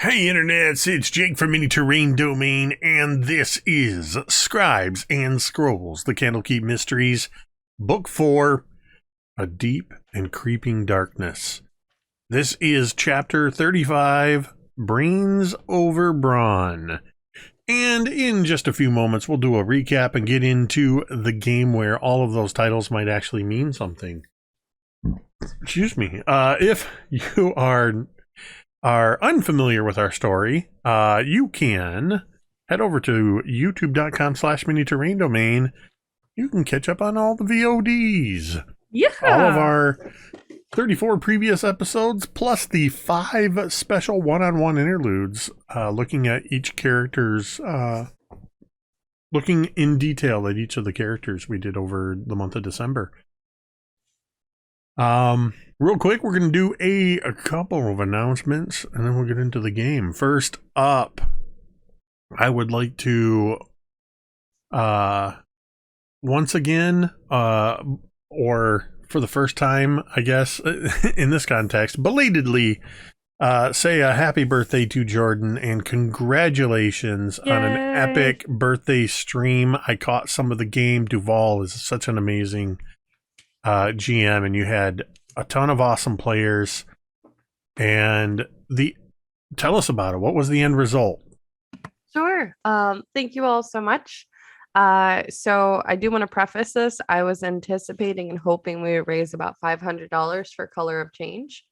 Hey internets, it's Jake from Mini Terrain Domain, and this is Scribes and Scrolls, the Candlekeep Mysteries, Book 4, A Deep and Creeping Darkness. This is Chapter 35, Brains over Brawn. And in just a few moments, we'll do a recap and get into the game where all of those titles might actually mean something. Excuse me. If you are unfamiliar with our story, you can head over to youtube.com/mini-terrain-domain. You can catch up on all the VODs. Yeah. All of our 34 previous episodes, plus the 5 special one-on-one interludes, looking at each character's, looking in detail at each of the characters we did over the month of December. Real quick, we're going to do a couple of announcements, and then we'll get into the game. First up, I would like to, once again, or for the first time, I guess, in this context, belatedly, say a happy birthday to Jordan and congratulations on an epic birthday stream. I caught some of the game. Duval is such an amazing GM, and you had a ton of awesome players. And tell us about it. What was the end result? Sure. Thank you all so much. So I do want to preface this. I was anticipating and hoping we would raise about $500 for Color of Change.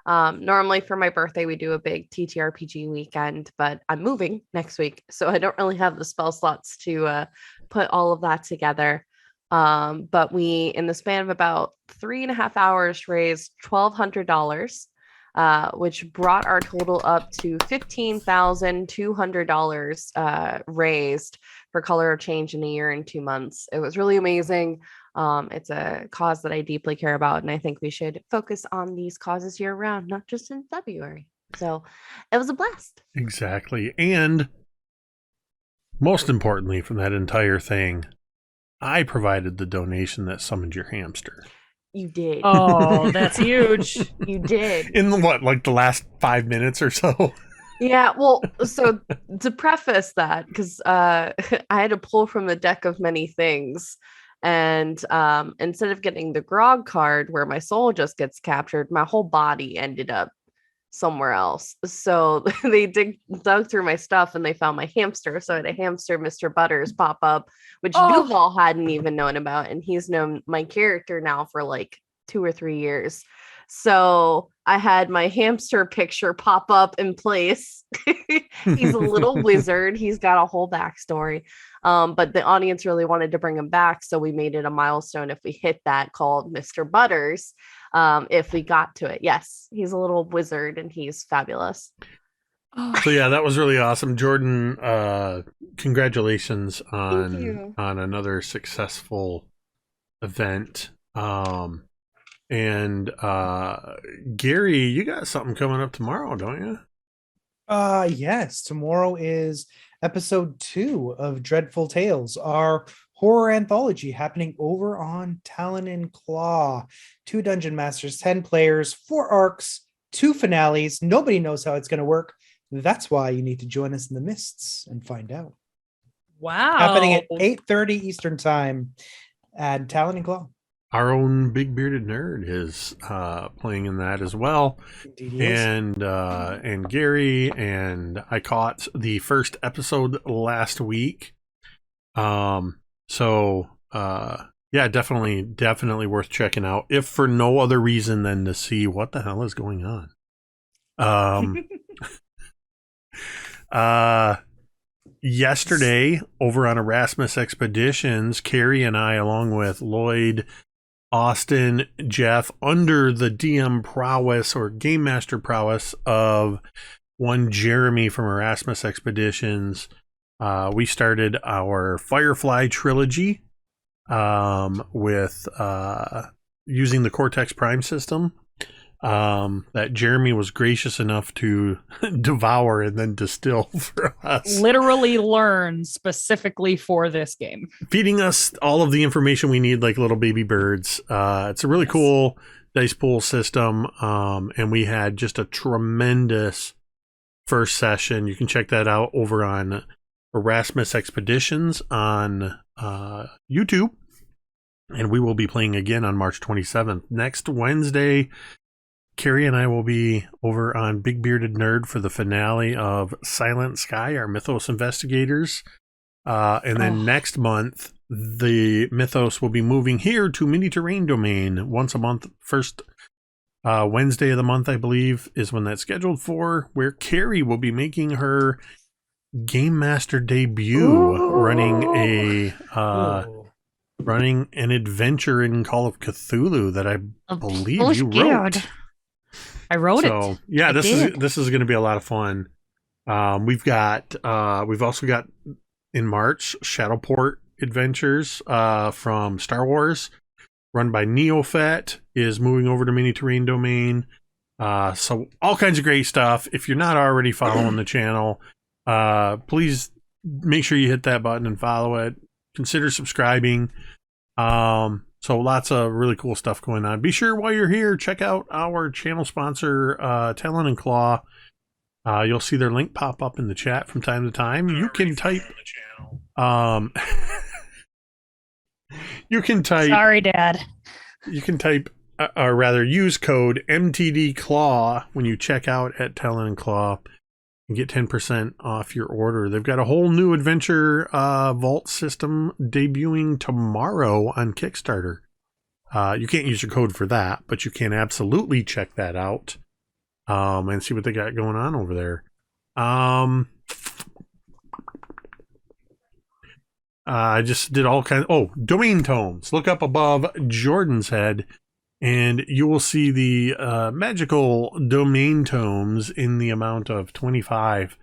Normally for my birthday, we do a big TTRPG weekend, but I'm moving next week, so I don't really have the spell slots to put all of that together. But we, in the span of about 3.5 hours, raised $1,200, which brought our total up to $15,200 raised for Color of Change in a year and 2 months. It was really amazing. It's a cause that I deeply care about, and I think we should focus on these causes year round, not just in February. So it was a blast. Exactly. And most importantly from that entire thing, I provided the donation that summoned your hamster. You did. Oh, that's huge. You did. In what, like the last 5 minutes or so? Yeah, well, so to preface that, because I had to pull from the deck of many things. And instead of getting the grog card where my soul just gets captured, my whole body ended up somewhere else. So they dug through my stuff and they found my hamster. So I had a hamster, Mr. Butters, pop up, which Duval hadn't even known about. And he's known my character now for like 2 or 3 years. So I had my hamster picture pop up in place. He's a little wizard. He's got a whole backstory. But the audience really wanted to bring him back. So we made it a milestone if we hit that, called Mr. Butters. If we got to it. Yes, he's a little wizard and he's fabulous. So yeah, that was really awesome. Jordan, congratulations on another successful event. And Gary, you got something coming up tomorrow, don't you? Yes, tomorrow is episode 2 of Dreadful Tales, our horror anthology happening over on Talon and Claw. 2 dungeon masters, 10 players, 4 arcs, 2 finales. Nobody knows how it's going to work. That's why you need to join us in the mists and find out. Wow. Happening at 8:30 Eastern time at Talon and Claw. Our own big bearded nerd is playing in that as well. Indeed he is. And Gary, and I caught the first episode last week. So yeah, definitely worth checking out, if for no other reason than to see what the hell is going on. Yesterday over on Erasmus Expeditions, Cari and I, along with Lloyd, Austin, Jeff, under the DM prowess or game master prowess of one Jeremy from Erasmus Expeditions, we started our Firefly trilogy with using the Cortex Prime system that Jeremy was gracious enough to devour and then distill for us. Literally learn specifically for this game. Feeding us all of the information we need like little baby birds. It's a really cool dice pool system, and we had just a tremendous first session. You can check that out over on Erasmus Expeditions on YouTube. And we will be playing again on March 27th. Next Wednesday, Cari and I will be over on Big Bearded Nerd for the finale of Silent Sky, our Mythos Investigators. And then next month, the Mythos will be moving here to Mini Terrain Domain once a month. First Wednesday of the month, I believe, is when that's scheduled for, where Cari will be making her Game Master debut, running an adventure in Call of Cthulhu that I believe you wrote. I wrote it. Yeah, this is going to be a lot of fun. We've also got in March Shadowport Adventures from Star Wars, run by Neophet, is moving over to Mini Terrain Domain. So all kinds of great stuff. If you're not already following the channel, please make sure you hit that button and follow it. Consider subscribing. So lots of really cool stuff going on. Be sure while you're here, check out our channel sponsor, Talon and Claw. You'll see their link pop up in the chat from time to time. You can type Sorry, Dad. You can type, or rather use code MTDClaw when you check out at Talon and Claw and get 10% off your order. They've got a whole new adventure vault system debuting tomorrow on Kickstarter. You can't use your code for that, but you can absolutely check that out and see what they got going on over there. I just did all kinds. Domain tomes. Look up above Jordan's head, and you will see the magical domain tomes in the amount of 25.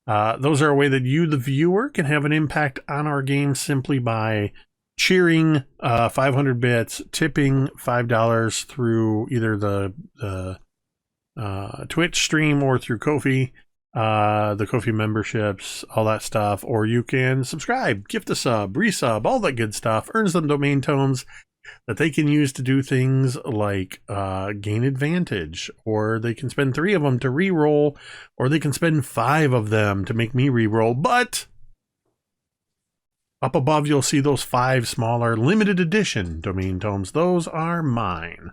Those are a way that you, the viewer, can have an impact on our game simply by cheering 500 bits, tipping $5 through either the Twitch stream or through Ko-fi. The Ko-fi memberships, all that stuff, or you can subscribe, gift a sub, resub, all that good stuff, earns them domain tomes that they can use to do things like gain advantage, or they can spend 3 of them to re-roll, or they can spend 5 of them to make me re-roll. But up above you'll see those 5 smaller limited edition domain tomes. Those are mine.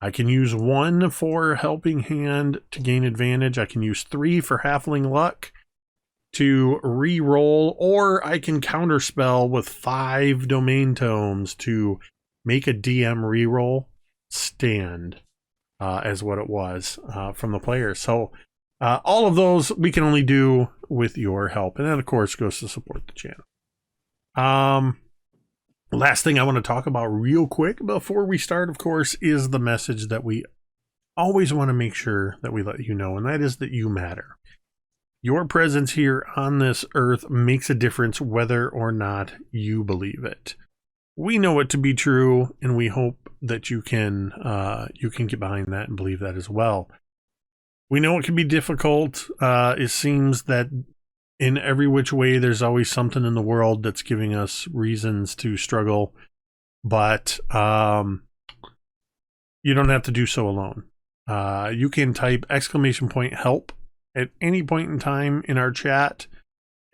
I can use 1 for Helping Hand to gain advantage. I can use 3 for Halfling Luck to re-roll, or I can counterspell with 5 domain tomes to make a DM re-roll stand as what it was from the players. So all of those we can only do with your help, and that of course goes to support the channel. Last thing I want to talk about real quick before we start, of course, is the message that we always want to make sure that we let you know, and that is that you matter. Your presence here on this earth makes a difference whether or not you believe it. We know it to be true, and we hope that you can get behind that and believe that as well. We know it can be difficult. It seems that in every which way, there's always something in the world that's giving us reasons to struggle, but you don't have to do so alone. You can type !help at any point in time in our chat,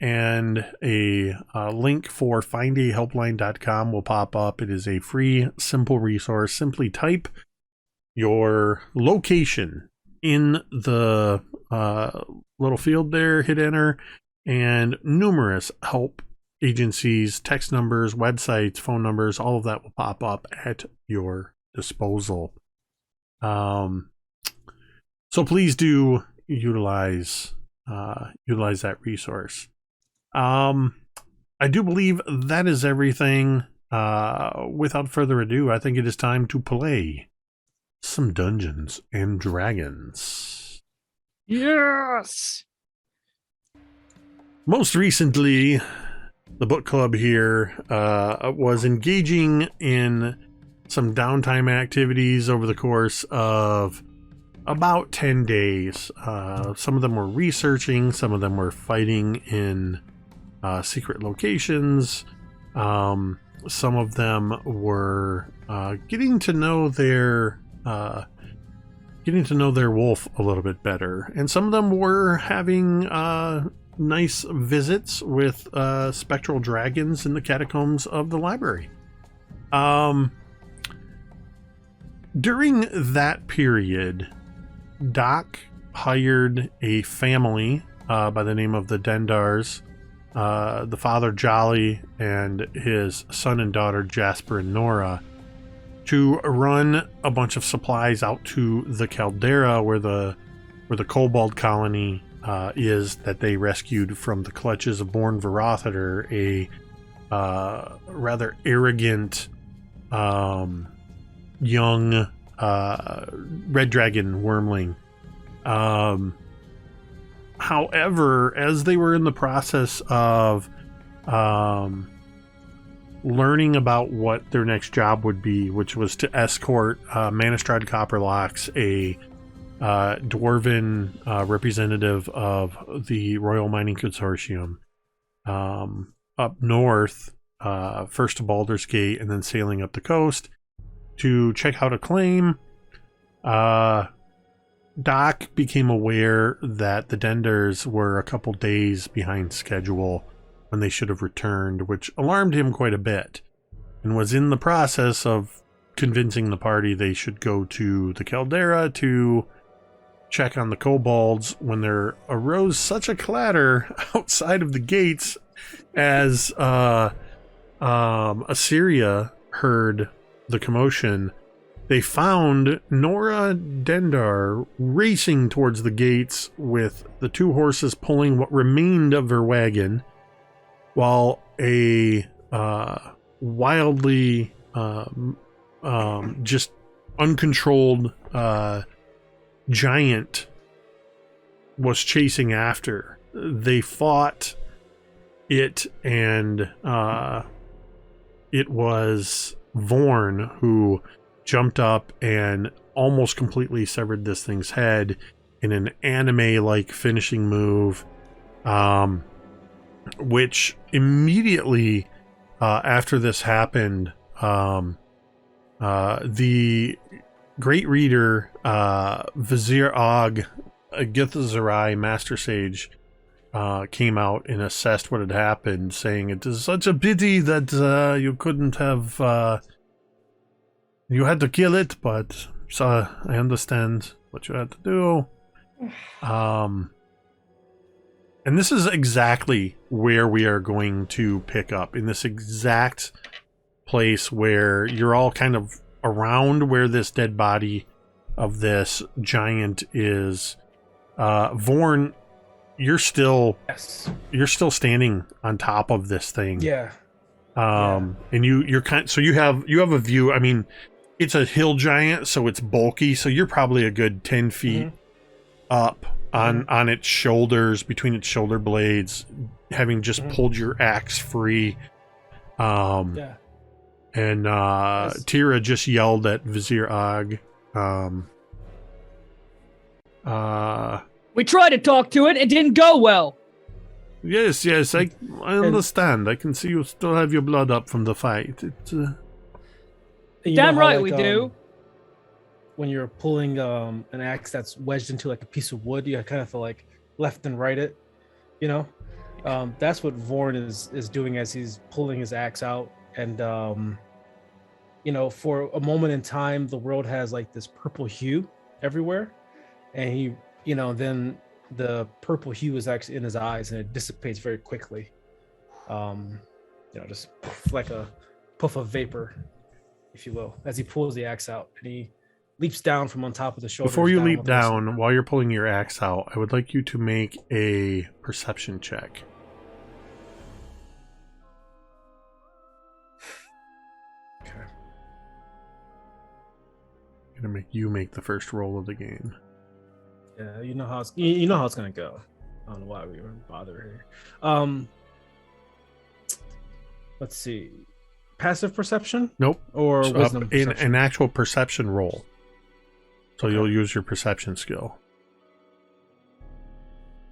and a link for findahelpline.com will pop up. It is a free, simple resource. Simply type your location in the little field there, hit enter, and numerous help agencies, text numbers, websites, phone numbers, all of that will pop up at your disposal. So please do utilize that resource. I do believe that is everything. Without further ado, I think it is time to play some Dungeons and Dragons. Yes! Most recently, the book club here was engaging in some downtime activities over the course of about 10 days. Some of them were researching, some of them were fighting in secret locations. Some of them were getting to know their getting to know their wolf a little bit better. And some of them were having nice visits with spectral dragons in the catacombs of the library. During that period, Doc hired a family by the name of the Dendars, the father Jolly and his son and daughter Jasper and Nora, to run a bunch of supplies out to the Caldera where the kobold colony is that they rescued from the clutches of Born Verotheter, a rather arrogant young red dragon wormling. However, as they were in the process of learning about what their next job would be, which was to escort Manistrad Copperlocks, a dwarven representative of the Royal Mining Consortium, up north, first to Baldur's Gate and then sailing up the coast to check out a claim, Doc became aware that the Denders were a couple days behind schedule when they should have returned, which alarmed him quite a bit, and was in the process of convincing the party they should go to the Caldera to check on the kobolds when there arose such a clatter outside of the gates as Assyria heard the commotion. They found Nora Dendar racing towards the gates with the two horses pulling what remained of her wagon, while a wildly just uncontrolled giant was chasing after. They fought it, and it was Vorn who jumped up and almost completely severed this thing's head in an anime-like finishing move, which immediately after this happened, the great reader Vizier Og Githzerai, Master Sage, came out and assessed what had happened, saying it is such a pity that you couldn't have you had to kill it, but so I understand what you had to do. And this is exactly where we are going to pick up, in this exact place where you're all kind of around where this dead body of this giant is. Vorn, you're still standing on top of this thing. Yeah. And you're kind, so you have a view. I mean, it's a hill giant, so it's bulky, so you're probably a good 10 feet up on its shoulders, between its shoulder blades, having just pulled your axe free. And Teera just yelled at Vizier Og. We tried to talk to it, it didn't go well. Yes, I understand. I can see you still have your blood up from the fight. Damn right we do. When you're pulling an axe that's wedged into like a piece of wood, you kind of feel like left and right it, you know? That's what Vorn is doing as he's pulling his axe out. And, you know, for a moment in time, the world has like this purple hue everywhere. And he, you know, then the purple hue is actually in his eyes and it dissipates very quickly. You know, just like a puff of vapor, if you will, as he pulls the axe out, and he leaps down from on top of the shoulder. Before you leap down, while you're pulling your axe out, I would like you to make a perception check. Okay. I'm gonna make you make the first roll of the game. Yeah, you know how it's gonna go. I don't know why we were bothering here. Let's see. Passive perception? Nope. Or So, wisdom perception? an actual perception roll. So Okay. you'll use your perception skill.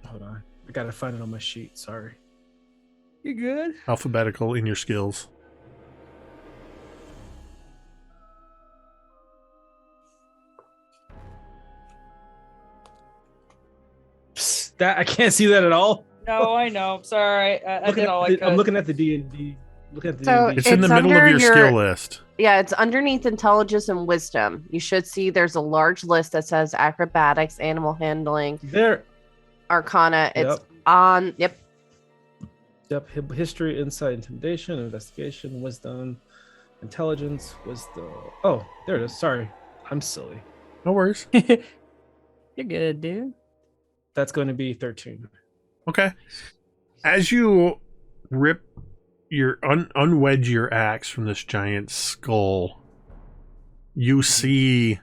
Hold on. I gotta find it on my sheet. Sorry. You good? Alphabetical in your skills. That I can't see that at all. No, I know. Sorry. I did all I could. I'm looking at the D&D. Looking at the So D&D. It's in the It's middle of under your your- skill list. Yeah, it's underneath intelligence and wisdom. You should see there's a large list that says acrobatics, animal handling, There. arcana. It's Yep. on. Yep. Yep. History, insight, intimidation, investigation, wisdom, intelligence, wisdom. Oh, there it is. Sorry, I'm silly. No worries. You're good, dude. That's going to be 13. Okay. As you rip unwedge your axe from this giant skull, you see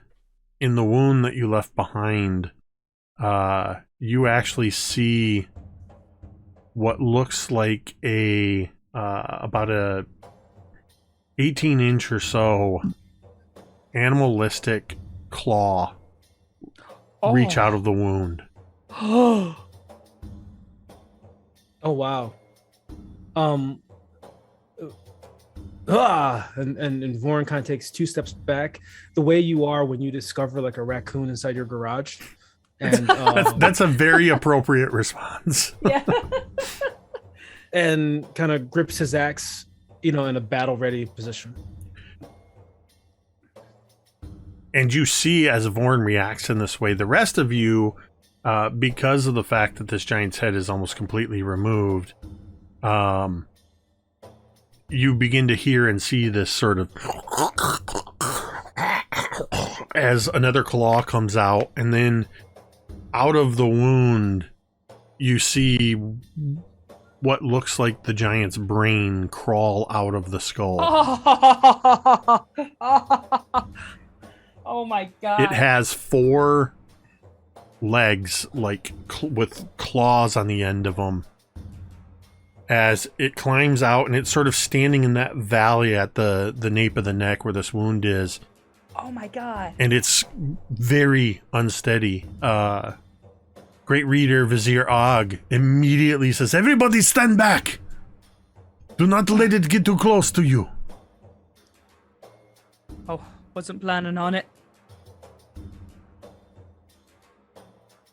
in the wound that you left behind, you actually see what looks like a about a 18-inch or so animalistic claw reach out of the wound. Oh wow. And Vorn kind of takes 2 steps back, the way you are when you discover like a raccoon inside your garage. And That's a very appropriate response. Yeah. and kind of grips his axe, in a battle ready position. And you see as Vorn reacts in this way, the rest of you, because of the fact that this giant's head is almost completely removed, you begin to hear and see this sort of as another claw comes out, and then out of the wound you see what looks like the giant's brain crawl out of the skull. Oh my god. It has 4 legs, like with claws on the end of them, as it climbs out, and it's sort of standing in that valley at the nape of the neck where this wound is. Oh my god. And it's very unsteady. Great reader Vizier Og immediately says, "Everybody stand back! Do not let it get too close to you." Oh, wasn't planning on it.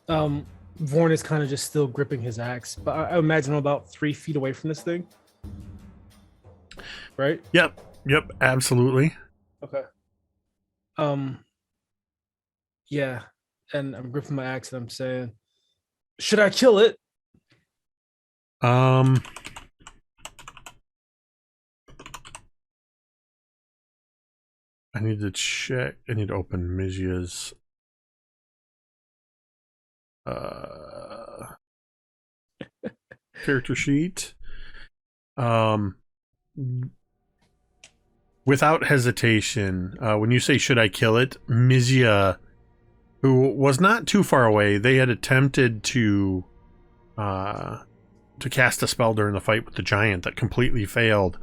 Vorn is kind of just still gripping his axe, but I imagine I'm about 3 feet away from this thing. Right? Yep, absolutely. Okay. Yeah, and I'm gripping my axe and I'm saying, should I kill it? I need to check. I need to open Mizya's character sheet. Without hesitation, when you say should I kill it, Mizya, who was not too far away, they had attempted to cast a spell during the fight with the giant that completely failed.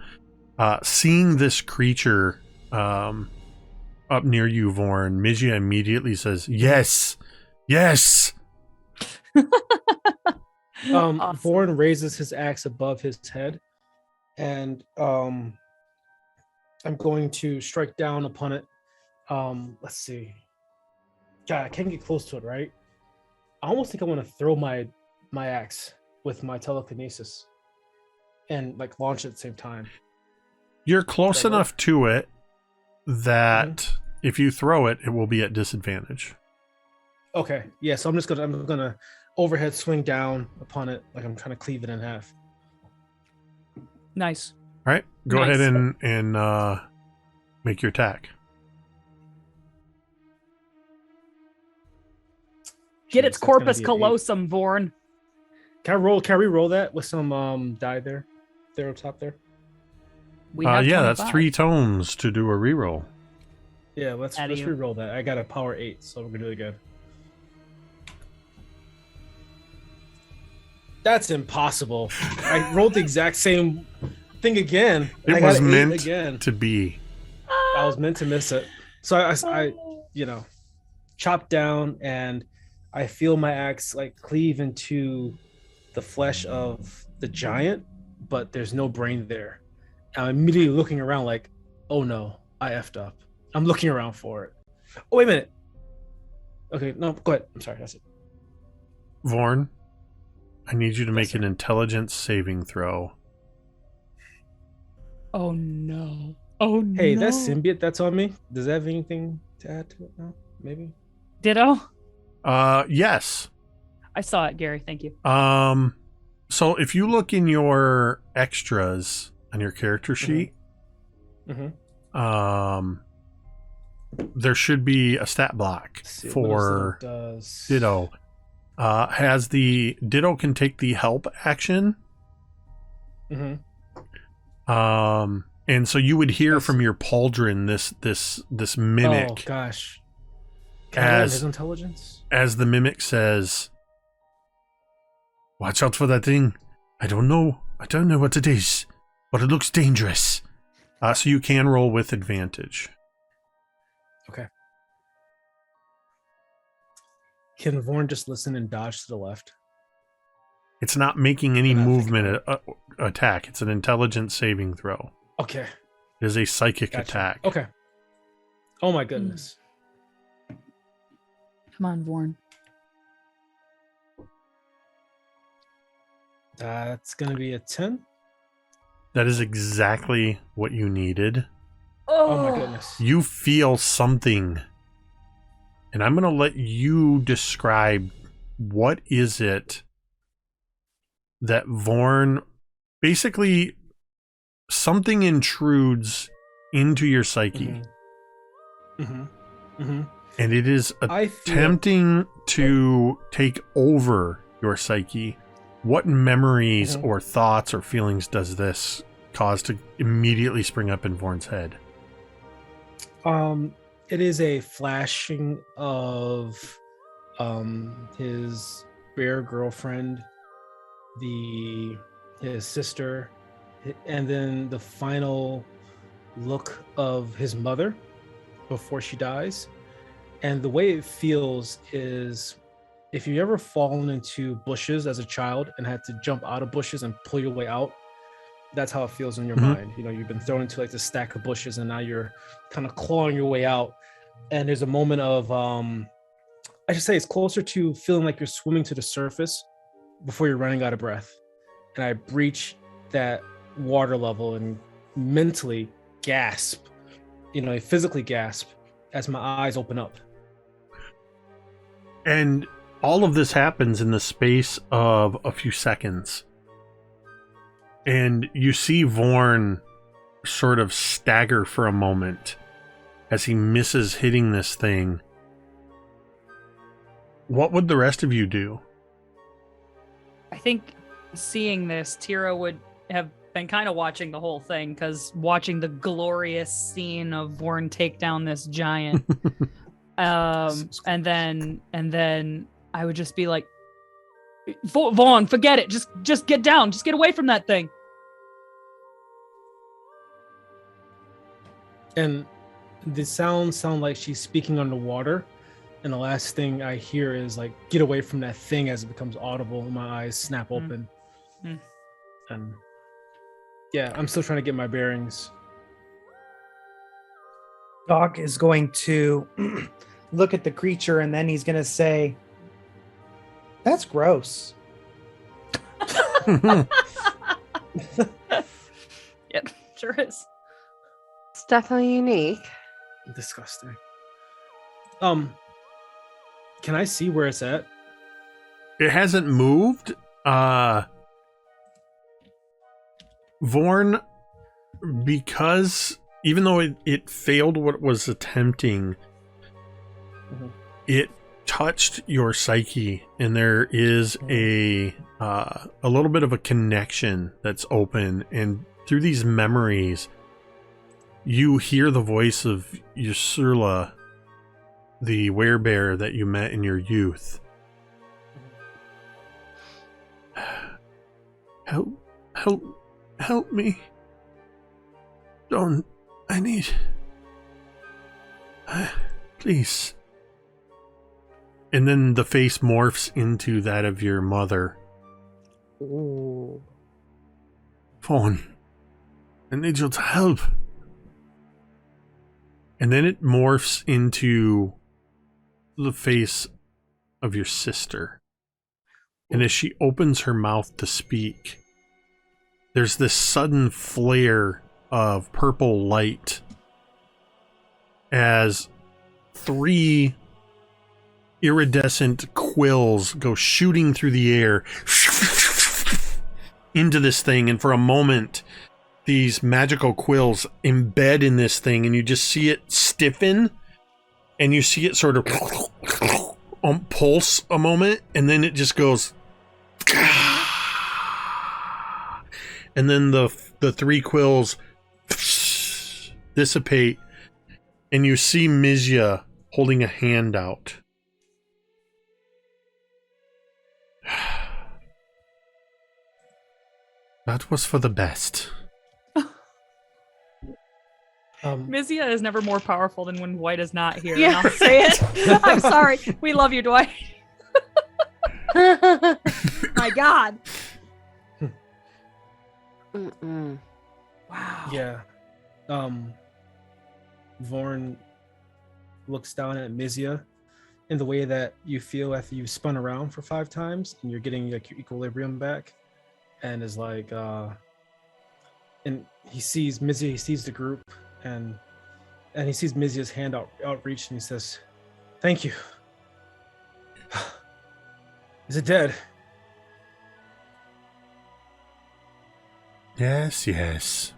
Seeing this creature up near you, Vorn, Mizya immediately says, yes. Awesome. Vorn raises his axe above his head, and I'm going to strike down upon it. Let's see. God, I can't get close to it, right? I almost think I want to throw my axe with my telekinesis and like launch it at the same time. You're close Does that enough to it that if you throw it, it will be at disadvantage. Okay, yeah. So I'm gonna overhead swing down upon it, like I'm trying to cleave it in half. Nice. All right, go Nice. ahead and make your attack. Get Jeez, its that's gonna corpus be an 8. callosum, Vorn. Can I re-roll that with some die there up top there? We have Yeah, that's 25. 3 tomes to do a reroll. Yeah, let's Add you. re-roll that. I got a power 8, so we're gonna do it again. That's impossible. I rolled the exact same thing again. It I got was an 8 meant again. to be. I was meant to miss it. So I chop down, and I feel my axe like cleave into the flesh of the giant, but there's no brain there. I'm immediately looking around like, oh no, I effed up. I'm looking around for it. Oh, wait a minute. Okay, no, go ahead. I'm sorry, that's it. Vorn, I need you to make Yes, sir. an intelligence saving throw. Oh no. Oh no. Hey, that symbiote that's on me, does that have anything to add to it now? Maybe? Ditto. Yes. I saw it, Gary. Thank you. So if you look in your extras on your character sheet, there should be a stat block for Ditto. Has the Ditto can take the help action. And so you would hear from your pauldron this mimic. Oh gosh. Can I learn his intelligence? As the mimic says, "Watch out for that thing. I don't know what it is, but it looks dangerous." So you can roll with advantage. Okay. Can Vorn just listen and dodge to the left? It's not making any You're not movement attack. It's an intelligence saving throw. Okay. It is a psychic Gotcha. attack. Okay. Oh my goodness. Come on, Vorn. That's gonna be a 10. That is exactly what you needed. Oh my goodness. You feel something. And I'm going to let you describe what is it that Vorn, basically something intrudes into your psyche. And it is attempting to take over your psyche. What memories or thoughts or feelings does this cause to immediately spring up in Vorn's head? It is a flashing of his bear girlfriend, his sister, and then the final look of his mother before she dies. And the way it feels is, if you ever fallen into bushes as a child and had to jump out of bushes and pull your way out, that's how it feels in your mind. You know, you've been thrown into like this stack of bushes and now you're kind of clawing your way out. And there's a moment of, I should say it's closer to feeling like you're swimming to the surface before you're running out of breath. And I breach that water level and mentally gasp, physically gasp as my eyes open up. And all of this happens in the space of a few seconds. And you see Vorn sort of stagger for a moment as he misses hitting this thing. What would the rest of you do? I think seeing this, Teera would have been kind of watching the whole thing, because watching the glorious scene of Vorn take down this giant. And then I would just be like, Vaughn, forget it. Just get down. Just get away from that thing. And the sounds sound like she's speaking underwater. And the last thing I hear is like, get away from that thing, as it becomes audible. And my eyes snap open. And yeah, I'm still trying to get my bearings. Doc is going to look at the creature and then he's going to say, "That's gross." Yep, sure is. It's definitely unique. Disgusting. Can I see where it's at? It hasn't moved. Vorn, because even though it failed what it was attempting, it touched your psyche, and there is a little bit of a connection that's open, and through these memories you hear the voice of Ursula, the werebear that you met in your youth. Help me. I need... please. And then the face morphs into that of your mother. Ooh. Fawn, I need your help. And then it morphs into the face of your sister. And as she opens her mouth to speak, there's this sudden flare of purple light as 3 iridescent quills go shooting through the air into this thing. And for a moment, these magical quills embed in this thing, and you just see it stiffen, and you see it sort of pulse a moment, and then it just goes, and then the 3 quills dissipate, and you see Mizya holding a hand out. That was for the best. Mizya is never more powerful than when Dwight is not here. Yeah. And I'll say it. I'm sorry. We love you, Dwight. My God. Mm-mm. Wow. Yeah. Vorn looks down at Mizya in the way that you feel after you've spun around for 5 times and you're getting your equilibrium back, and is like, and he sees Mizya, he sees the group, and he sees Mizya's hand outreached, and he says, "Thank you." Is it dead? Yes.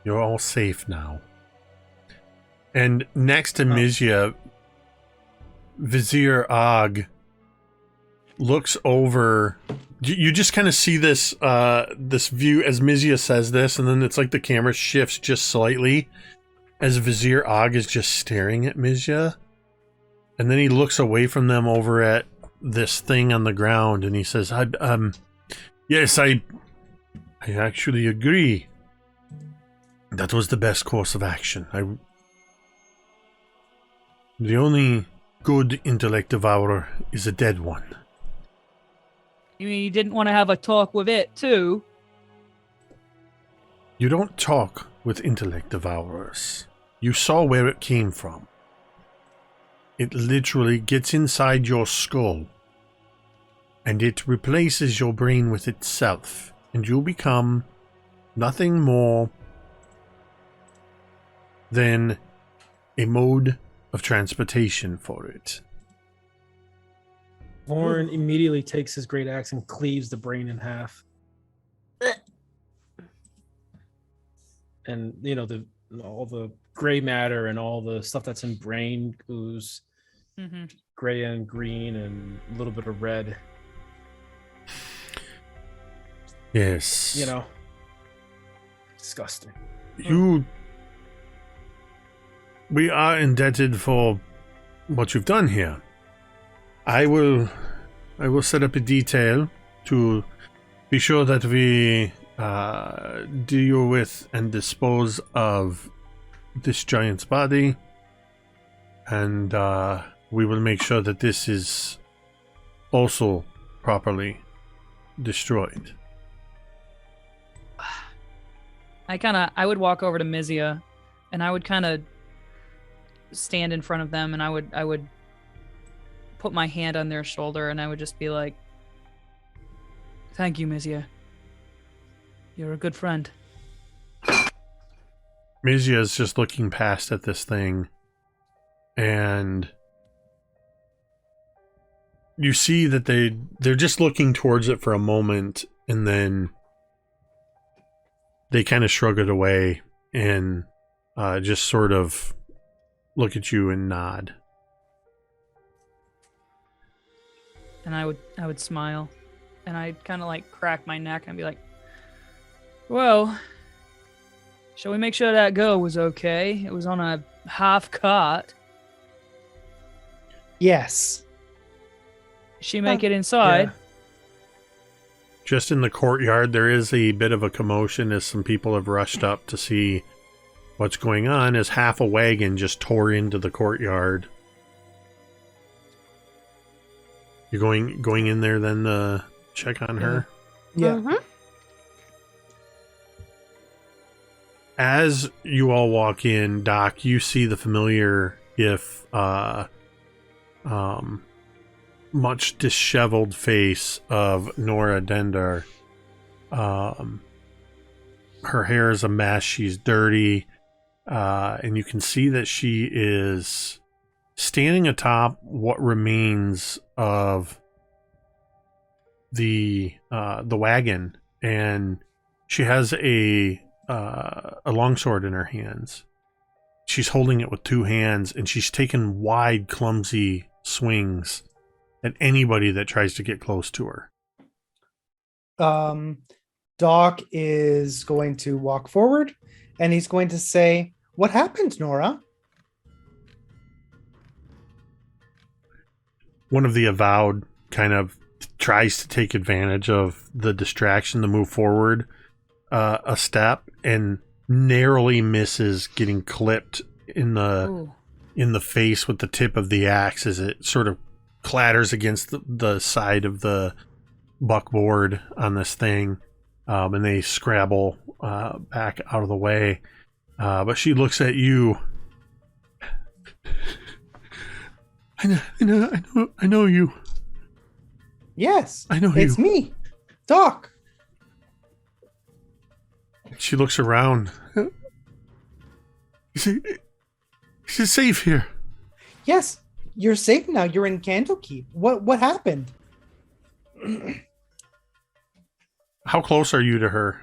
You're all safe now. And next to Mizya, Vizier Og looks over. You just kind of see this this view as Mizya says this, and then it's like the camera shifts just slightly as Vizier Og is just staring at Mizya. And then he looks away from them over at this thing on the ground, and he says, yes, I actually agree. That was the best course of action. The only good intellect devourer is a dead one. You mean you didn't want to have a talk with it, too? You don't talk with intellect devourers. You saw where it came from. It literally gets inside your skull, and it replaces your brain with itself, and you become nothing more than a mode of transportation for it. Vorn immediately takes his great axe and cleaves the brain in half. And all the gray matter and all the stuff that's in brain ooze gray and green and a little bit of red. Yes. Disgusting. We are indebted for what you've done here. I will set up a detail to be sure that we deal with and dispose of this giant's body, and we will make sure that this is also properly destroyed. I would walk over to Mizya, and I would kind of stand in front of them, and I would put my hand on their shoulder, and I would just be like, "Thank you, Mizya. You're a good friend." Mizya is just looking past at this thing, and you see that they're just looking towards it for a moment, and then they kind of shrug it away and just sort of look at you and nod. And I would smile, and I'd kind of like crack my neck and be like, "Well, shall we make sure that girl was okay? It was on a half cart. Yes. She make it inside?" Yeah. Just in the courtyard, there is a bit of a commotion as some people have rushed up to see what's going on, as half a wagon just tore into the courtyard. You're going in there then to check on her? Yeah. Mhm. As you all walk in, Doc, you see the familiar gif much disheveled face of Nora Dendar. Her hair is a mess. She's dirty. And you can see that she is standing atop what remains of the wagon, and she has a longsword in her hands. She's holding it with two hands, and she's taken wide, clumsy swings at anybody that tries to get close to her. Doc is going to walk forward, and he's going to say, "What happened, Nora?" One of the avowed kind of tries to take advantage of the distraction to move forward a step, and narrowly misses getting clipped in the face with the tip of the axe as it sort of clatters against the side of the buckboard on this thing, and they scrabble back out of the way. But she looks at you. I know you. Yes, I know it's you. me, Doc. She looks around. Is it safe here? Yes, you're safe now. You're in Candlekeep. What happened? How close are you to her?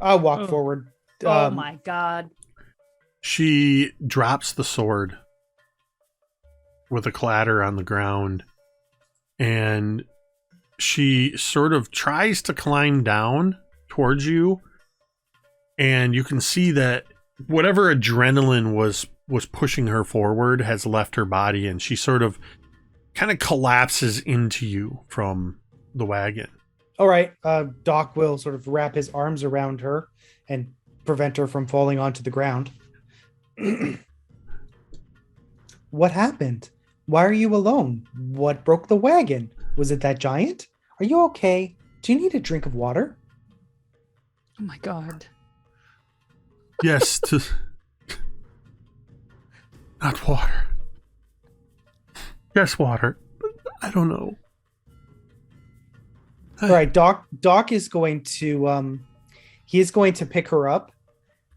I'll walk forward. Oh my god. She drops the sword with a clatter on the ground, and she sort of tries to climb down towards you, and you can see that whatever adrenaline was pushing her forward has left her body, and she sort of kind of collapses into you from the wagon. All right. Doc will sort of wrap his arms around her and prevent her from falling onto the ground. What happened? Why are you alone? What broke the wagon? Was it that giant? Are you okay? Do you need a drink of water? Oh my god. Yes, not water. Yes, water. I don't know. All right, Doc is going to he is going to pick her up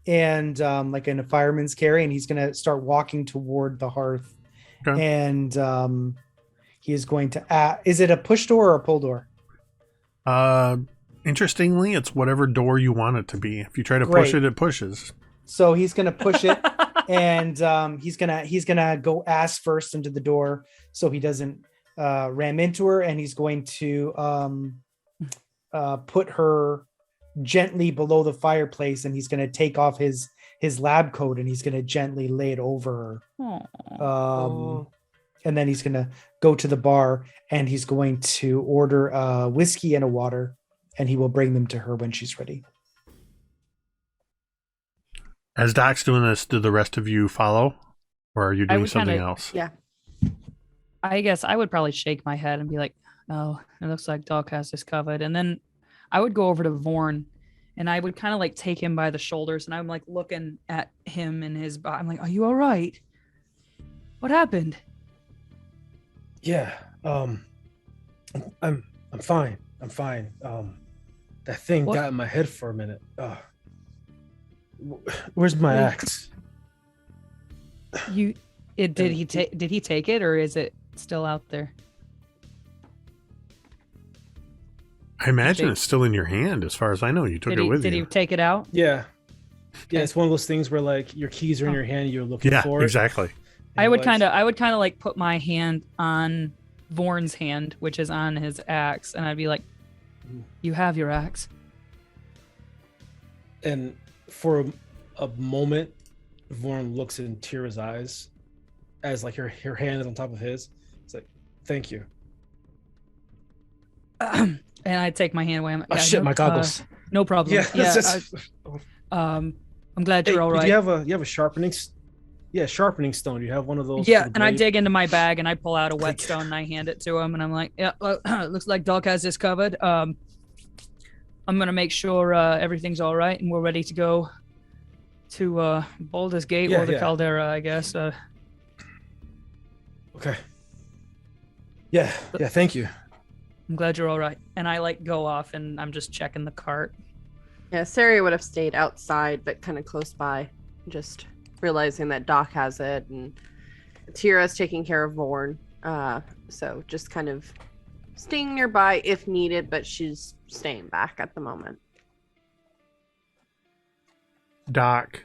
and like in a fireman's carry, and he's going to start walking toward the hearth. Okay. And he is going to is it a push door or a pull door? Interestingly, it's whatever door you want it to be. If you try to Great. push it, it pushes. So he's going to push it, and he's gonna go ass first into the door so he doesn't ram into her, and he's going to put her gently below the fireplace, and he's going to take off his lab coat, and he's going to gently lay it over her. And then he's going to go to the bar, and he's going to order a whiskey and a water, and he will bring them to her when she's ready. As Doc's doing this, do the rest of you follow? Or are you doing something else? Yeah. I guess I would probably shake my head and be like, oh, it looks like Doc has this covered. And then I would go over to Vorn, and I would kind of like take him by the shoulders, and I'm like looking at him and his body. I'm like, are you all right? What happened? Yeah. I'm fine. I'm fine. That thing got in my head for a minute. Where's my axe? Did he take it, or is it still out there? I imagine it's still in your hand. As far as I know, you took it with you. Did he take it out? Yeah. Yeah, it's one of those things where like your keys are in your hand, you're looking for it. Yeah, exactly. I would kind of like put my hand on Vorn's hand, which is on his axe, and I'd be like, "You have your axe." And for a moment, Vorn looks in Teera's eyes as like her hand is on top of his. It's like, "Thank you." And I take my hand away. I'm like, Oh shit, my goggles. No problem. Yeah. I'm glad you're all right. You have a sharpening stone. You have one of those. Yeah, and I dig into my bag and I pull out a whetstone and I hand it to him, and I'm like, yeah, it looks like Doc has this covered. I'm gonna make sure everything's all right and we're ready to go to Baldur's Gate or the Caldera, I guess. Okay. Yeah, thank you. I'm glad you're all right. And I like go off and I'm just checking the cart. Yeah, Sari would have stayed outside, but kind of close by, just realizing that Doc has it, and Teera's taking care of Vorn. So just kind of staying nearby if needed, but she's staying back at the moment. Doc,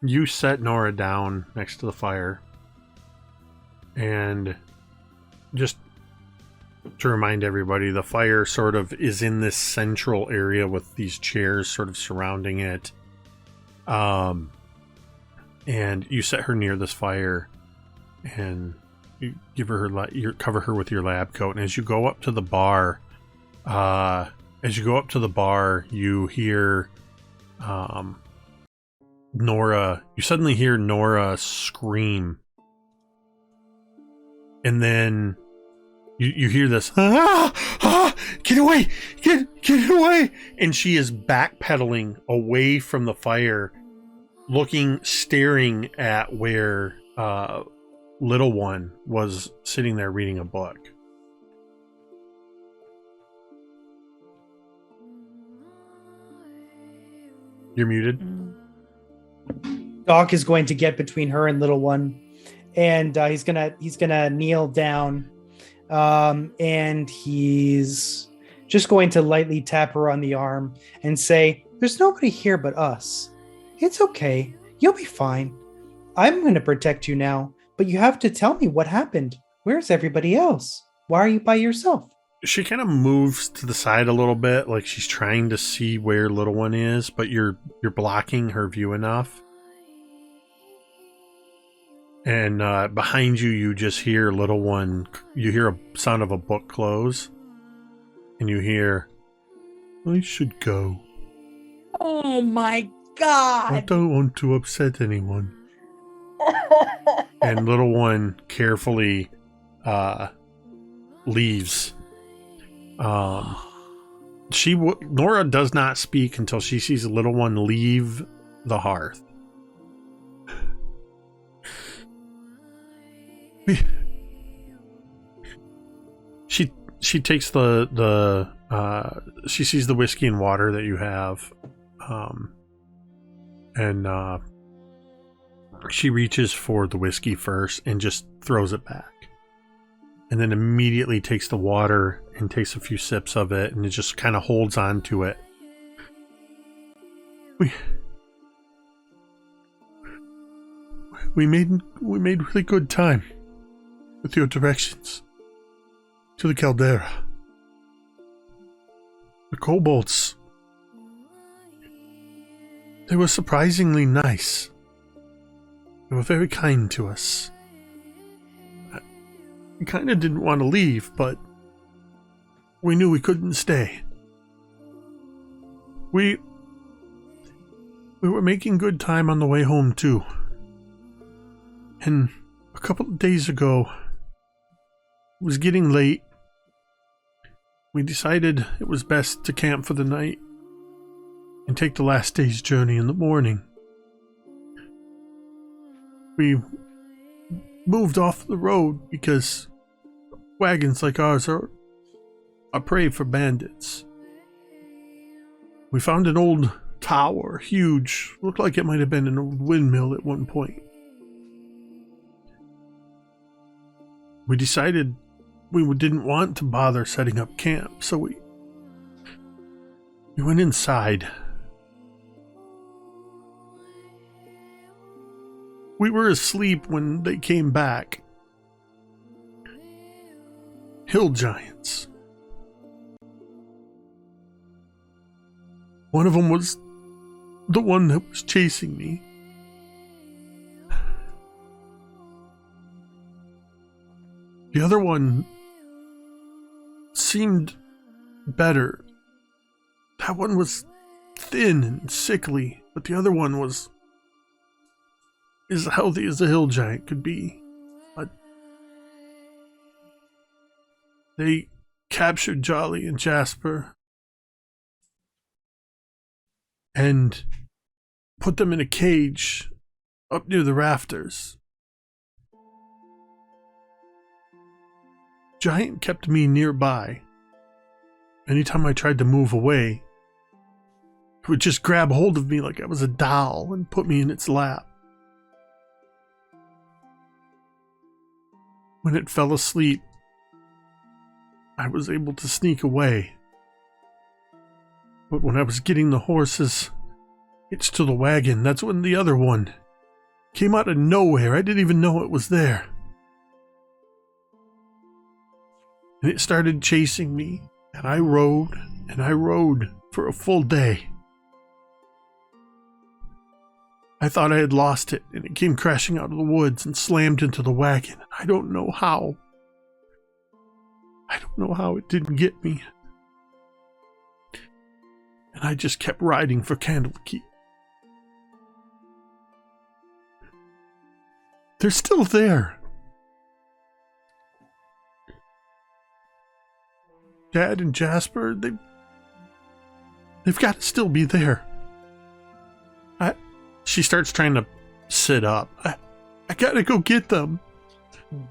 you set Nora down next to the fire, and just to remind everybody, the fire sort of is in this central area with these chairs sort of surrounding it. And you set her near this fire, and you give her you cover her with your lab coat. And as you go up to the bar, you hear Nora. You suddenly hear Nora scream, and then you hear this, get away, get away. And she is backpedaling away from the fire, staring at where little one was sitting there reading a book. You're muted. Doc is going to get between her and little one, and he's gonna kneel down, and he's just going to lightly tap her on the arm and say, "There's nobody here but us. It's okay. You'll be fine. I'm going to protect you now, but you have to tell me what happened. Where's everybody else? Why are you by yourself?" She kind of moves to the side a little bit, like she's trying to see where little one is, but you're blocking her view enough. And behind you, you just hear little one. You hear a sound of a book close, and you hear, "I should go. Oh my I god! don't want to upset anyone." And little one carefully leaves. Nora does not speak until she sees little one leave the hearth. She takes she sees the whiskey and water that you have, and she reaches for the whiskey first and just throws it back, and then immediately takes the water and takes a few sips of it, and it just kind of holds on to it. We made really good time with your directions to the caldera. The kobolds, they were surprisingly nice. They were very kind to us. We kind of didn't want to leave, but we knew we couldn't stay. We were making good time on the way home, too. And a couple of days ago, it was getting late. We decided it was best to camp for the night and take the last day's journey in the morning. We moved off the road because wagons like ours are prey for bandits. We found an old tower, huge, looked like it might have been an old windmill at one point. We decided we didn't want to bother setting up camp, so we went inside. We were asleep when they came back. Hill giants. One of them was the one that was chasing me. The other one seemed better. That one was thin and sickly, but the other one was as healthy as a hill giant could be. But they captured Jolly and Jasper and put them in a cage up near the rafters. giant kept me nearby. Anytime I tried to move away, it would just grab hold of me like I was a doll and put me in its lap. When it fell asleep, I was able to sneak away. But when I was getting the horses hitched to the wagon, that's when the other one came out of nowhere. I didn't even know it was there. And it started chasing me, and I rode for a full day. I thought I had lost it, and it came crashing out of the woods and slammed into the wagon. I don't know how. I don't know how it didn't get me. And I just kept riding for Candlekeep. They're still there. Dad and Jasper, they've got to still be there. She starts trying to sit up. I gotta go get them.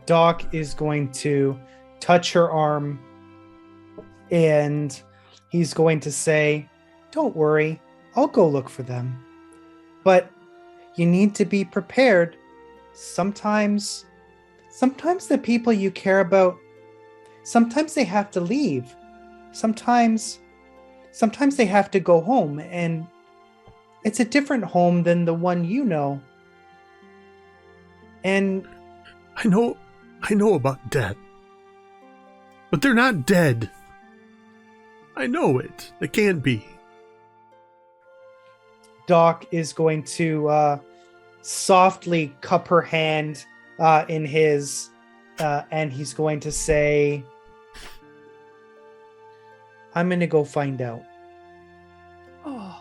Doc is going to touch her arm, and he's going to say, "Don't worry, I'll go look for them. But you need to be prepared. Sometimes the people you care about, sometimes they have to leave. Sometimes they have to go home, and it's a different home than the one you know. And I know about death. But they're not dead. I know it. They can't be." Doc is going to softly cup her hand in his, and he's going to say, "I'm going to go find out." Oh.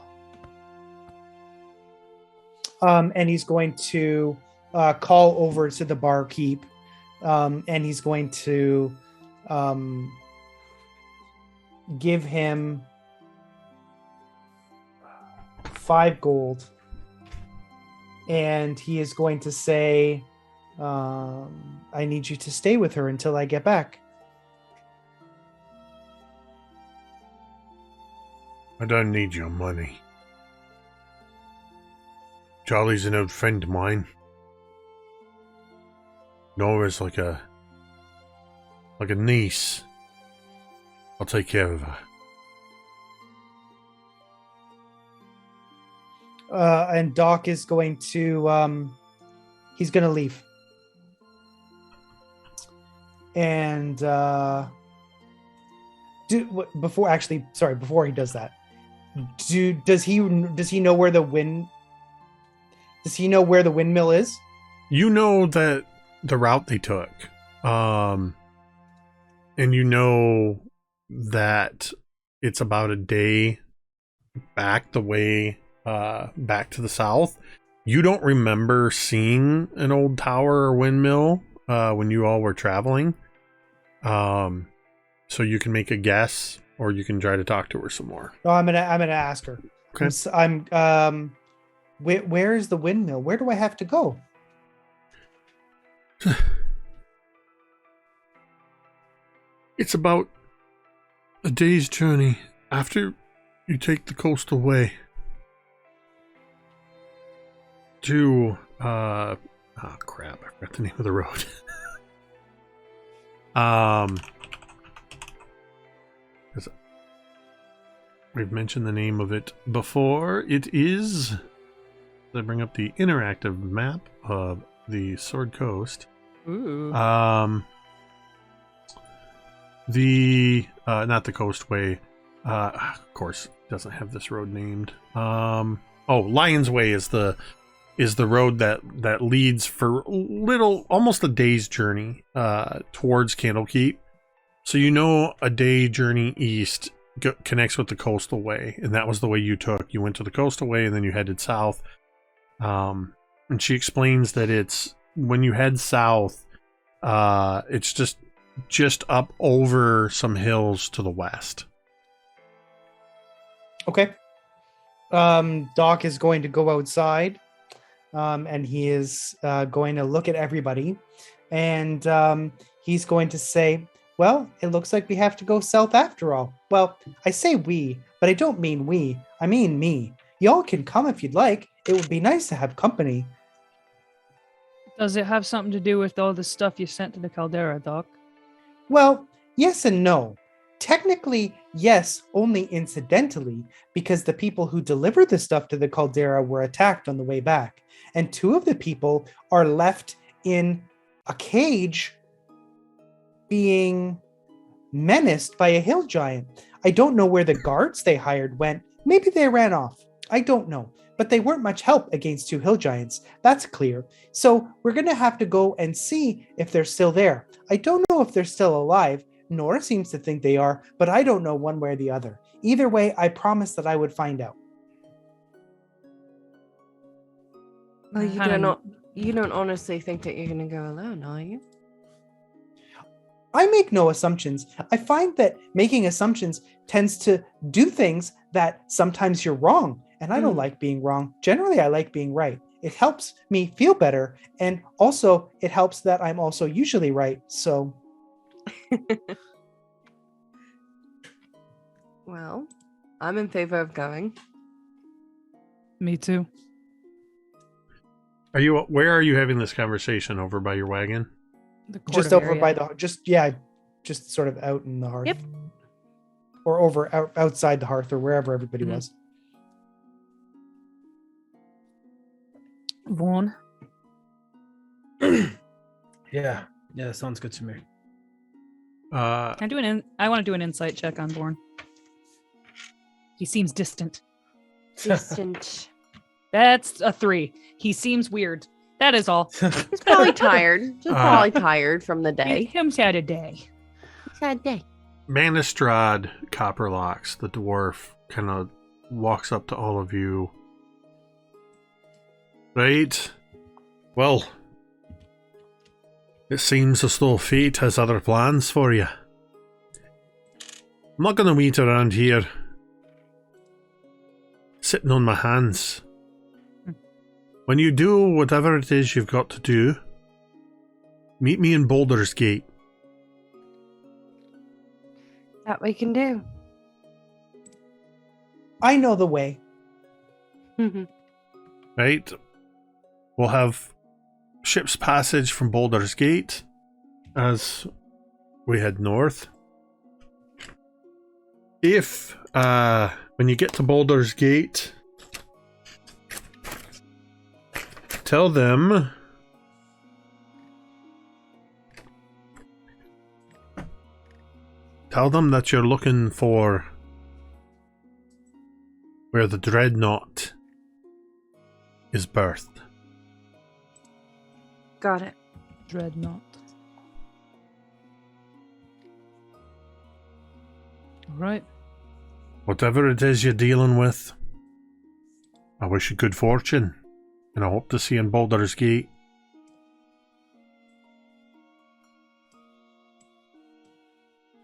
And he's going to call over to the barkeep, and he's going to give him 5 gold, and he is going to say, "I need you to stay with her until I get back." I don't need your money. Charlie's an old friend of mine. Nora's like a niece. I'll take care of her. And Doc is going to, he's going to leave. And before he does that, does he know where the windmill is? You know that the route they took, and you know that it's about a day back the way back to the south. You don't remember seeing an old tower or windmill when you all were traveling, so you can make a guess, or you can try to talk to her some more. No, I'm gonna ask her. Okay. Where is the windmill? Where do I have to go? It's about a day's journey after you take the coastal way to oh crap, I forgot the name of the road. We've mentioned the name of it before. It is, I bring up the interactive map of the Sword Coast. Ooh. The not the Coastway. Of course, doesn't have this road named. Lion's Way is the road that leads for almost a day's journey towards Candlekeep. So you know a day journey east connects with the Coastal Way, and that was the way you took. You went to the Coastal Way, and then you headed south. And she explains that it's when you head south, it's just up over some hills to the west. Okay. Doc is going to go outside, and he is going to look at everybody, and he's going to say, Well, it looks like we have to go south after all. Well, I say we, but I don't mean we. I mean me. Y'all can come if you'd like. It would be nice to have company. Does it have something to do with all the stuff you sent to the caldera, Doc? Well, yes and no. Technically, yes, only incidentally, because the people who delivered the stuff to the caldera were attacked on the way back. And 2 of the people are left in a cage being menaced by a hill giant. I don't know where the guards they hired went. Maybe they ran off. I don't know. But they weren't much help against 2 hill giants. That's clear. So we're going to have to go and see if they're still there. I don't know if they're still alive. Nora seems to think they are, but I don't know one way or the other. Either way, I promised that I would find out. Well, you don't honestly think that you're going to go alone, are you? I make no assumptions. I find that making assumptions tends to do things that sometimes you're wrong, and I don't like being wrong. Generally, I like being right. It helps me feel better, and also it helps that I'm also usually right, so... Well, I'm in favor of going. Me too. Where are you having this conversation? Over by your wagon? The Just over by the... Just sort of out in the hearth. Yep. Or outside the hearth, or wherever everybody was. Vaughn. Yeah, that sounds good to me. I want to do an insight check on Vaughn. He seems distant. Distant. That's a 3. He seems weird. That is all. He's probably tired. Just probably tired from the day. Him's had a day. He's had a day. Manistrad Copperlocks, the dwarf, kind of walks up to all of you. Right. Well, it seems as though fate has other plans for you. I'm not going to wait around here, sitting on my hands. When you do whatever it is you've got to do, meet me in Baldur's Gate. That we can do. I know the way. Right? We'll have ship's passage from Baldur's Gate as we head north. If, when you get to Baldur's Gate, tell them that you're looking for where the dreadnought is birthed. Got it. Dreadnought. All right. Whatever it is you're dealing with, I wish you good fortune, and I hope to see you in Baldur's Gate.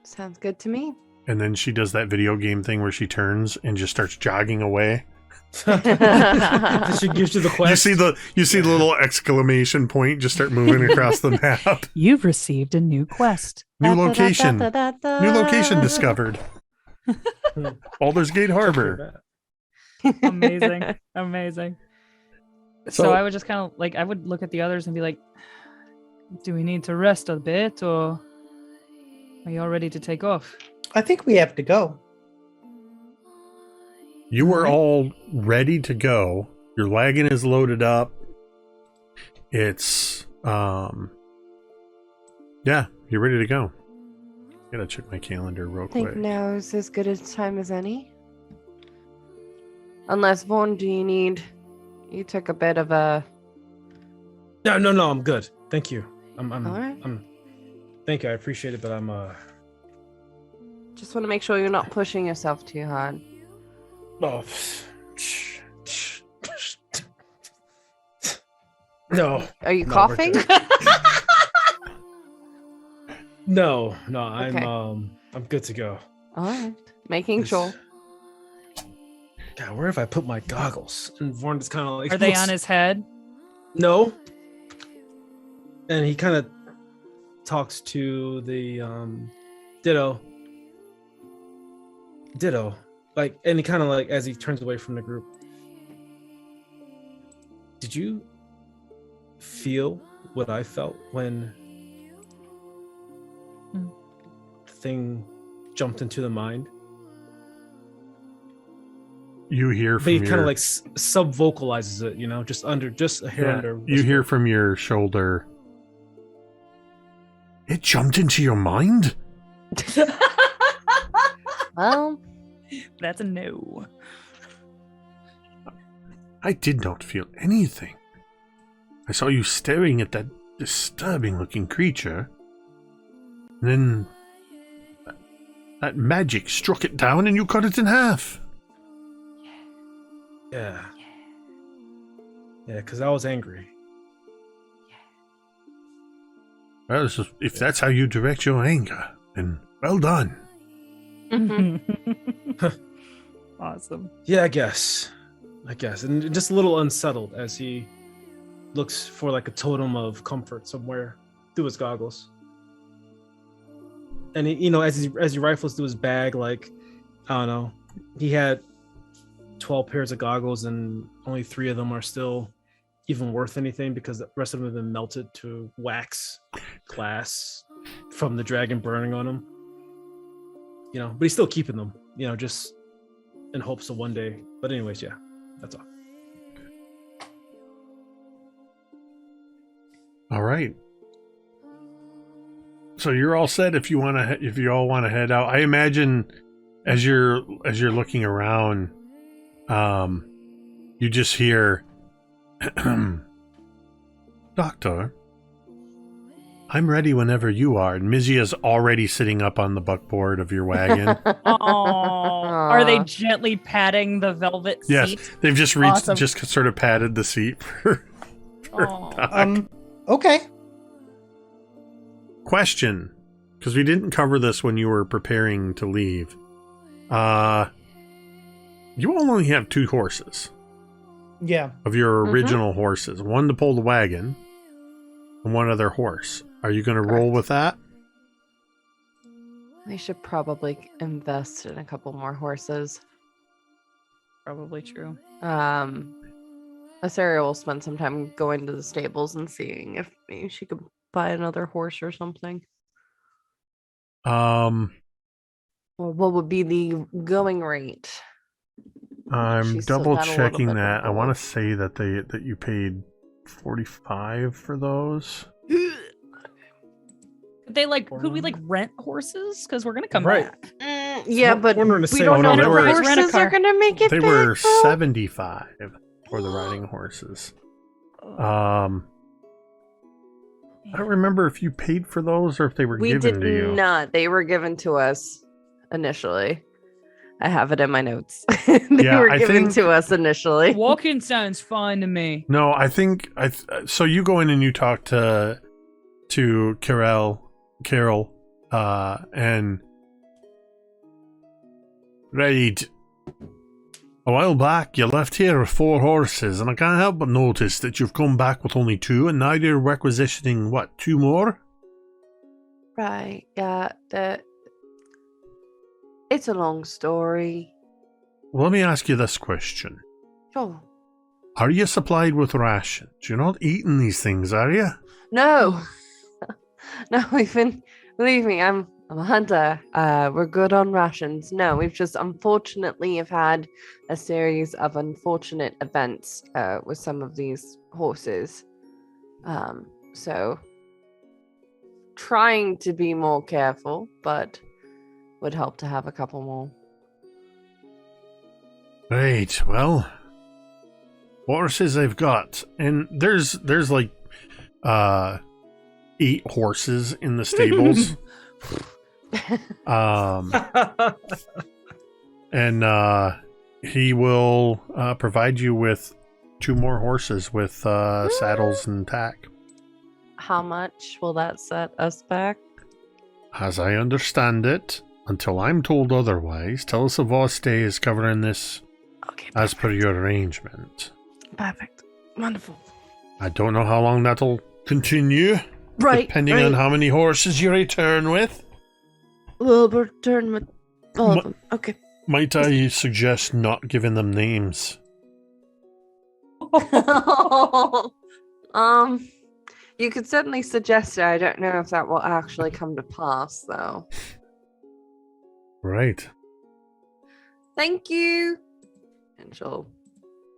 Sounds good to me. And then she does that video game thing where she turns and just starts jogging away. She gives you the quest. You see the little exclamation point just start moving across the map. You've received a new quest. New location. New location discovered. Baldur's Gate Harbor. Amazing. Amazing. So I would just kind of I would look at the others and be like, do we need to rest a bit, or are you all ready to take off? I think we have to go. You were all ready to go. Your wagon is loaded up. It's yeah, you're ready to go. Gotta check my calendar real I think quick. now is as good a time as any. Unless Vaughn, you took a bit of a... No, I'm good. Thank you. I'm all right. Thank you. I appreciate it, but I'm Just want to make sure you're not pushing yourself too hard. Oh. No. Are you No, coughing? No, Okay. I'm good to go. All right. Making sure. God, where have I put my goggles? And Vorn is kind of like, Are they on his head? No. And he kind of talks to the Ditto. Like, and he kind of like, as he turns away from the group, did you feel what I felt when the thing jumped into the mind? You hear But from he your... kind of like sub vocalizes it, just a hair under. You hear from your shoulder. It jumped into your mind? Well, That's a no. I did not feel anything. I saw you staring at that disturbing-looking creature. And then that magic struck it down and you cut it in half. Yeah, because I was angry. Well, if that's how you direct your anger, then well done. Awesome. Yeah, I guess, and just a little unsettled as he looks for like a totem of comfort somewhere through his goggles. And he, as he rifles through his bag, like, I don't know, he had 12 pairs of goggles and only 3 of them are still even worth anything because the rest of them have been melted to wax glass from the dragon burning on him. But he's still keeping them, just in hopes of one day. But anyways, yeah, that's all. All right. So you're all set if you all want to head out. I imagine as you're looking around, you just hear, Doctor, I'm ready whenever you are. And Mizya's already sitting up on the buckboard of your wagon. Oh, are they gently patting the velvet seat? Yes, they've just reached, Awesome. just sort of patted the seat for Aw. Doc. Okay. Question, because we didn't cover this when you were preparing to leave. You all only have 2 horses Yeah. of your original horses. One to pull the wagon, and one other horse. Are you going to roll Correct. with that? we should probably invest in a couple more horses. Probably true. Asaria will spend some time going to the stables and seeing if maybe she could buy another horse or something. Um, Well, what would be the going rate? I'm She's still double got a little checking bit of that. I want both. to say that you paid 45 for those. Could we rent horses? Because we're gonna come Right. back. Yeah, but we wondering the same. don't Oh, know no, if they were- horses Rent a car. are going to make it They back, were though. 75 for the riding horses. I don't remember if you paid for those or if they were We given did to you. not. They were given to us initially. I have it in my notes. They Yeah, were I given think- to us initially. Walking sounds fine to me. No, I think so. You go in and you talk to Carol, and right. A while back, you left here with 4 horses, and I can't help but notice that you've come back with only 2, and now you're requisitioning, 2 more? Right. Yeah. It's a long story. Well, let me ask you this question. Sure. Are you supplied with rations? You're not eating these things, are you? No. No, believe me, I'm a hunter. We're good on rations. No, we've just unfortunately have had a series of unfortunate events with some of these horses. So trying to be more careful, but would help to have a couple more. Right, well, horses I've got, and there's 8 horses in the stables. And he will provide you with 2 more horses with saddles and tack. How much will that set us back? As I understand it, until I'm told otherwise, Telesavoste is covering this Okay. as per your arrangement. Perfect. Wonderful. I don't know how long that'll continue, Right. depending on how many horses you return with. We'll return with all Ma- of them. Okay. Might I suggest not giving them names? You could certainly suggest it. I don't know if that will actually come to pass, though. Right. Thank you. And she'll.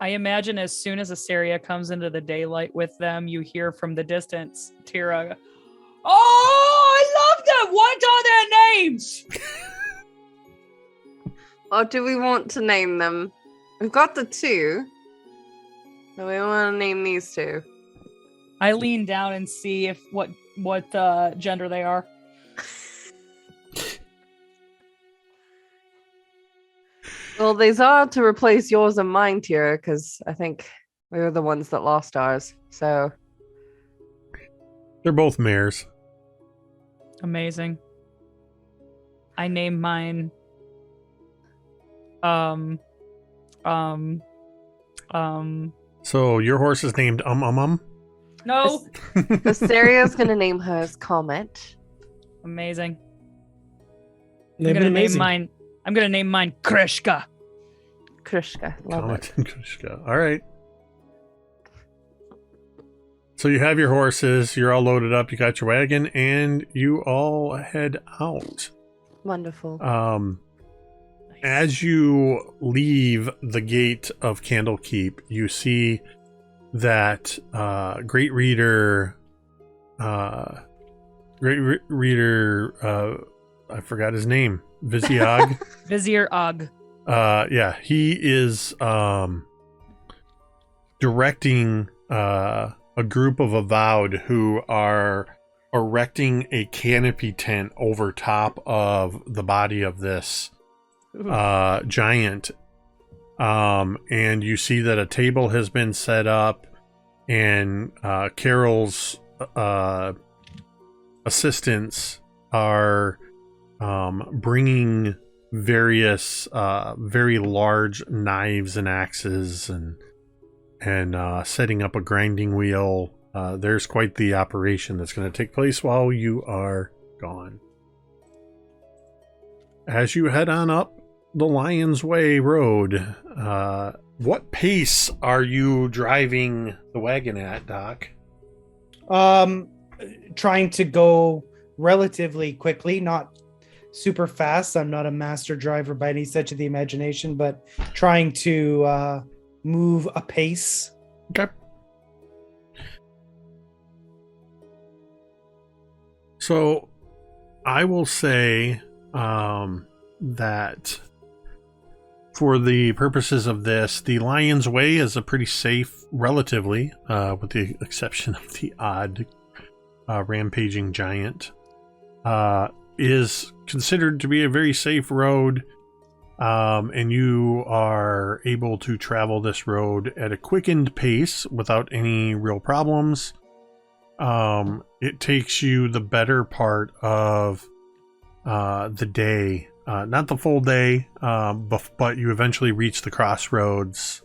I imagine as soon as Asteria comes into the daylight with them, you hear from the distance Teera. Oh, I love them. What are their names? What do we want to name them? We've got the two. Do we want to name these two? I lean down and see if what gender they are. Well, these are to replace yours and mine, Teera, because I think we were the ones that lost ours. So They're both mares. Amazing. I name mine. So your horse is named No. Asteria's gonna name hers Comet. Amazing. They've been amazing. I'm gonna name mine Krishka. Krishka. Love Comet it. and Kushka. All right. So you have your horses, you're all loaded up, you got your wagon, and you all head out. Wonderful. As you leave the gate of Candlekeep, you see that great reader, I forgot his name, Viziag. Vizier Og. Yeah, he is directing a group of avowed who are erecting a canopy tent over top of the body of this giant. And you see that a table has been set up, and Carol's assistants are bringing various very large knives and axes and setting up a grinding wheel. There's quite the operation that's going to take place while you are gone. As you head on up the Lion's Way Road, what pace are you driving the wagon at, Doc? Trying to go relatively quickly, not super fast. I'm not a master driver by any stretch of the imagination, but trying to move a pace. Okay. So I will say that for the purposes of this, the Lion's Way is a pretty safe, relatively, with the exception of the odd rampaging giant, is considered to be a very safe road. And you are able to travel this road at a quickened pace without any real problems. It takes you the better part of the day, not the full day, but you eventually reach the crossroads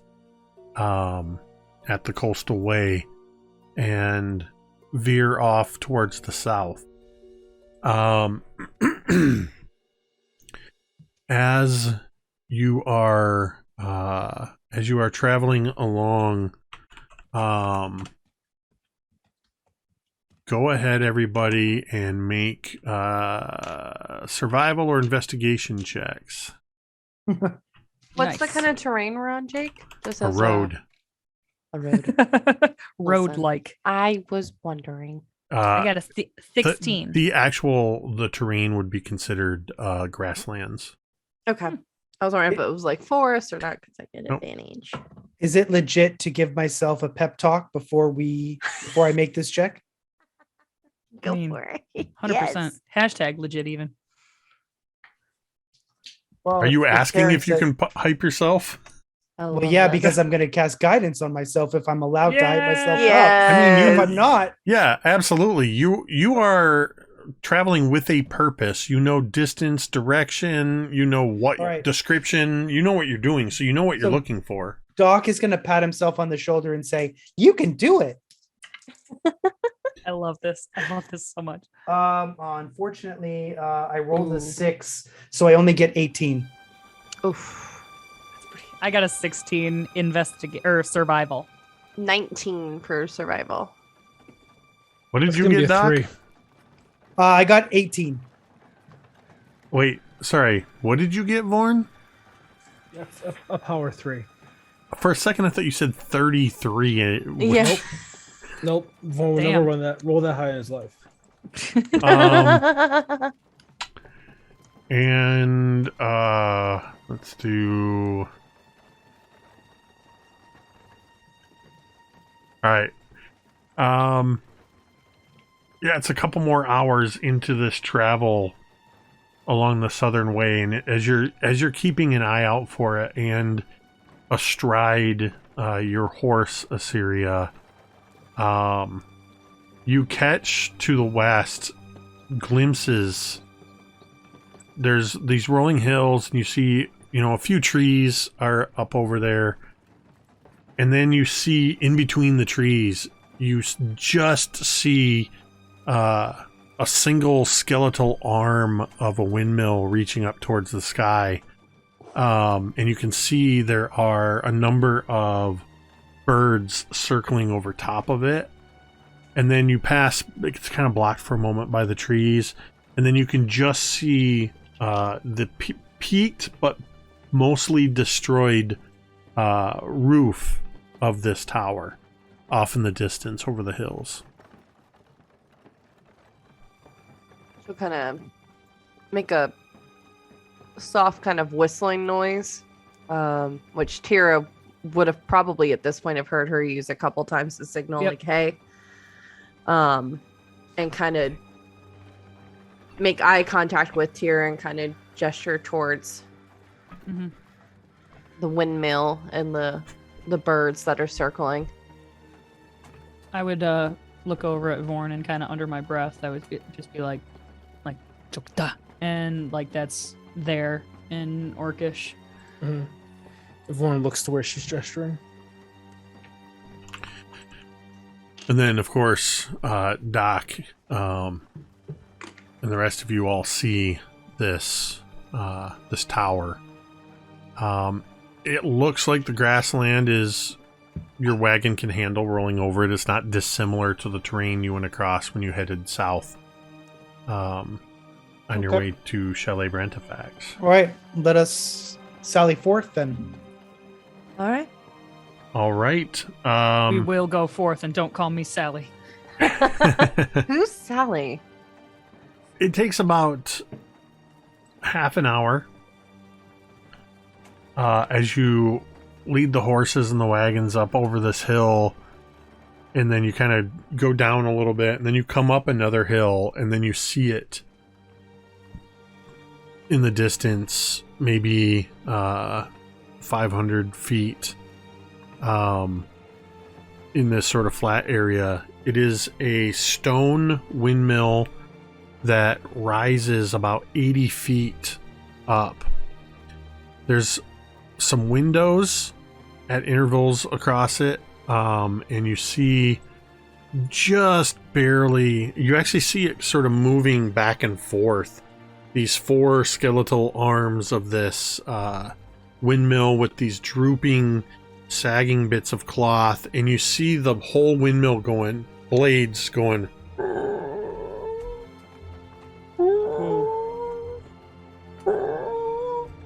at the coastal way and veer off towards the south. As you are traveling along, go ahead, everybody, and make survival or investigation checks. What's the Nice. kind of terrain we're on, Jake? Just A as road. A road. Road like. I was wondering. I got a 16. The terrain would be considered grasslands. Okay. I was wondering if it was like forest or not because I get Nope. advantage. Is it legit to give myself a pep talk before I make this check? Go mean, for it. 100%. Yes. Hashtag legit even. Well, Are you if asking Karen if you said- can hype yourself? I Well, love yeah, that. because I'm going to cast guidance on myself if I'm allowed to hype myself Yeah. up. I mean, If I'm not, Yeah, absolutely. You are traveling with a purpose. You know distance, direction, you know what All right. description, you know what you're doing, so you know what you're So- looking for. Doc is going to pat himself on the shoulder and say, "You can do it." I love this. I love this so much. Unfortunately, I rolled Ooh. a 6, so I only get 18. Oof. I got a 16 survival. 19 for survival. What did That's you gonna be get, a Doc? 3. I got 18. Wait, sorry. What did you get, Vorn? A power 3. For a second, I thought you said 33. Yeah. Nope. Vaughn will Damn. never roll that high in his life. And let's do. All right. Yeah, it's a couple more hours into this travel along the southern way, and as you're keeping an eye out for it and astride your horse Assyria, you catch to the west glimpses. There's these rolling hills, and you see, a few trees are up over there, and then you see in between the trees, you just see a single skeletal arm of a windmill reaching up towards the sky. And you can see there are a number of birds circling over top of it. And then you pass, it's kind of blocked for a moment by the trees. And then you can just see the peaked but mostly destroyed roof of this tower off in the distance over the hills. So kind of make a soft kind of whistling noise, which Teera would have probably at this point have heard her use a couple times to signal, Yep. like, hey. And kind of make eye contact with Teera and kind of gesture towards the windmill and the birds that are circling. I would look over at Vorn and kind of under my breath, I would just be like Chokta, and like that's there in Orcish. Vaughn looks to where she's gesturing. And then, of course, Doc and the rest of you all see this this tower. It looks like the grassland is your wagon can handle rolling over it. It's not dissimilar to the terrain you went across when you headed south on your way to Chalet Brantifax. All right, let us sally forth then. All right. All right. We will go forth, and don't call me Sally. Who's Sally? It takes about half an hour as you lead the horses and the wagons up over this hill, and then you kind of go down a little bit, and then you come up another hill, and then you see it in the distance, maybe 500 feet in this sort of flat area. It is a stone windmill that rises about 80 feet up. There's some windows at intervals across it, and you see just barely, you actually see it sort of moving back and forth. These 4 skeletal arms of this windmill with these drooping, sagging bits of cloth, and you see the whole windmill going, blades going.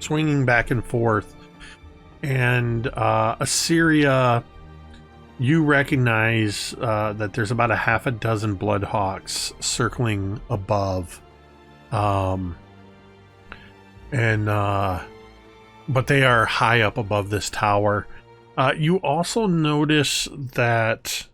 Swinging back and forth. And Assyria, you recognize that there's about a half a dozen bloodhawks circling above. But they are high up above this tower. You also notice that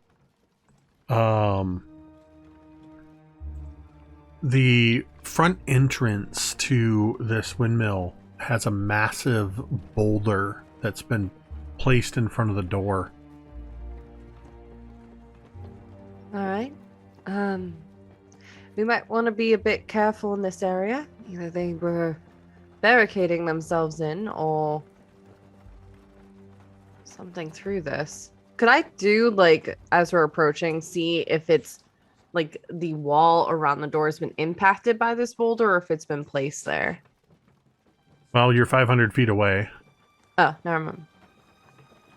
the front entrance to this windmill has a massive boulder that's been placed in front of the door. All right. We might want to be a bit careful in this area. Either they were barricading themselves in or something through this. Could I do, like, as we're approaching, see if it's like the wall around the door has been impacted by this boulder or if it's been placed there. Well, you're 500 feet away, Oh, never mind.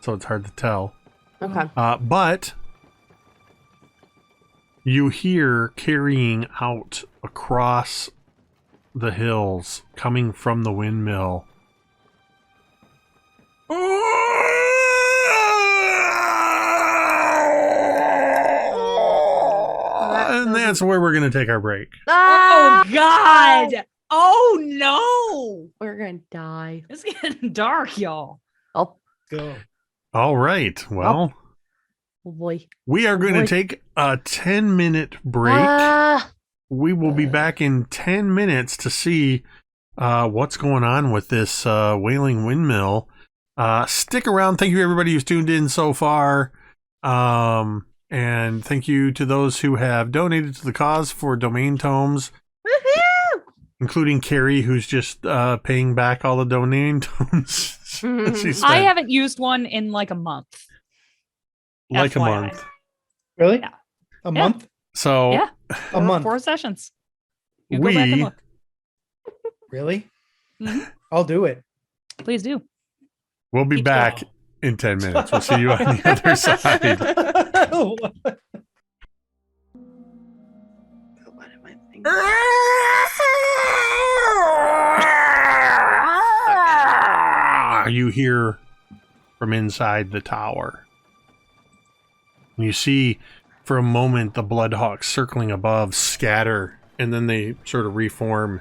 so it's hard to tell. Okay. But you hear carrying out across the hills, coming from the windmill. And that's where we're going to take our break. Ah! Oh God! Oh no! We're gonna die. It's getting dark, y'all. Oh, Go. All right. Well, boy. we are going to Boy. take a 10-minute break. Ah! We will be back in 10 minutes to see what's going on with this wailing windmill. Stick around. Thank you, everybody who's tuned in so far. And thank you to those who have donated to the cause for domain tomes, Woohoo! including Cari, who's just paying back all the domain tomes. She I spent haven't used one in like a month. like a FYI. month. Really? Yeah. A Yeah. month? So Yeah. A month? 4 sessions. You go back and we look. Really? Mhm. I'll do it. Please do. will be Keep back going. in 10 minutes. We'll see you on the other side. What am I thinking? You hear from inside the tower. You see for a moment the bloodhawks circling above scatter, and then they sort of reform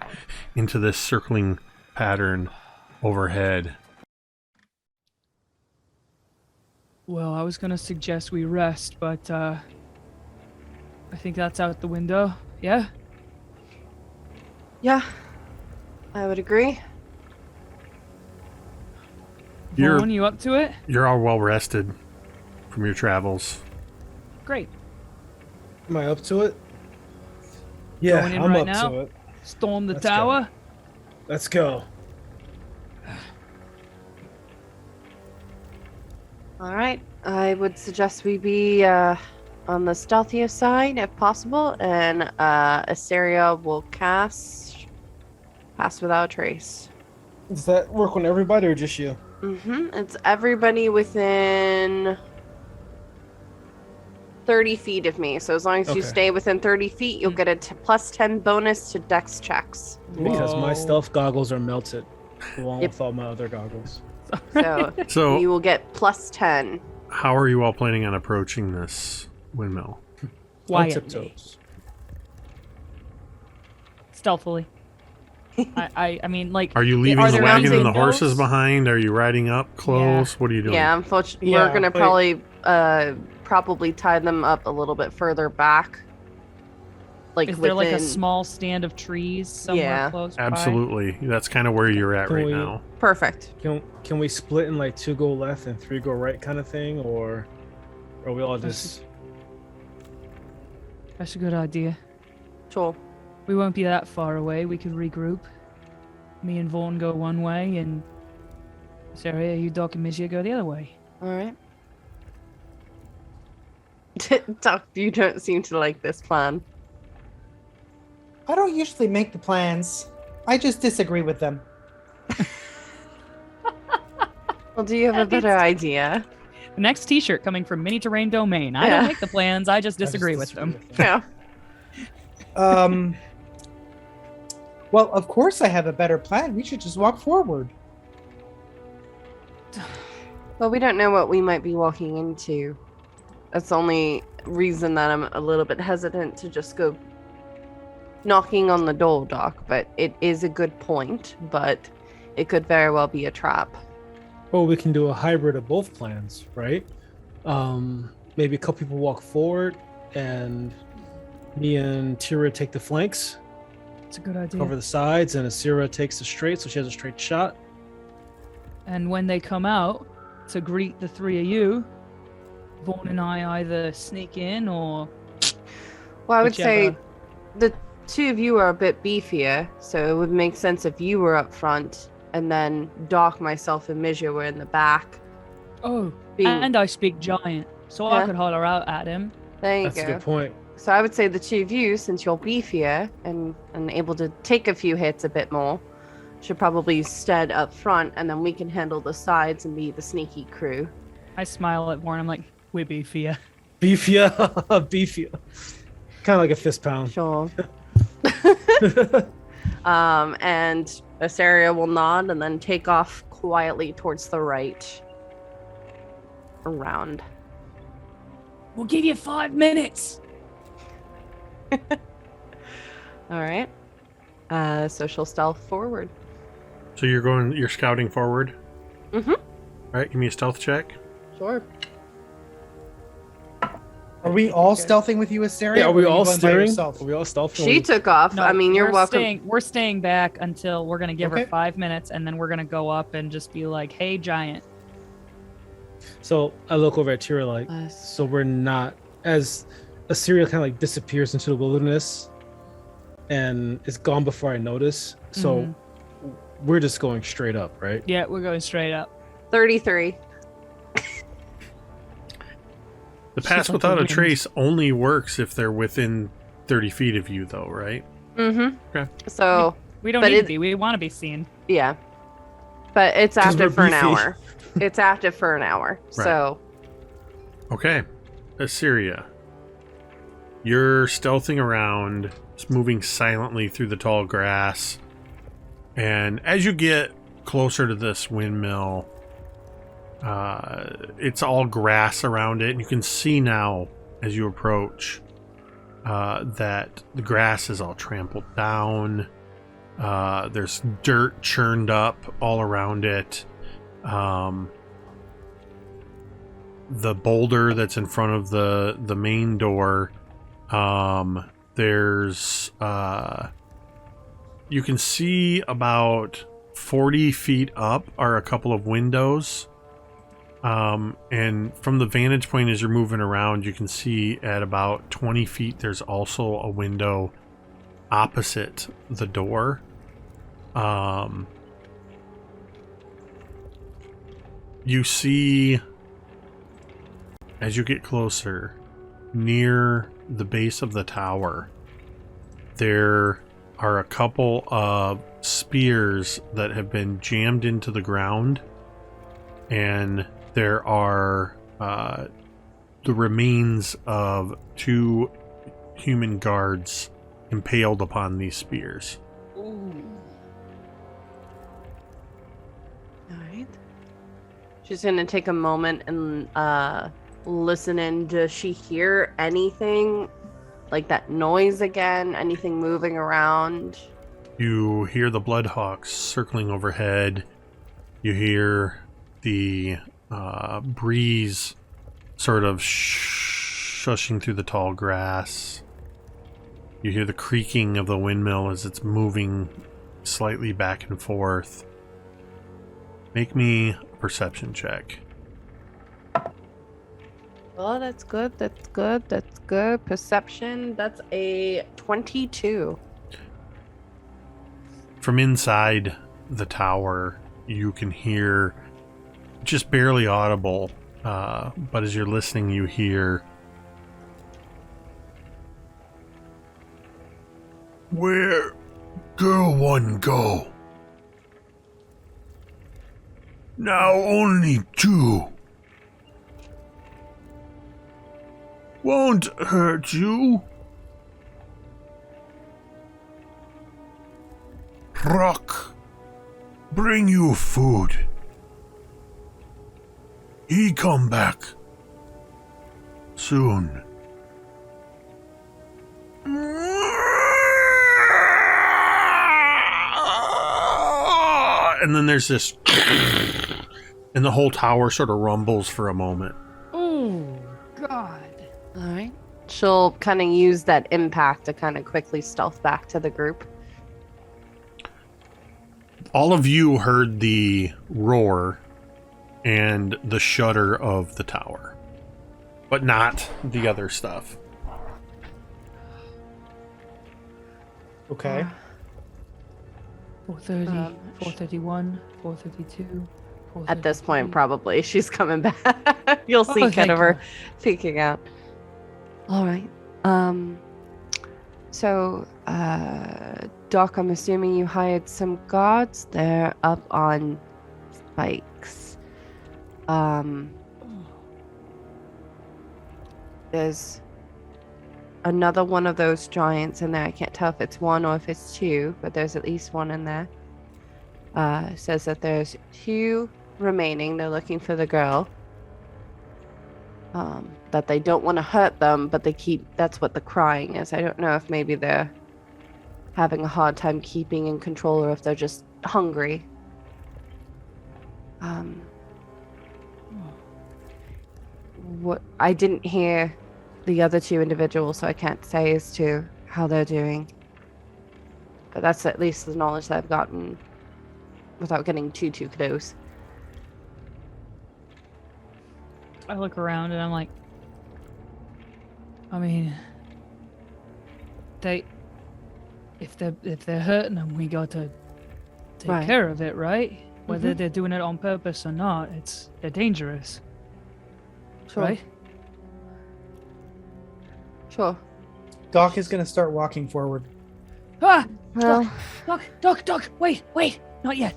into this circling pattern overhead. Well, I was gonna suggest we rest, but I think that's out the window. Yeah? Yeah, I would agree. You're- Vaughn, you up to it? You're all well rested from your travels. Great. Am I up to it? Yeah, Going in I'm right up now? to it. Storm the Let's go. tower? Let's go. All right, I would suggest we be on the stealthier side if possible, and Asteria will cast Pass Without a Trace. Does that work on everybody or just you? It's everybody within 30 feet of me. So as long as you Okay. stay within 30 feet, you'll get a plus 10 bonus to dex checks. Because my Whoa. stealth goggles are melted, along Yep. with all my other goggles. So So, you will get plus 10. how are you all planning on approaching this windmill? On Quietly. tiptoes. Stealthily. I mean, like... Are you leaving Are the there wagon any and the horses windows? behind? Are you riding up close? What are you doing? Yeah, unfortunately, Yeah, we're gonna wait. probably tie them up a little bit further back. Like Is there like a within- small stand of trees somewhere Yeah. close by? Absolutely. That's kind of where you're at Can right we- now. Perfect. Can we split in like 2 go left and 3 go right kind of thing, or are we all just? That's a good idea. Sure. We won't be that far away. We could regroup. Me and Vaughn go one way, and Sarah, you, Doc, and Mizya go the other way. All right. Doc, you don't seem to like this plan. I don't usually make the plans. I just disagree with them. Well, do you have a That better idea? The next T-shirt coming from Mini Terrain Domain. I Yeah. don't make the plans. I just disagree with them. Yeah. Well, of course I have a better plan. We should just walk forward. Well, we don't know what we might be walking into. That's the only reason that I'm a little bit hesitant to just go knocking on the door, Doc. But it is a good point, but it could very well be a trap. Well, we can do a hybrid of both plans, right? Maybe a couple people walk forward, and me and Teera take the flanks, It's a good idea. cover the sides, and Asira takes the straight, so she has a straight shot. And when they come out to greet the three of you, Vaughn and I either sneak in or Well, I would say whichever. the two of you are a bit beefier, so it would make sense if you were up front, and then Doc, myself, and Mizya were in the back. oh, Being, and I speak giant, so I Yeah. could holler out at him. there you That's a go. good point. So I would say the two of you, since you're beefier and able to take a few hits a bit more, should probably stead up front, and then we can handle the sides and be the sneaky crew. I smile at Vorn. I'm like, we beefia. Beefia, beefia. Kind of like a fist pound. Sure. And Asaria will nod and then take off quietly towards the right. Around. We'll give you 5 minutes. All right. So she'll stealth forward. So you're scouting forward? Mm-hmm. All right, give me a stealth check. Sure. Are we all stealthing with you, Asaria? Yeah, are we or all going by steering? yourself? Are we all stealthing? She took off. No, I mean, you're we're welcome. We're staying back until we're gonna give Okay. her 5 minutes, and then we're gonna go up and just be like, "Hey, giant." So I look over at Teera like, so we're not, as Assyria kind of like disappears into the wilderness and it's gone before I notice. So we're just going straight up, right? Yeah, we're going straight up. 33. The pass like without the a wind. trace only works if they're within 30 feet of you, though, right? Mm-hmm. Okay. So, We don't But need it- to be. We want to be seen. yeah. But it's 'Cause active for we're an beefy. hour. It's active for an hour. Right. So, Okay. Assyria. You're stealthing around, just moving silently through the tall grass. And as you get closer to this windmill, it's all grass around it. And you can see now, as you approach, that the grass is all trampled down. There's dirt churned up all around it. The boulder that's in front of the main door, there's you can see about 40 feet up are a couple of windows, and from the vantage point as you're moving around, you can see at about 20 feet there's also a window opposite the door. You see, as you get closer, near the base of the tower, there are a couple of spears that have been jammed into the ground, and there are the remains of 2 human guards impaled upon these spears. all right. She's going to take a moment and listen in. Does she hear anything like that noise again? Anything moving around? You hear the bloodhawks circling overhead. You hear the breeze sort of shushing through the tall grass. You hear the creaking of the windmill as it's moving slightly back and forth. Make me a perception check. Oh, that's good. That's good. That's good. Perception. That's a 22. From inside the tower, you can hear, just barely audible, but as you're listening, you hear, "Where girl one go? Now only 2. Won't hurt you. Rock, bring you food. He come back soon." And then there's this, and the whole tower sort of rumbles for a moment. Oh God. All right. She'll kind of use that impact to kind of quickly stealth back to the group. All of you heard the roar and the shudder of the tower, but not the other stuff. Okay. 430, Um, 431, 432. At this point, probably she's coming back. You'll see Oh, kind thank of her God. peeking out. All right. So, Doc, I'm assuming you hired some guards. They're up on spikes. There's another one of those giants in there. I can't tell if it's one or if it's two, but there's at least one in there. Says that there's 2 remaining. They're looking for the girl. That they don't want to hurt them, but that's what the crying is. I don't know if maybe they're having a hard time keeping in control or if they're just hungry. What I didn't hear the other 2 individuals, so I can't say as to how they're doing. But that's at least the knowledge that I've gotten without getting too close. I look around and I'm like, I mean, if they're hurting them, we got to take Right. care of it, right? Whether Mhm. they're doing it on purpose or not, they're dangerous, Sure. right? Sure. Doc is going to start walking forward. Ah, Well, Doc, wait, not yet,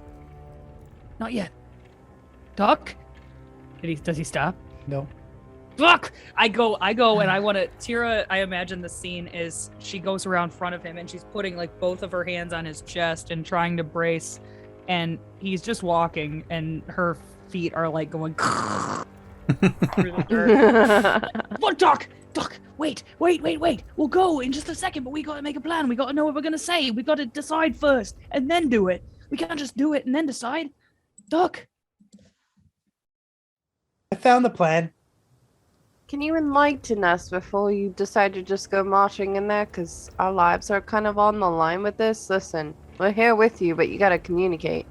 Doc. Does he stop? No. Fuck! I go, and I want to. Teera, I imagine the scene is she goes around front of him and she's putting like both of her hands on his chest and trying to brace, and he's just walking, and her feet are like going through the dirt. Look, Doc, wait. We'll go in just a second, but we gotta make a plan. We gotta know what we're gonna say. We gotta decide first and then do it. We can't just do it and then decide. Doc. I found the plan. Can you enlighten us before you decide to just go marching in there? Because our lives are kind of on the line with this. Listen, we're here with you, but you gotta communicate.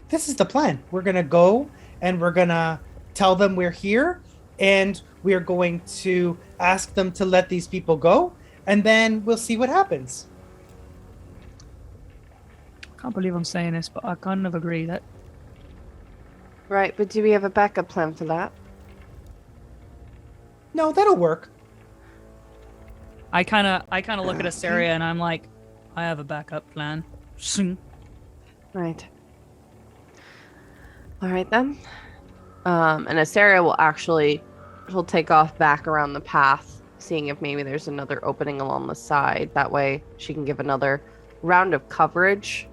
This is the plan. We're going to go and we're going to tell them we're here and we're going to ask them to let these people go and then we'll see what happens. I can't believe I'm saying this, but I kind of agree that Right, but do we have a backup plan for that? No, that'll work. I kind of look at Asteria and I'm like, I have a backup plan. Right. All right then. And Asteria she'll take off back around the path, seeing if maybe there's another opening along the side. That way she can give another round of coverage,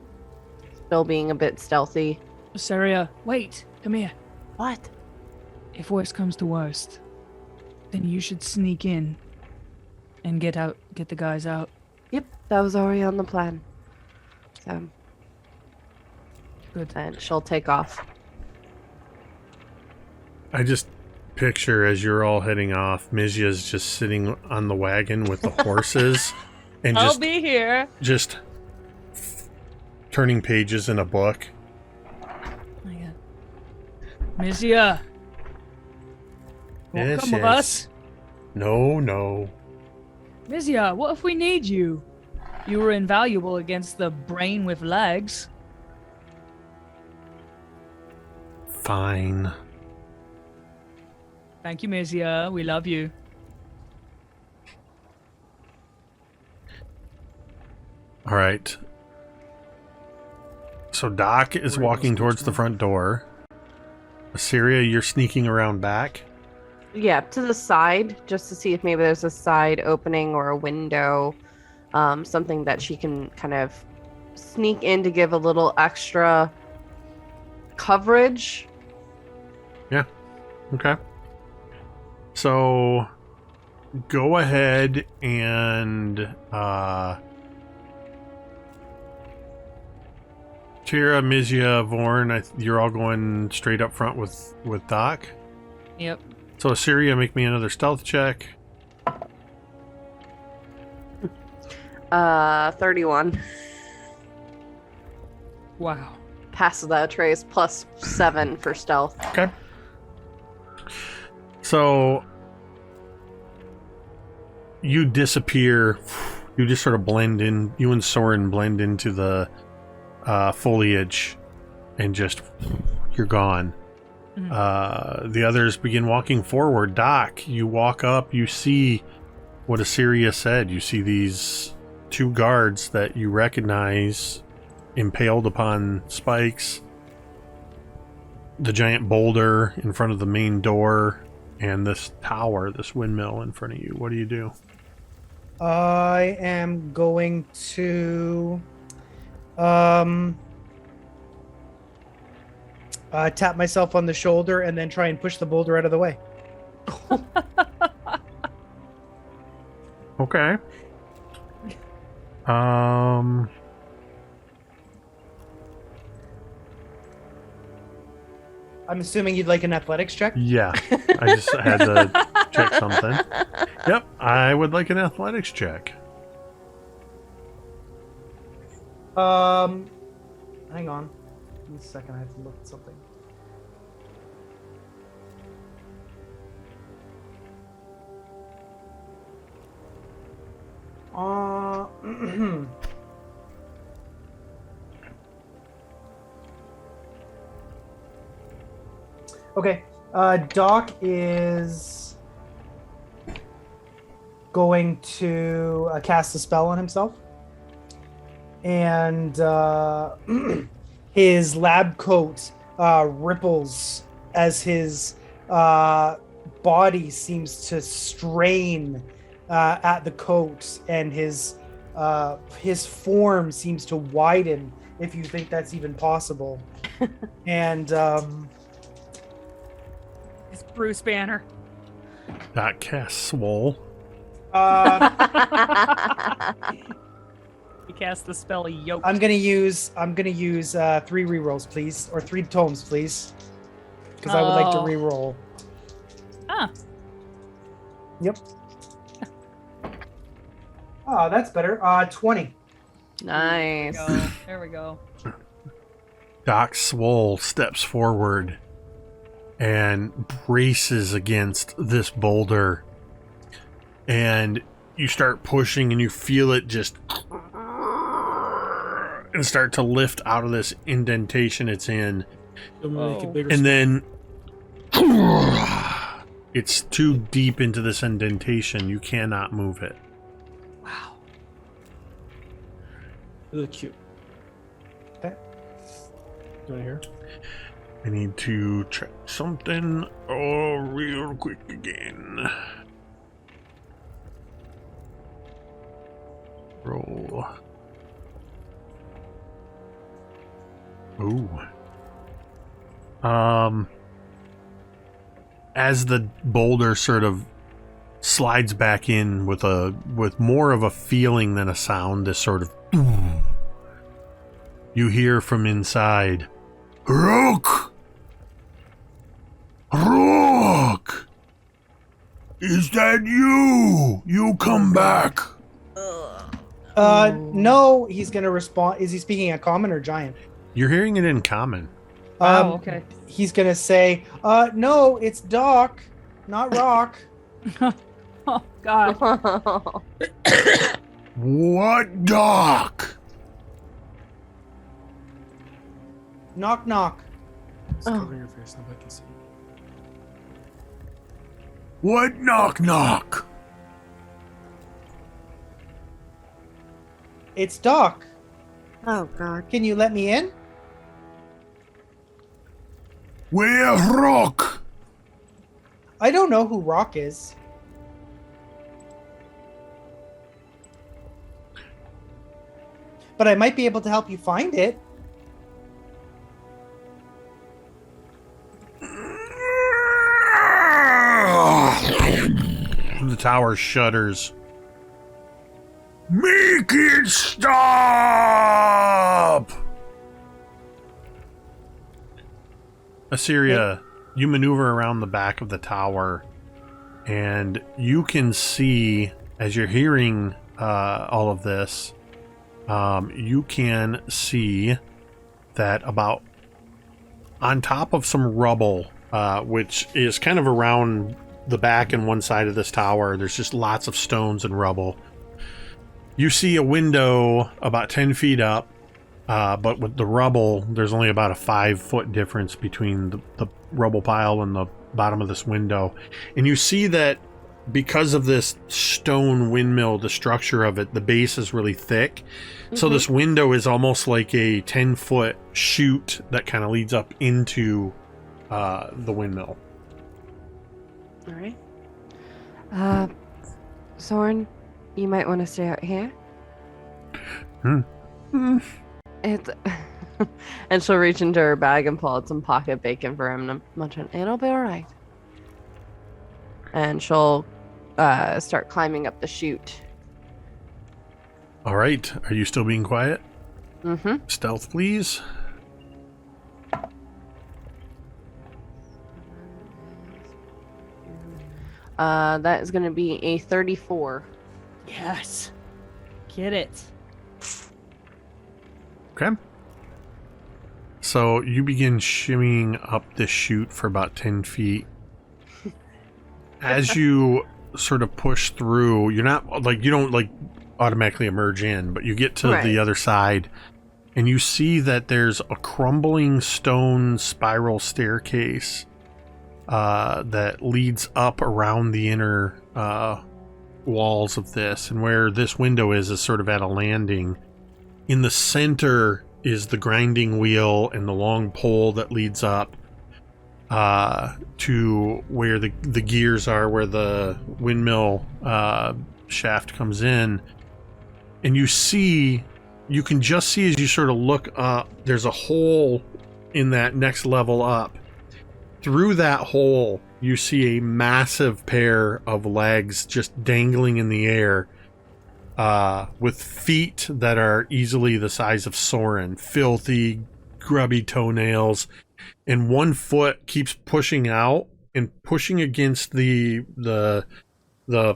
still being a bit stealthy. Asteria, wait, come here. What? If worst comes to worst, then you should sneak in and get the guys out. Yep, that was already on the plan. So, Good. and she'll take off. I just picture as you're all heading off, Mizya's just sitting on the wagon with the horses and I'll be here. just turning pages in a book. Oh my God. Mizya. Won't Yes, come with yes. us. No. Mizya, what if we need you? You were invaluable against the brain with legs. Fine. Thank you, Mizya. We love you. All right. So Doc is walking towards the front door. Assyria, you're sneaking around back. Yeah, to the side, just to see if maybe there's a side opening or a window, something that she can kind of sneak in to give a little extra coverage. Okay. So go ahead and Teera, Mizya, Vorn, you're all going straight up front with Doc. Yep. So Assyria, make me another stealth check. 31. Wow. Passes that trace plus 7 for stealth. Okay. So you disappear. You just sort of blend in. You and Soren blend into the foliage, and just you're gone. Mhm. The others begin walking forward. Doc, you walk up. You see what Assyria said. You see these two guards that you recognize impaled upon spikes, the giant boulder in front of the main door, and this tower, this windmill in front of you. What do you do? I am going to tap myself on the shoulder and then try and push the boulder out of the way. Okay. I'm assuming you'd like an athletics check? Yeah. I just had to check something. Yep, I would like an athletics check. Hang on. Give me a second, I have to look at something. Okay. Doc is going to cast a spell on himself. And his lab coat ripples as his body seems to strain at the coat, and his form seems to widen, if you think that's even possible. And It's Bruce Banner. That cast swole. He cast the spell Yoke. I'm gonna use 3 rerolls, please, or 3 tomes, please, because I would like to Oh. reroll. Ah, Yep. Oh, that's better. 20. Nice. there we go. Doc Swole steps forward and braces against this boulder. And you start pushing and you feel it just and start to lift out of this indentation it's in. You'll make it Oh. bigger. And then it's too deep into this indentation. You cannot move it. Wow. You look cute. Okay. You want to hear? I need to check something real quick again. Roll. Ooh. As the boulder sort of slides back in with more of a feeling than a sound, this sort of you hear from inside, Rook! Rook! Is that you? You come back. No, he's gonna respond. Is he speaking a common or giant? You're hearing it in common. Okay. He's gonna say, no, it's Doc, not Rock. Oh God. What Doc? Knock, knock. Just cover your face, nobody can see. What knock knock? It's Doc. Oh God. Can you let me in? Where Rock? I don't know who Rock is. But I might be able to help you find it. The tower shudders. Make it stop! Assyria, you maneuver around the back of the tower, and you can see, as you're hearing all of this, you can see that about on top of some rubble, which is kind of around the back and one side of this tower, there's just lots of stones and rubble. You see a window about 10 feet up, but with the rubble, there's only about a 5-foot difference between the rubble pile and the bottom of this window. And you see that because of this stone windmill, the structure of it, the base is really thick. So this window is almost like a 10-foot chute that kind of leads up into the windmill. All right. Soren, you might want to stay out here. It's and she'll reach into her bag and pull out some pocket bacon for him to munch on. It'll be all right. And she'll start climbing up the chute. All right. Are you still being quiet? Mm-hmm. Stealth, please. That is going to be a 34. Yes. Get it. Okay. So you begin shimmying up this chute for about 10 feet. As you sort of push through, you're not like, you don't like automatically emerge in, but you get to the other side and you see that there's a crumbling stone spiral staircase that leads up around the inner walls of this, and where this window is sort of at a landing. In the center is the grinding wheel and the long pole that leads up to where the gears are, where the windmill shaft comes in. And you can just see as you sort of look up, there's a hole in that next level up. Through that hole, you see a massive pair of legs just dangling in the air, with feet that are easily the size of Soren, filthy, grubby toenails, and one foot keeps pushing out and pushing against the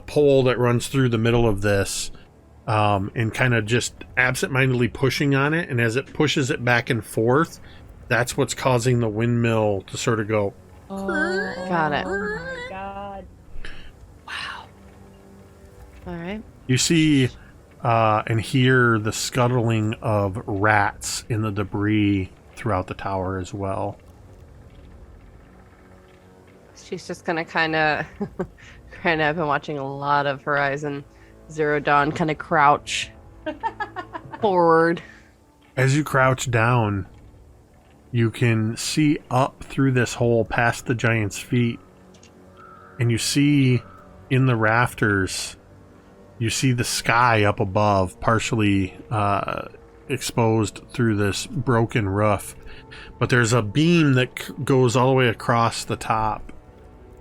pole that runs through the middle of this, and kind of just absentmindedly pushing on it. And as it pushes it back and forth, that's what's causing the windmill to sort of go. Oh, got it. Oh my god. Wow. All right. You see and hear the scuttling of rats in the debris throughout the tower as well. She's just gonna kind of I've been watching a lot of Horizon Zero Dawn, kind of crouch forward. As you crouch down, you can see up through this hole past the giant's feet, and you see in the rafters, you see the sky up above, partially exposed through this broken roof. But there's a beam that goes all the way across the top,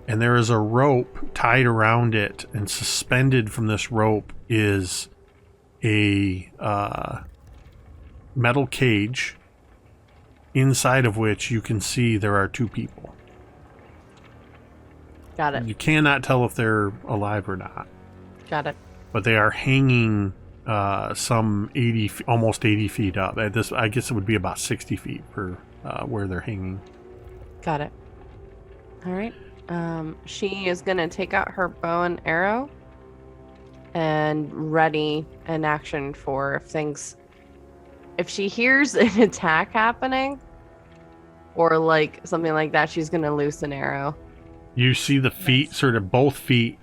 and there is a rope tied around it, and suspended from this rope is a metal cage, inside of which you can see there are two people. Got it. You cannot tell if they're alive or not, Got it. but they are hanging some 80, almost 80 feet up. At this, I guess it would be about 60 feet for where they're hanging. Got it. All right. She is gonna take out her bow and arrow and ready an action for if she hears an attack happening or like something like that, she's gonna loose an arrow. You see the feet, sort of both feet,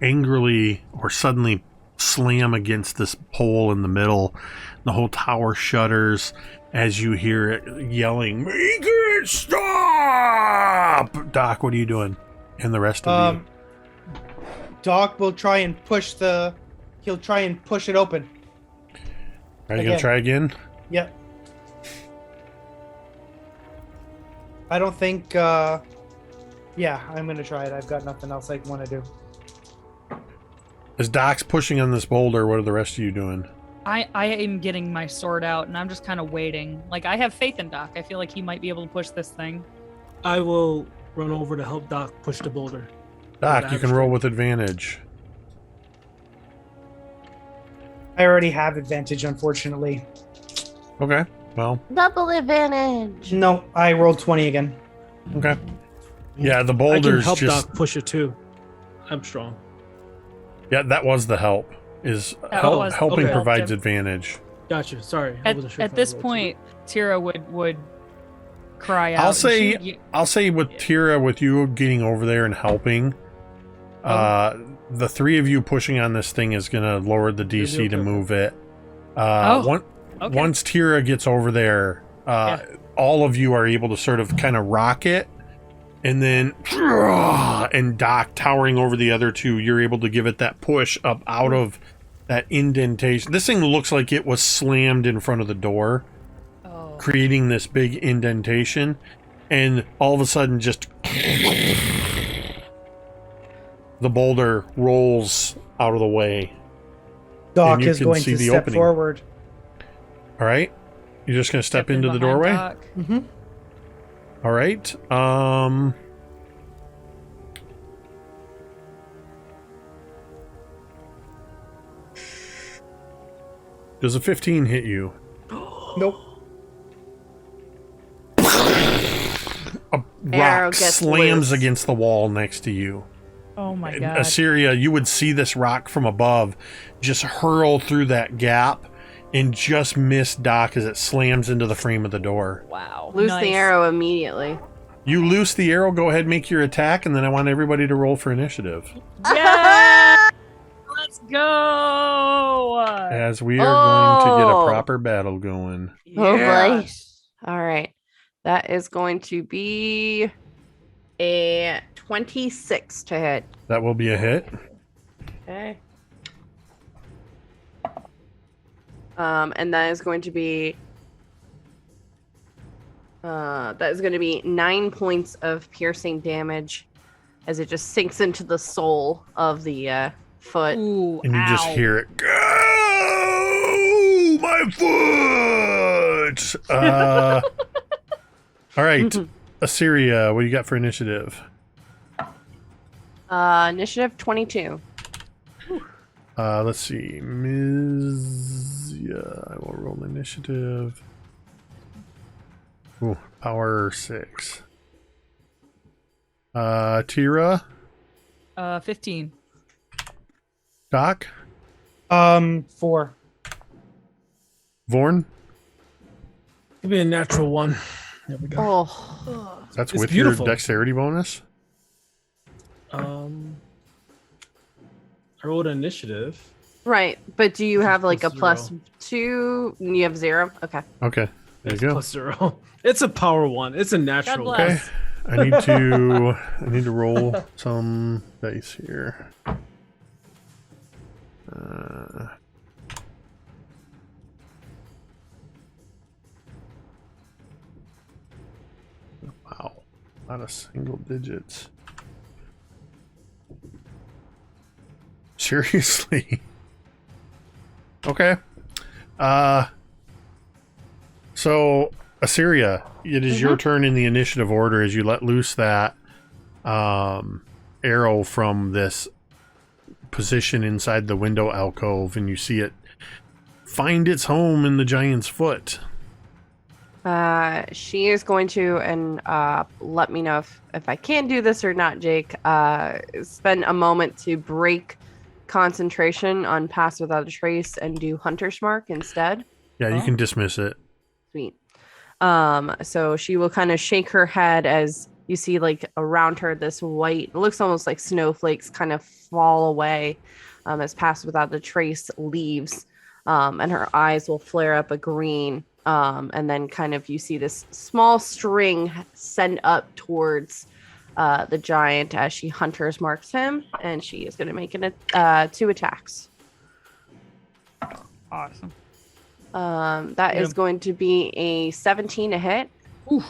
angrily or suddenly slam against this pole in the middle. The whole tower shudders as you hear it yelling, "Make it stop!" Doc, what are you doing? And the rest of you? Doc will try and push he'll try and push it open. Are you going to try again? Yep. I don't think, yeah, I'm going to try it. I've got nothing else I want to do. As Doc's pushing on this boulder, what are the rest of you doing? I am getting my sword out and I'm just kind of waiting. Like, I have faith in Doc. I feel like he might be able to push this thing. I will run over to help Doc push the boulder. Doc, you can roll with advantage. I already have advantage, unfortunately. Okay, well, Double advantage. No, I rolled 20 again. okay. Yeah, the I can boulder's help just... Doc push it too. I'm strong. Yeah, that was the help. Was Helping okay. provides advantage. Gotcha. Sorry. I wasn't sure At if I this rolled point, Teera would cry out. I'll say with Teera, with you getting over there and helping, The three of you pushing on this thing is going to lower the DC to move it. Okay. Once Teera gets over there, all of you are able to sort of kind of rock it, and then and Doc towering over the other two, you're able to give it that push up out of that indentation. This thing looks like it was slammed in front of the door, creating this big indentation, and all of a sudden just the boulder rolls out of the way. Doc you is can going see to the step opening. forward. All right, you're just gonna step into the behind doorway. Doc. Mm-hmm. All right. Does a 15 hit you? Nope. A Arrow rock gets slams loose. against the wall next to you. Oh my In god. Assyria, you would see this rock from above just hurl through that gap and just miss Doc as it slams into the frame of the door. Wow. Loose Nice. the arrow immediately. You loose the arrow, go ahead, make your attack, and then I want everybody to roll for initiative. Yeah! Let's go! As we are going to get a Oh. proper battle going. Oh, boy. Yes. All right. That is going to be a 26 to hit. That will be a hit. Okay. And that is going to be 9 points of piercing damage as it just sinks into the sole of the foot. Ooh, And you just ow. hear it. Go! My foot! All right. Assyria, what do you got for initiative? Initiative 22. Let's see. Mizya. I will roll initiative. Ooh, power 6. Teera, 15. Doc, 4. Vorn. Give me a natural one. There we go. Oh. That's It's with beautiful. your dexterity bonus. I rolled initiative. Right. But do you Which is have like a plus +2? And you have 0? Okay. Okay, there you It's go. +0. It's a power one. It's a natural. bless. Okay, I need to roll some dice here. Wow, a lot of single digits. Seriously. Okay. So Assyria, it is your turn in the initiative order as you let loose that arrow from this position inside the window alcove, and you see it find its home in the giant's foot. She is going to, and let me know if I can do this or not, Jake. Spend a moment to break concentration on Pass Without a Trace and do Hunter's Mark instead. Yeah, you can dismiss it. Sweet. So she will kind of shake her head as you see, like, around her, this white, it looks almost like snowflakes kind of fall away as Pass Without a Trace leaves. And her eyes will flare up a green. And then kind of you see this small string send up towards the giant as she Hunter's marks him. And she is going to make 2 attacks. Awesome. That is going to be a 17 to hit. Ooh.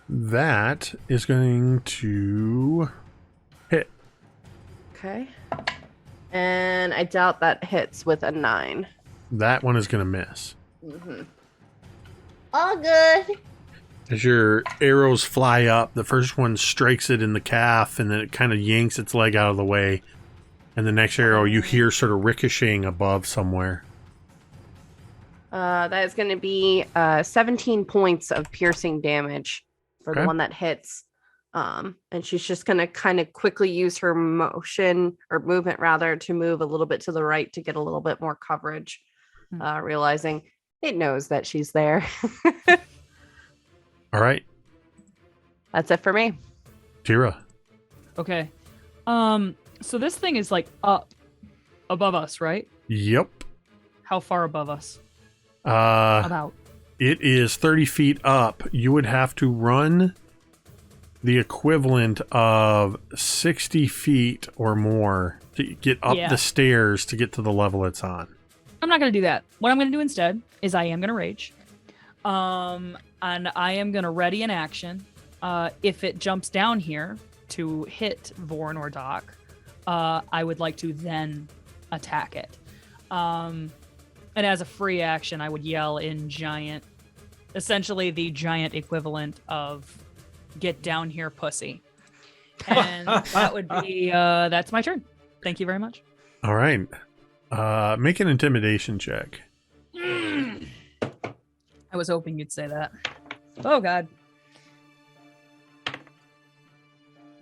That is going to hit. Okay. And I doubt that hits with a 9. That one is going to miss. All good. As your arrows fly up, the first one strikes it in the calf, and then it kind of yanks its leg out of the way. And the next arrow you hear sort of ricocheting above somewhere. That is going to be 17 points of piercing damage for Okay. the one that hits. And she's just going to kind of quickly use her motion or movement rather to move a little bit to the right to get a little bit more coverage, realizing it knows that she's there. All right, That's it for me. Teera. Okay. So this thing is like up above us, right? Yep. How far above us? Uh, About. it is 30 feet up. You would have to run the equivalent of 60 feet or more to get up Yeah. the stairs to get to the level it's on. I'm not gonna do that. What I'm gonna do instead is I am gonna rage. And I am gonna ready an action. If it jumps down here to hit Vorn or Doc, I would like to then attack it. And as a free action, I would yell in giant, essentially the giant equivalent of "Get down here, pussy," and that would be that's my turn. Thank you very much. All right. Make an intimidation check. I was hoping you'd say that. Oh God,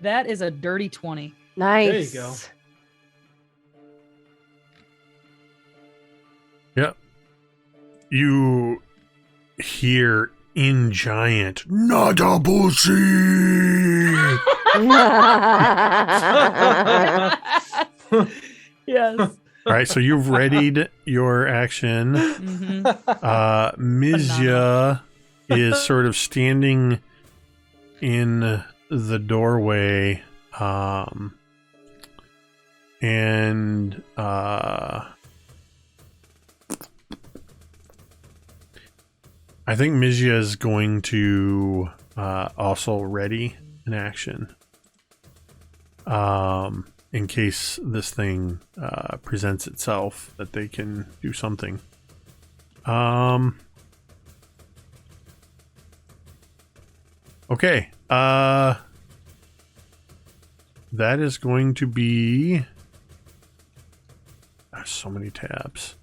that is a dirty 20. Nice. There you go. Yep. You hear in giant, not a pussy. Yes. All right, so you've readied your action. hmm Mizya is sort of standing in the doorway, and I think Mizya is going to also ready an action, in case this thing presents itself that they can do something. Okay. That is going to be. There's so many tabs.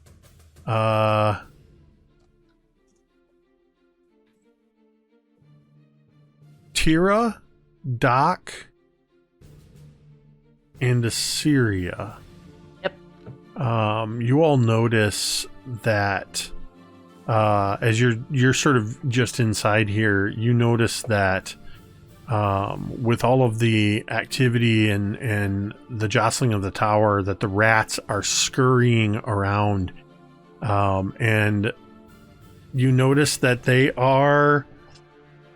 Teera, Doc, and Assyria. Yep. You all notice that as you're sort of just inside here, you notice that with all of the activity and the jostling of the tower, that the rats are scurrying around, and you notice that they are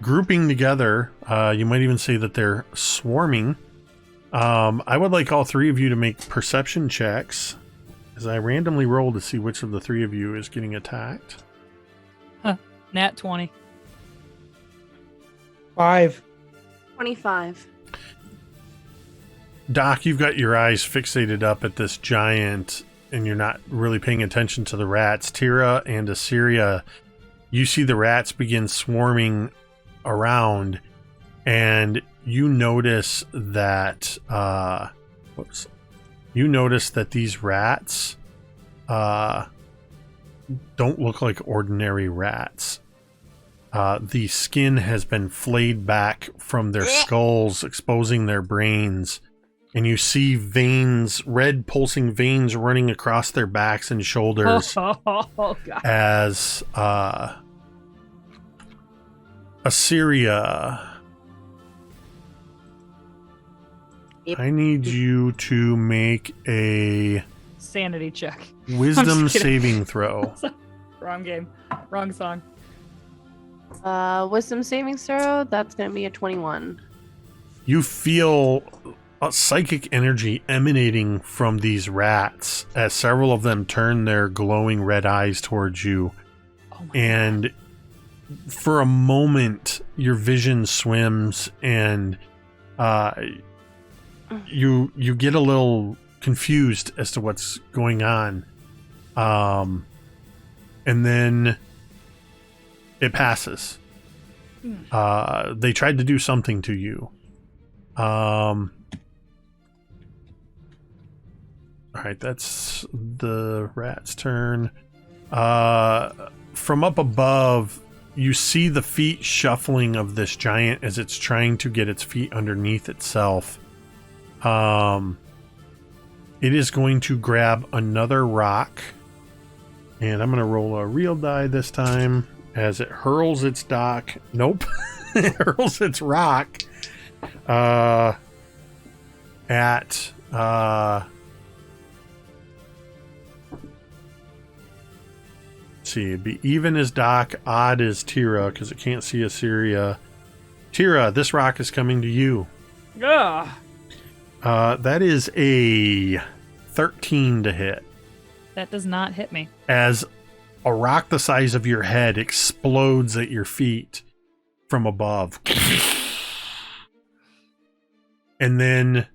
grouping together. You might even say that they're swarming. I would like all three of you to make perception checks as I randomly roll to see which of the three of you is getting attacked. Nat 20. 5. 25. Doc, you've got your eyes fixated up at this giant and you're not really paying attention to the rats. Teera and Assyria, you see the rats begin swarming around, and you notice that these rats don't look like ordinary rats. The skin has been flayed back from their skulls, exposing their brains, and you see veins, red pulsing veins running across their backs and shoulders. Oh, God. As Assyria, Yep. I need you to make a Sanity check. wisdom kidding. saving throw. Wrong game. Wrong song. Wisdom saving throw, that's going to be a 21. You feel a psychic energy emanating from these rats as several of them turn their glowing red eyes towards you. Oh my And for a moment, your vision swims, and you get a little confused as to what's going on. And then it passes. They tried to do something to you. All right, that's the rat's turn. From up above, you see the feet shuffling of this giant as it's trying to get its feet underneath itself. It is going to grab another rock, and I'm going to roll a real die this time as it hurls its dock. Nope. It hurls its rock. at let's see, it'd be even as Doc, odd as Teera, because it can't see Assyria. Teera, this rock is coming to you. Ugh. That is a 13 to hit. That does not hit me. As a rock the size of your head explodes at your feet from above. And then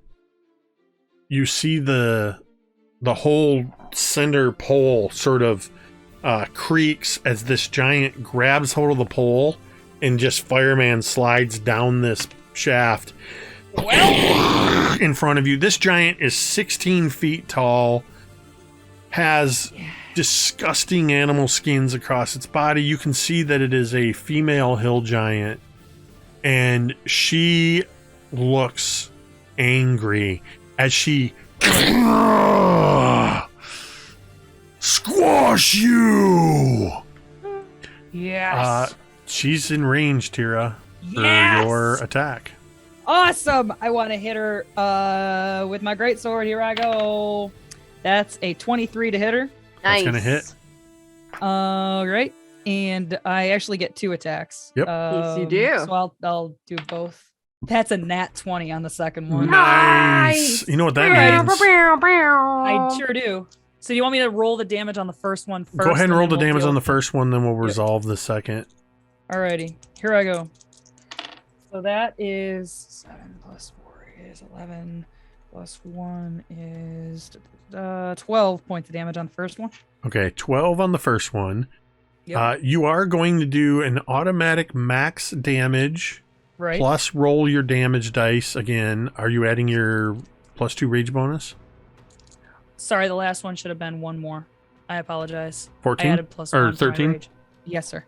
you see the whole center pole sort of creaks as this giant grabs hold of the pole and just fireman slides down this shaft in front of you. This giant is 16 feet tall, has disgusting animal skins across its body. You can see that it is a female hill giant, and she looks angry as she squash you. Yes. She's in range, Teera, for Yes! your attack. Awesome. I want to hit her with my great sword. Here I go. That's a 23 to hit her. That's Nice. gonna hit. All right. And I actually get 2 attacks. Yep. Yes, you do. So I'll do both. That's a nat 20 on the second one. Nice. You know what that means? I sure do. So do you want me to roll the damage on the first one first? Go ahead and roll the then we'll damage deal on the with- first one, then we'll resolve the second. Alrighty. Here I go. So that is 7 plus 4 is 11 plus 1 is 12 points of damage on the first one. Okay, 12 on the first one. Yep. You are going to do an automatic max damage Right. plus roll your damage dice again. Are you adding your +2 rage bonus? Sorry, the last one should have been one more. I apologize. 14? I added plus Or 1 to my 13? rage. Yes, sir.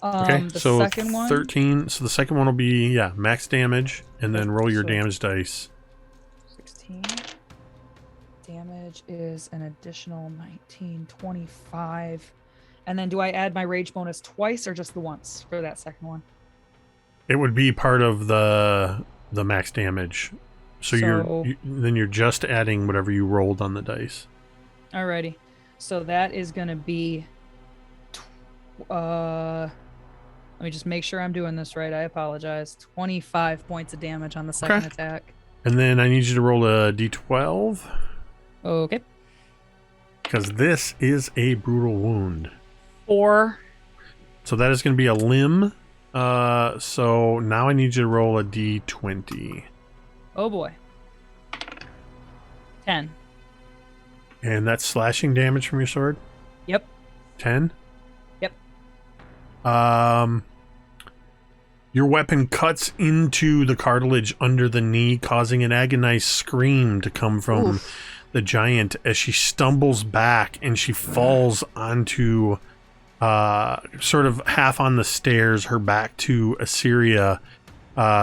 Okay, The so second one. 13. So the second one will be, max damage, and then roll your So- damage dice. 16. Damage is an additional 19, 25. And then do I add my rage bonus twice or just the once for that second one? It would be part of the max damage. So then you're just adding whatever you rolled on the dice. Alrighty. So that is going to be... let me just make sure I'm doing this right. I apologize. 25 points of damage on the second Okay. attack. And then I need you to roll a d12, Okay. because this is a brutal wound. 4. So that is going to be a limb. So now I need you to roll a d20. Oh boy. 10. And that's slashing damage from your sword? Yep. 10? Yep. Your weapon cuts into the cartilage under the knee, causing an agonized scream to come from the giant as she stumbles back and she falls onto sort of half on the stairs, her back to Assyria.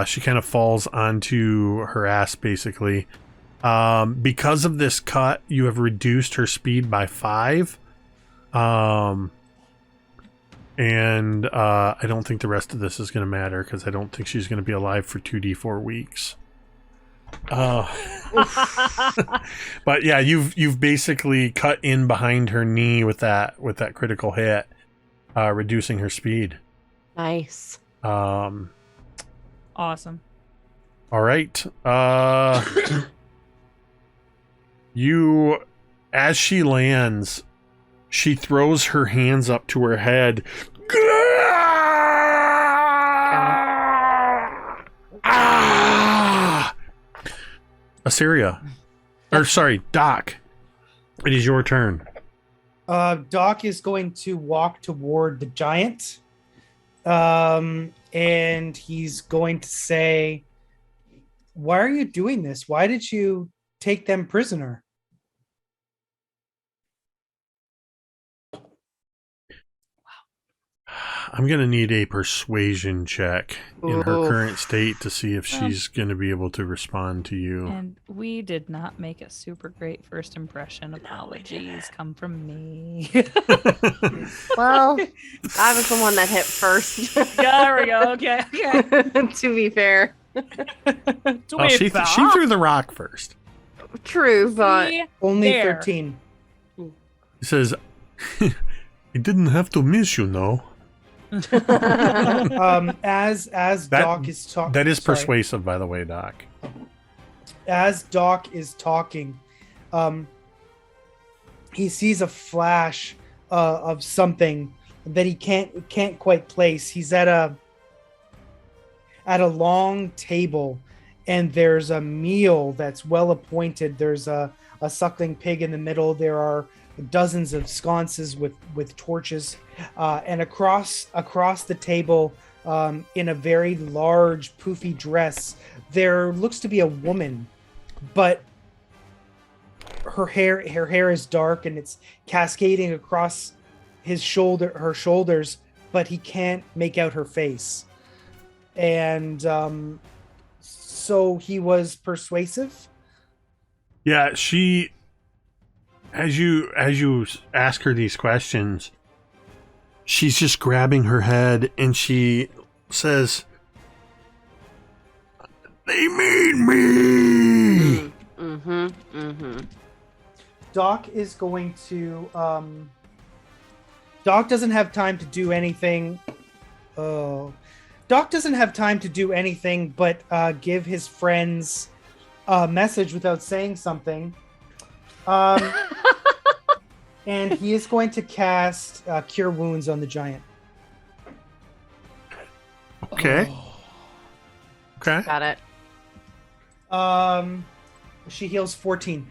She kind of falls onto her ass, basically. Because of this cut, you have reduced her speed by 5. And I don't think the rest of this is going to matter because I don't think she's going to be alive for 2d4 weeks. But yeah, you've basically cut in behind her knee with that critical hit, reducing her speed. Nice. Awesome. All right. As she lands, she throws her hands up to her head. Ah! Assyria. Or sorry, Doc. It is your turn. Doc is going to walk toward the giant. And he's going to say, "Why are you doing this? Why did you take them prisoner?" I'm going to need a persuasion check in her Oof. current state to see if she's going to be able to respond to you. And we did not make a super great first impression. Apologies come from me. Well, I was the one that hit first. There we go. Okay. To be fair. Oh, she threw the rock first. True, but Only There. 13. He says, "He didn't have to miss, you know." As Doc is talking, That is persuasive, by the way, Doc. As Doc is talking, he sees a flash of something that he can't quite place. He's at a long table, and there's a meal that's well appointed. There's a suckling pig in the middle. There are dozens of sconces with torches, and across the table, in a very large poofy dress, there looks to be a woman, but her hair is dark and it's cascading across her shoulders, but he can't make out her face. And so he was persuasive. Yeah, she. As you ask her these questions, she's just grabbing her head and she says, "They made me." Doc is going to. Doc doesn't have time to do anything. Doc doesn't have time to do anything but give his friends a message without saying something. And he is going to cast Cure Wounds on the giant. Okay. Okay. got it. She heals 14.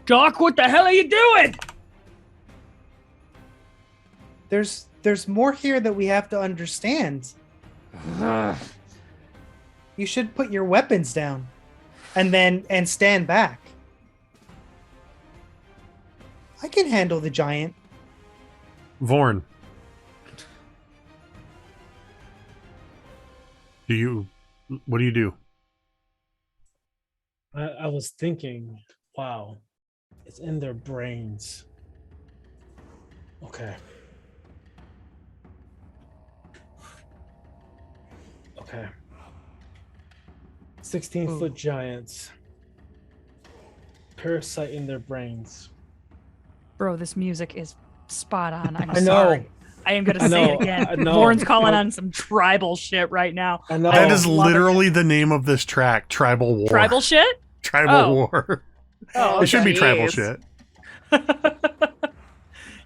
Doc, what the hell are you doing? There's more here that we have to understand. You should put your weapons down and stand back. I can handle the giant. Vorn. What do you do? I was thinking, wow, it's in their brains. Okay. 16-foot giants. Parasite in their brains. Bro, this music is spot on. I'm I know. sorry. I am going to say it again. I know. Lauren's calling on some tribal shit right now. I know. That is love it. literally the name of this track, Tribal War. Tribal shit? Tribal Oh. War. Oh, It should be geez. tribal shit.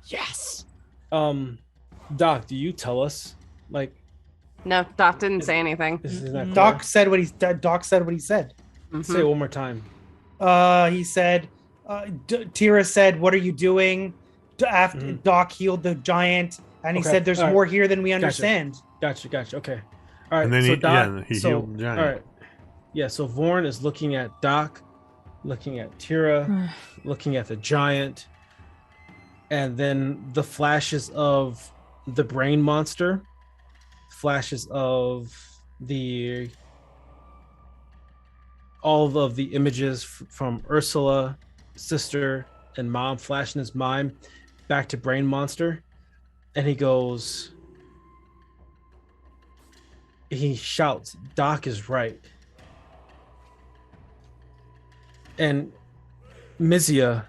Yes. Doc, do you tell us? Like, No, Doc didn't say anything. this is not Doc said what he said. Say it one more time. He said, Teera said, "What are you doing?" After Doc healed the giant, and he Okay, said, "There's all right. more here than we understand." Gotcha. Okay. All right. And then so he- Doc, yeah, he so, healed the giant. All right. Yeah. So Vorn is looking at Doc, looking at Teera, looking at the giant, and then the flashes of the brain monster, flashes of all of the images from Ursula, sister, and mom flash in his mind back to brain monster, and he shouts, "Doc is right." And Mizya,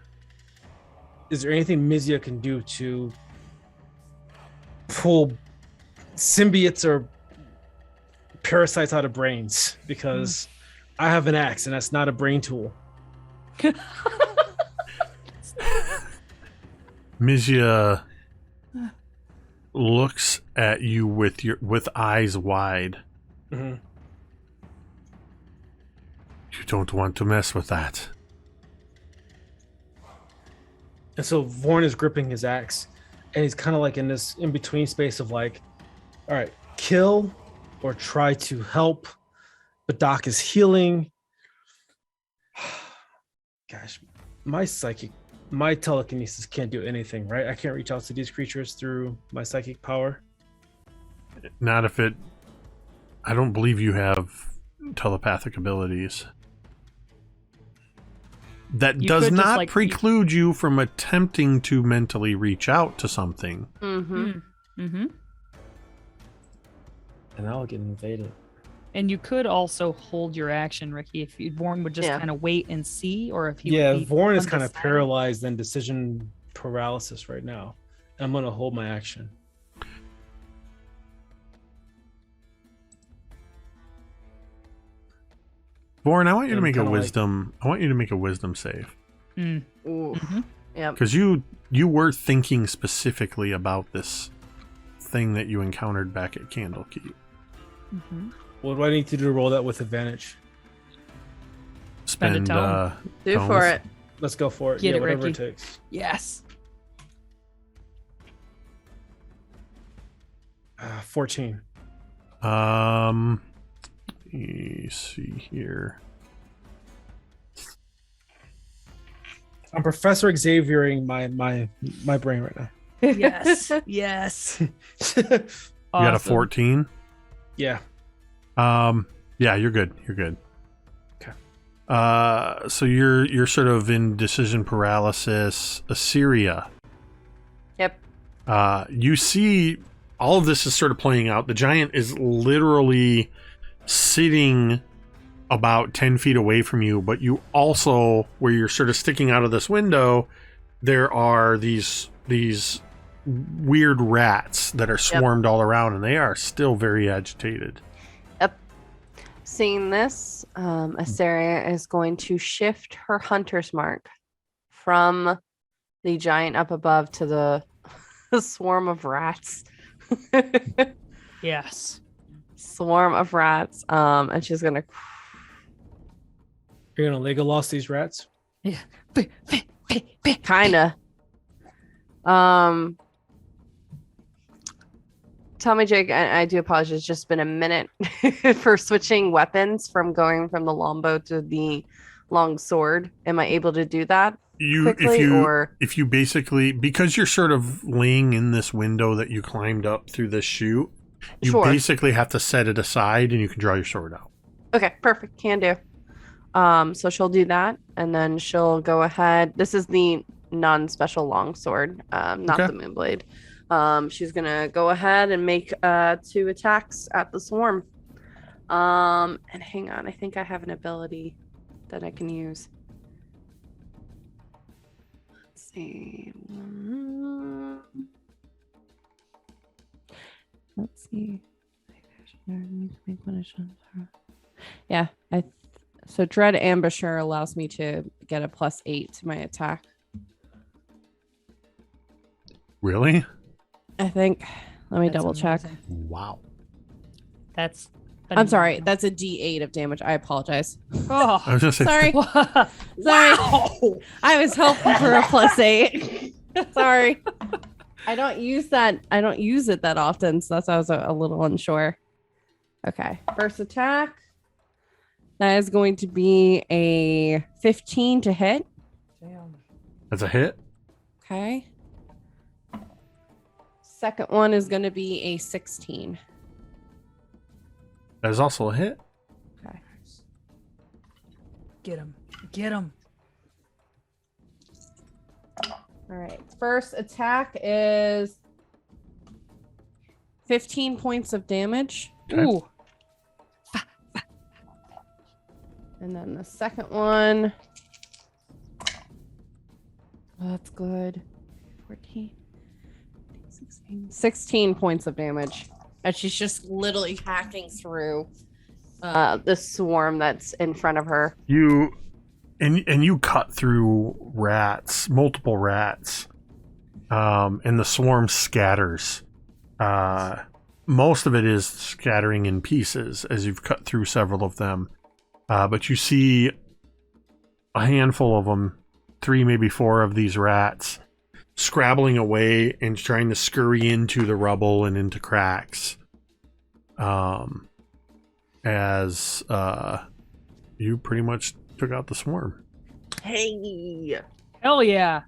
is there anything Mizya can do to pull symbiotes or parasites out of brains? Because I have an axe and that's not a brain tool. Mizya looks at you with eyes wide. Mhm. You don't want to mess with that. And so Vorn is gripping his axe, and he's kind of like in this in-between space of like, all right, kill or try to help, but Doc is healing. Gosh, my telekinesis can't do anything, right? I can't reach out to these creatures through my psychic power. Not if it... I don't believe you have telepathic abilities. That You does could just, not like, preclude you from attempting to mentally reach out to something. Mm-hmm. Mm-hmm. And I'll get invaded. And you could also hold your action, Ricky, if Vorn would just Yeah. kind of wait and see, or if he Yeah, would be Vorn is kind of undecided. paralyzed and decision paralysis right now. I'm gonna hold my action. Vorn, I want you to I'm make a kinda like- wisdom. I want you to make a wisdom save Mm. Ooh. Mhm. Yep. because you were thinking specifically about this thing that you encountered back at Candlekeep. Mhm. What do I need to do to roll that with advantage? Spend a tone. Do tones. for it. Let's go for it. Get yeah, it, whatever Ricky. it takes. Yes. 14. Let me see here. I'm Professor Xaviering my brain right now. Yes. Yes. You got a 14. Yeah. Yeah, you're good. You're good. Okay. So you're sort of in decision paralysis. Assyria. Yep. You see all of this is sort of playing out. The giant is literally sitting about 10 feet away from you, but you also, where you're sort of sticking out of this window, there are these weird rats that are swarmed all around, and they are still very agitated. Seeing this, Assyria is going to shift her hunter's mark from the giant up above to the swarm of rats. Yes. Swarm of rats. And she's gonna You're gonna Legolas these rats? kinda. Tell me, Jake, I do apologize. It's just been a minute for switching weapons from going from the longbow to the long sword. Am I able to do that quickly, If you basically, because you're sort of laying in this window that you climbed up through this chute, you Sure. basically have to set it aside and you can draw your sword out. Okay, perfect. Can do. So she'll do that, and then she'll go ahead. This is the non-special longsword, not Okay. the moonblade. She's gonna go ahead and make 2 attacks at the swarm. And hang on, I think I have an ability that I can use. Let's see. Let's see. Yeah, so Dread Ambusher allows me to get a +8 to my attack. Really? I think. Let me That's double check. amazing. Wow. That's. I'm sorry. phenomenal. That's a D8 of damage. I apologize. Oh. I was gonna say, Sorry. Wow. Sorry. I was hoping for a +8. Sorry. I don't use that. I don't use it that often, so that's why I was a little unsure. Okay. First attack. That is going to be a 15 to hit. that's a hit. Okay. Second one is going to be a 16. That is also a hit. Okay. Get him. Get him. All right. First attack is 15 points of damage. Okay. Ooh. And then the second one. Oh, that's good. 14, 16 points of damage. And she's just literally hacking through the swarm that's in front of her. You cut through rats, multiple rats, and the swarm scatters. Most of it is scattering in pieces as you've cut through several of them. But you see a handful of them, 3, maybe 4 of these rats, scrabbling away and trying to scurry into the rubble and into cracks. As you pretty much took out the swarm. Hey, Hell yeah.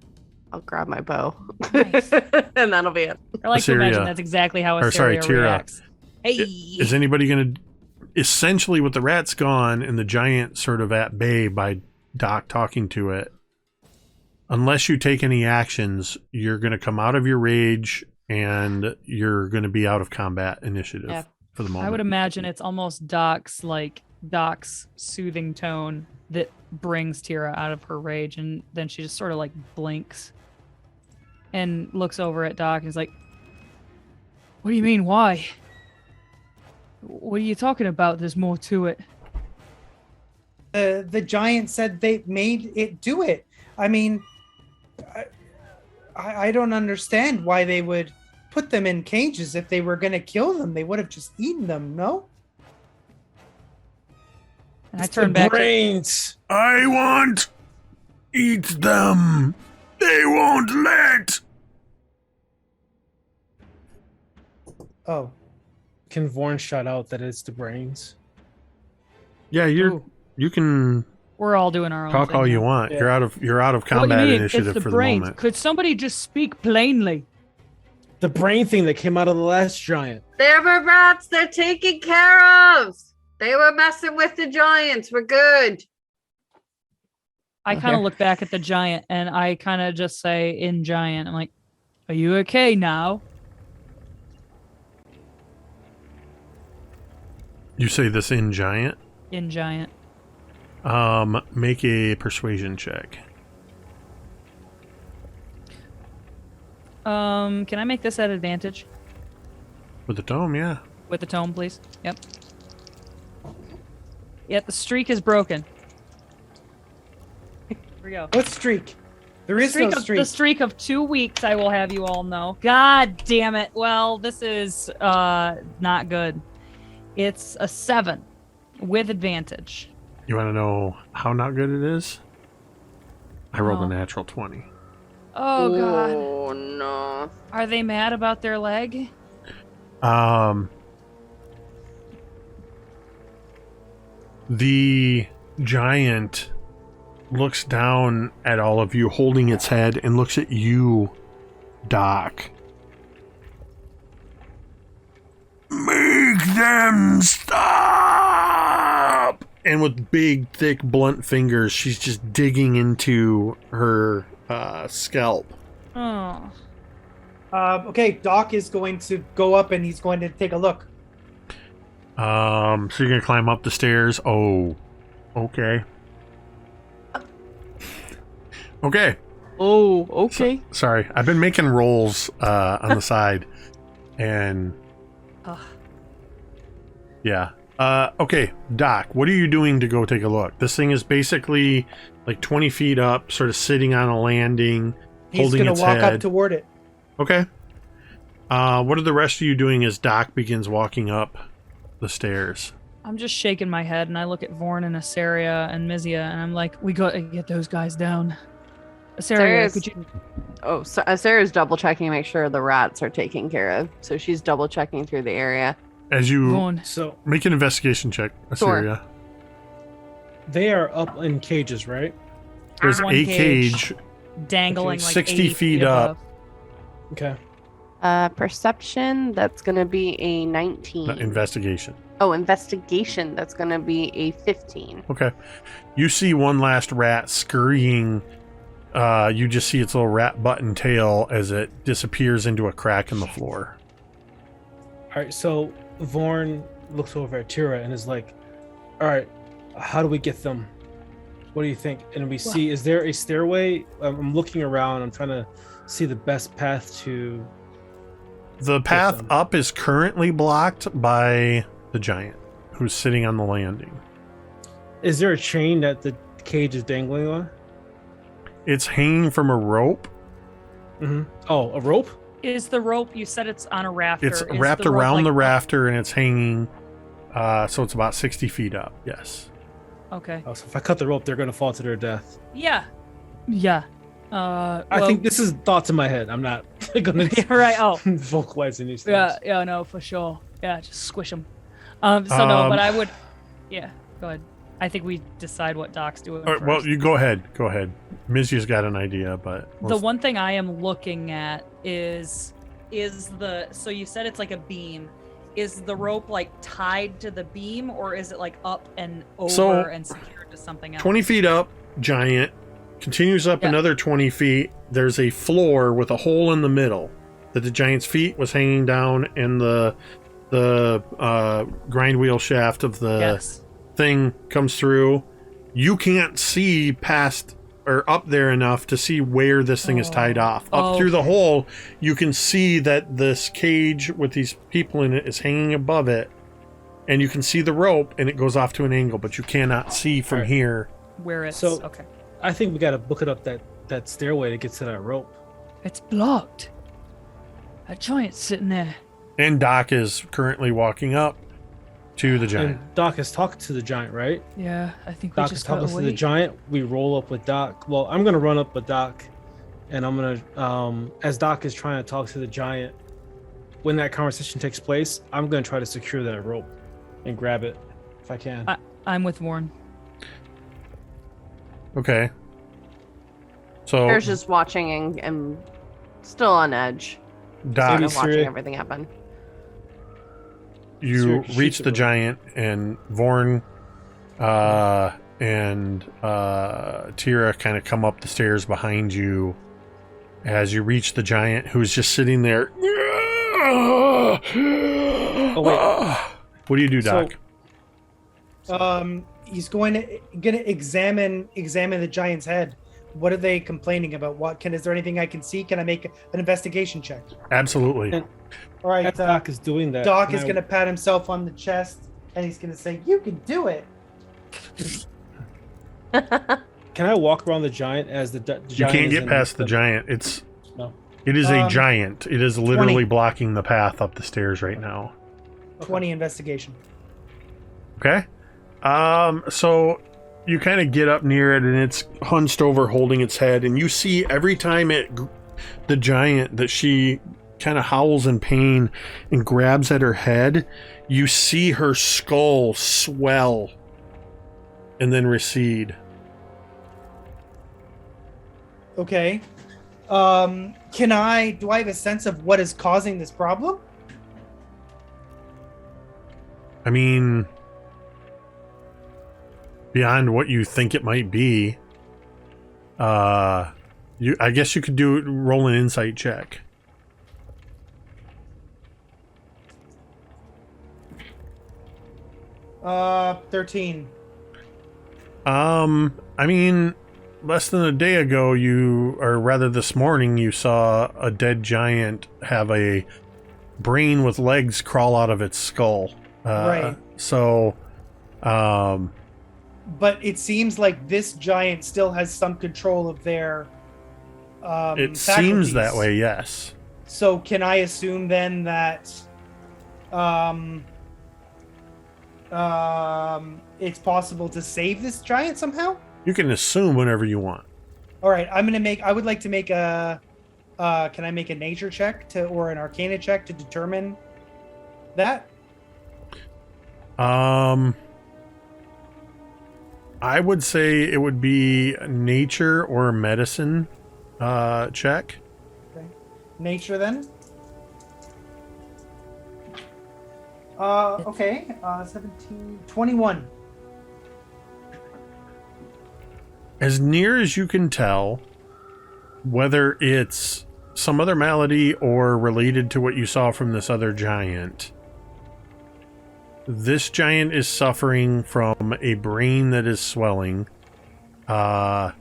I'll grab my bow. Nice. And that'll be it. I like to imagine Assyria. that's exactly how Or, sorry, Assyria Teera. reacts. Hey. Is anybody going to... Essentially, with the rats gone and the giant sort of at bay by Doc talking to it, unless you take any actions, you're going to come out of your rage and you're going to be out of combat initiative. Yeah. for the moment. I would imagine it's almost Doc's soothing tone that brings Teera out of her rage, and then she just sort of like blinks and looks over at Doc and is like, "What do you mean, why? What are you talking about? There's more to it." The giant said they made it do it. I mean, I don't understand why they would put them in cages. If they were going to kill them, they would have just eaten them, no? And I turn back. Brains. I want eat them. They won't let. Oh, Can Vorn shout out that it's the brains? Yeah, Ooh, you can we're all doing our own talk thing all you now. want. Yeah. You're out of What do you combat mean? initiative It's the for brains. the moment. Could somebody just speak plainly? The brain thing that came out of the last giant. There were rats. They're taken care of. They were messing with the giants. We're good. I kind of Okay. look back at the giant and I kind of just say in giant, I'm like, "Are you okay now?" You say this in giant. In giant. Make a persuasion check. Can I make this at advantage With the tome, yeah. with the tome, please? Yep. Yep, the streak is broken. Here we go. what streak? There is no streak. The streak of 2 weeks, I will have you all know. God damn it. Well, this is not good. It's a 7 with advantage. You want to know how not good it is? I rolled a No. natural 20. Oh god. Oh no. Are they mad about their leg? The giant looks down at all of you, holding its head, and looks at you, Doc. Make them stop! And with big, thick, blunt fingers, she's just digging into her scalp. Oh. Okay, Doc is going to go up and he's going to take a look. So you're gonna climb up the stairs. Oh, okay. Okay. Oh, okay. Sorry, I've been making rolls on the side, and Ugh. yeah. Okay, Doc, what are you doing to go take a look? This thing is basically like 20 feet up, sort of sitting on a landing, He's holding going to its walk head. up toward it. Okay. What are the rest of you doing as Doc begins walking up the stairs? I'm just shaking my head and I look at Vorn and Asaria and Mizya and I'm like, we got to get those guys down. Asaria, Sarah's- could you... Oh, so Sarah's double checking to make sure the rats are taken care of. So she's double checking through the area. As you Vorn. So make an investigation check, Sure. Assyria. they are up in cages, right? There's One a cage. cage. Dangling Okay, like 60 80 feet up. above. Okay. Perception, that's going to be a 19. Investigation. Oh, investigation, that's going to be a 15. Okay. You see one last rat scurrying. You just see its little rat button tail as it disappears into a crack in the floor. All right. So Vorn looks over at Teera and is like, "All right, how do we get them? What do you think?" And we see, is there a stairway? I'm looking around. I'm trying to see the best path to. The path them. up is currently blocked by the giant who's sitting on the landing. Is there a chain that the cage is dangling on? It's hanging from a rope. Mm-hmm. Oh, a rope? Is the rope, you said it's on a rafter. It's Is wrapped the rope, around like, the up? rafter and it's hanging. So it's about 60 feet up. Yes. Okay. Oh, so if I cut the rope, they're going to fall to their death. Yeah. Yeah. I think this is thoughts in my head. I'm not going to Yeah, right. Oh. vocalizing these things. Yeah, no, for sure. Yeah, just squish them. No, but I would. Yeah, go ahead. I think we decide what Doc's doing. All right, well, first. you go ahead. Go ahead. Mizya's got an idea, but The one thing I am looking at is the. So you said it's like a beam. Is the rope like tied to the beam, or is it like up and over So, and secured to something else? 20 feet up, giant, continues up Yeah. another 20 feet. There's a floor with a hole in the middle that the giant's feet was hanging down, and the grind wheel shaft of the Yes. thing comes through. You can't see past or up there enough to see where this thing is tied off. Up through the Okay. hole, you can see that this cage with these people in it is hanging above it, and you can see the rope, and it goes off to an angle, but you cannot see from Alright. here. Where it's So- okay. I think we gotta book it up that stairway to get to that rope. It's blocked. That giant's sitting there. And Doc is currently walking up to the giant. And Doc is talking to the giant, right? Yeah, I think we Doc is just gotta talking to the wait. giant. We roll up with Doc. Well, I'm gonna run up with Doc, and I'm gonna, as Doc is trying to talk to the giant, when that conversation takes place, I'm gonna try to secure that rope and grab it if I can. I'm with Warren. Okay. So Bear's just watching and still on edge, Doc, kind of watching Syria- everything happen. you Syria, reach shoot the the rope. giant, and Vorn and Teera kind of come up the stairs behind you as you reach the giant, who's just sitting there. Oh, wait. What do you do, So- Doc? He's going to examine the giant's head. What are they complaining about? Is there anything I can see? Can I make an investigation check? Absolutely. And- All right, As Doc is doing that, Doc can is I- going to pat himself on the chest, and he's going to say, "You can do it." Can I walk around the giant as the giant? You can't is get in past the giant. No. It is a Um, giant. It is literally 20. blocking the path up the stairs right now. 20 investigation. Okay. So you kind of get up near it, and it's hunched over, holding its head, and you see every time the giant, that she kind of howls in pain and grabs at her head, you see her skull swell and then recede. Okay. Do I have a sense of what is causing this problem? I mean, beyond what you think it might be, I guess you could roll an insight check. Uh, 13. I mean, less than a day ago, this morning, you saw a dead giant have a brain with legs crawl out of its skull. Right. So, But it seems like this giant still has some control of their it seems that faculties. way, yes. So can I assume then that it's possible to save this giant somehow? You can assume whenever you want. All right, I would like to make a can I make a nature check or an arcana check to determine that? I would say it would be nature or medicine check. Nature then. Okay. 17, 21. As near as you can tell, whether it's some other malady or related to what you saw from this other giant, this giant is suffering from a brain that is swelling. I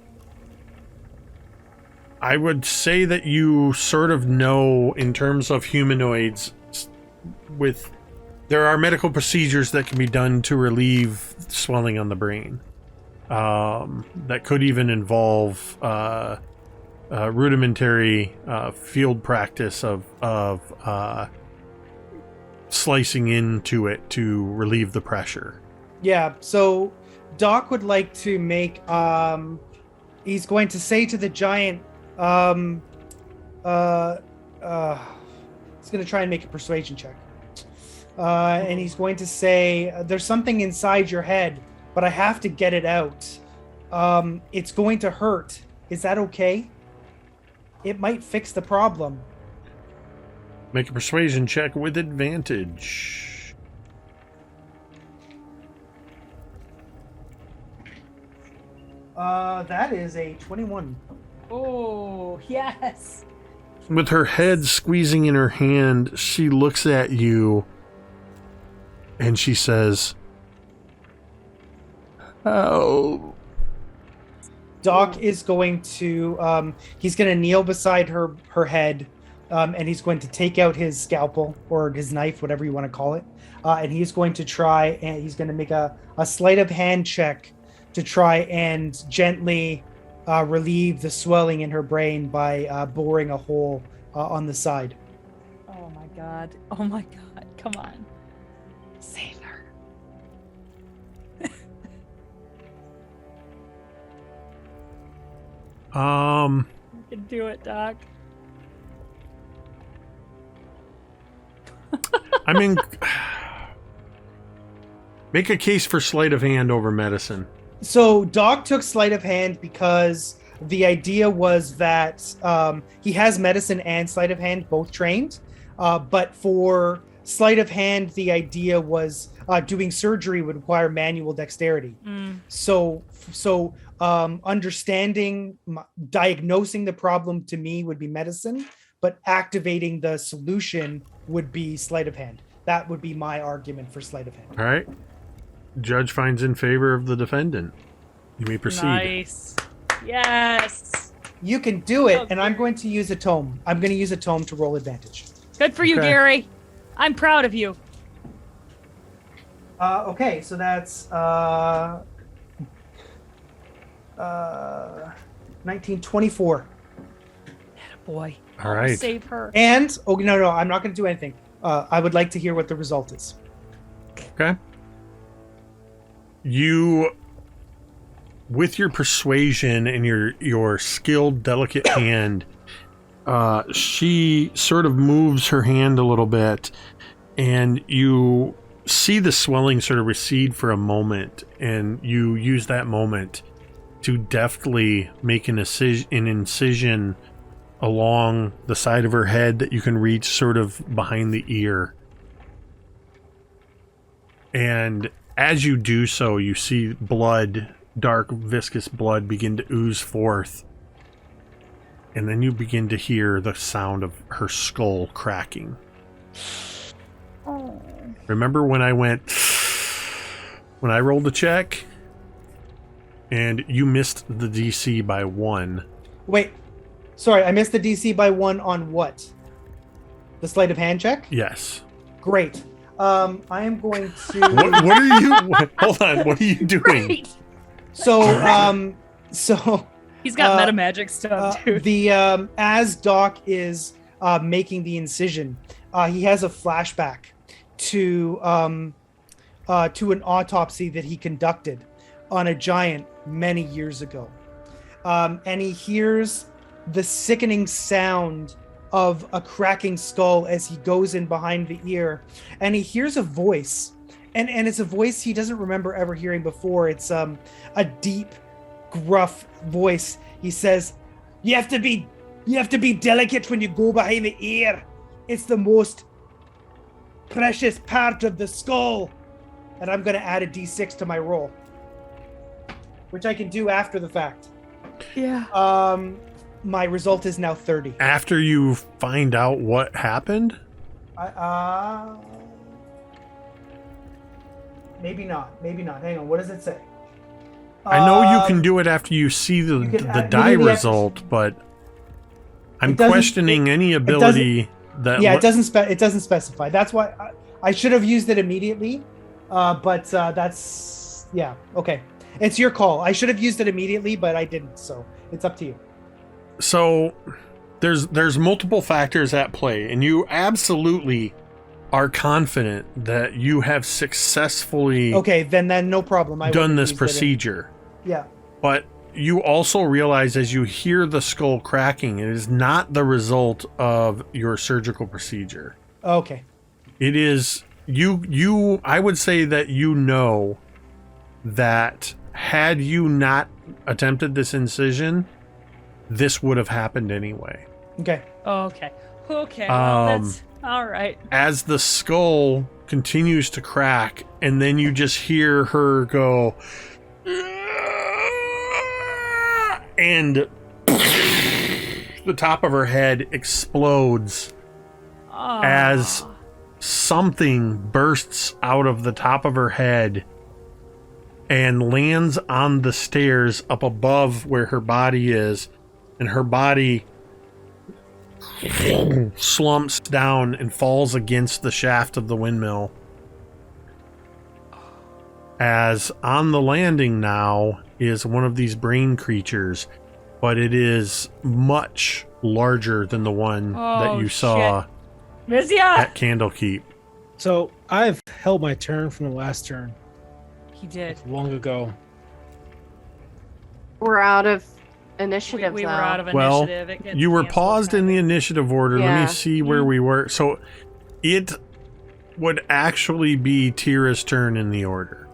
would say that you sort of know, in terms of humanoids, there are medical procedures that can be done to relieve swelling on the brain. That could even involve rudimentary field practice of slicing into it to relieve the pressure. Yeah. So Doc would like to make. He's going to say to the giant. He's going to try and make a persuasion check. And he's going to say, "There's something inside your head, but I have to get it out. It's going to hurt. Is that okay? It might fix the problem." Make a persuasion check with advantage. That is a 21. Oh, yes. With her head squeezing in her hand, she looks at you and she says, "Oh." Doc is going to he's going to kneel beside her head, and he's going to take out his scalpel or his knife, whatever you want to call it, and he's going to try and he's going to make a sleight of hand check to try and gently relieve the swelling in her brain by boring a hole on the side. Oh my god. Oh my god. Come on. Save her. You can do it, Doc. I mean, make a case for sleight of hand over medicine. So Doc took sleight of hand because the idea was that he has medicine and sleight of hand both trained, but for sleight of hand, the idea was doing surgery would require manual dexterity. So understanding, diagnosing the problem to me would be medicine, but activating the solution would be sleight of hand. That would be my argument for sleight of hand. All right. Judge finds in favor of the defendant. You may proceed. Nice. Yes. You can do it, Oh, and I'm going to use a tome. I'm going to use a tome to roll advantage. Good for you, Okay. Gary. I'm proud of you. Okay, so that's 1924. Boy. All right. Save her. And no, I'm not going to do anything. I would like to hear what the result is. Okay. You, with your persuasion and your skilled, delicate hand, she sort of moves her hand a little bit, and you see the swelling sort of recede for a moment, and you use that moment to deftly make an incision along the side of her head that you can reach sort of behind the ear. And as you do so, you see blood, dark, viscous blood begin to ooze forth. And then you begin to hear the sound of her skull cracking. Oh. Remember when I rolled the check and you missed the DC by 1? Wait, sorry, I missed the DC by 1 on what? The sleight of hand check? Yes. Great. I am going to. What are you? Hold on. What are you doing? Great. So He's got meta magic stuff, dude. As Doc is making the incision, he has a flashback to an autopsy that he conducted on a giant many years ago, and he hears the sickening sound of a cracking skull as he goes in behind the ear, and he hears a voice, and it's a voice he doesn't remember ever hearing before. It's a deep, gruff voice. He says, you have to be delicate when you go behind the ear. It's the most precious part of the skull. And I'm going to add a d6 to my roll, which I can do after the fact. Yeah. My result is now 30. After you find out what happened? Maybe not. Hang on. What does it say? I know you can do it after you see the die result, but I'm questioning any ability that. Yeah, it doesn't specify. That's why I should have used it immediately. But that's okay. It's your call. I should have used it immediately, but I didn't. So it's up to you. So there's multiple factors at play, and you absolutely are confident that you have successfully then no problem. I done this procedure. Yeah. But you also realize as you hear the skull cracking, it is not the result of your surgical procedure. Okay. It is you I would say that you know that had you not attempted this incision, this would have happened anyway. Okay. Okay. Well, that's all right. As the skull continues to crack, and then you just hear her go, and the top of her head explodes as something bursts out of the top of her head and lands on the stairs up above where her body is, and her body slumps down and falls against the shaft of the windmill. As on the landing now is one of these brain creatures, but it is much larger than the one that you saw Mizya! at Candlekeep. So I've held my turn from the last turn He did. long ago. We're out of initiative. We were though. out of Well, initiative. It gets You were canceled, paused in kinda. the initiative order. Let Yeah. me see where we were. So it would actually be Teera's turn in the order.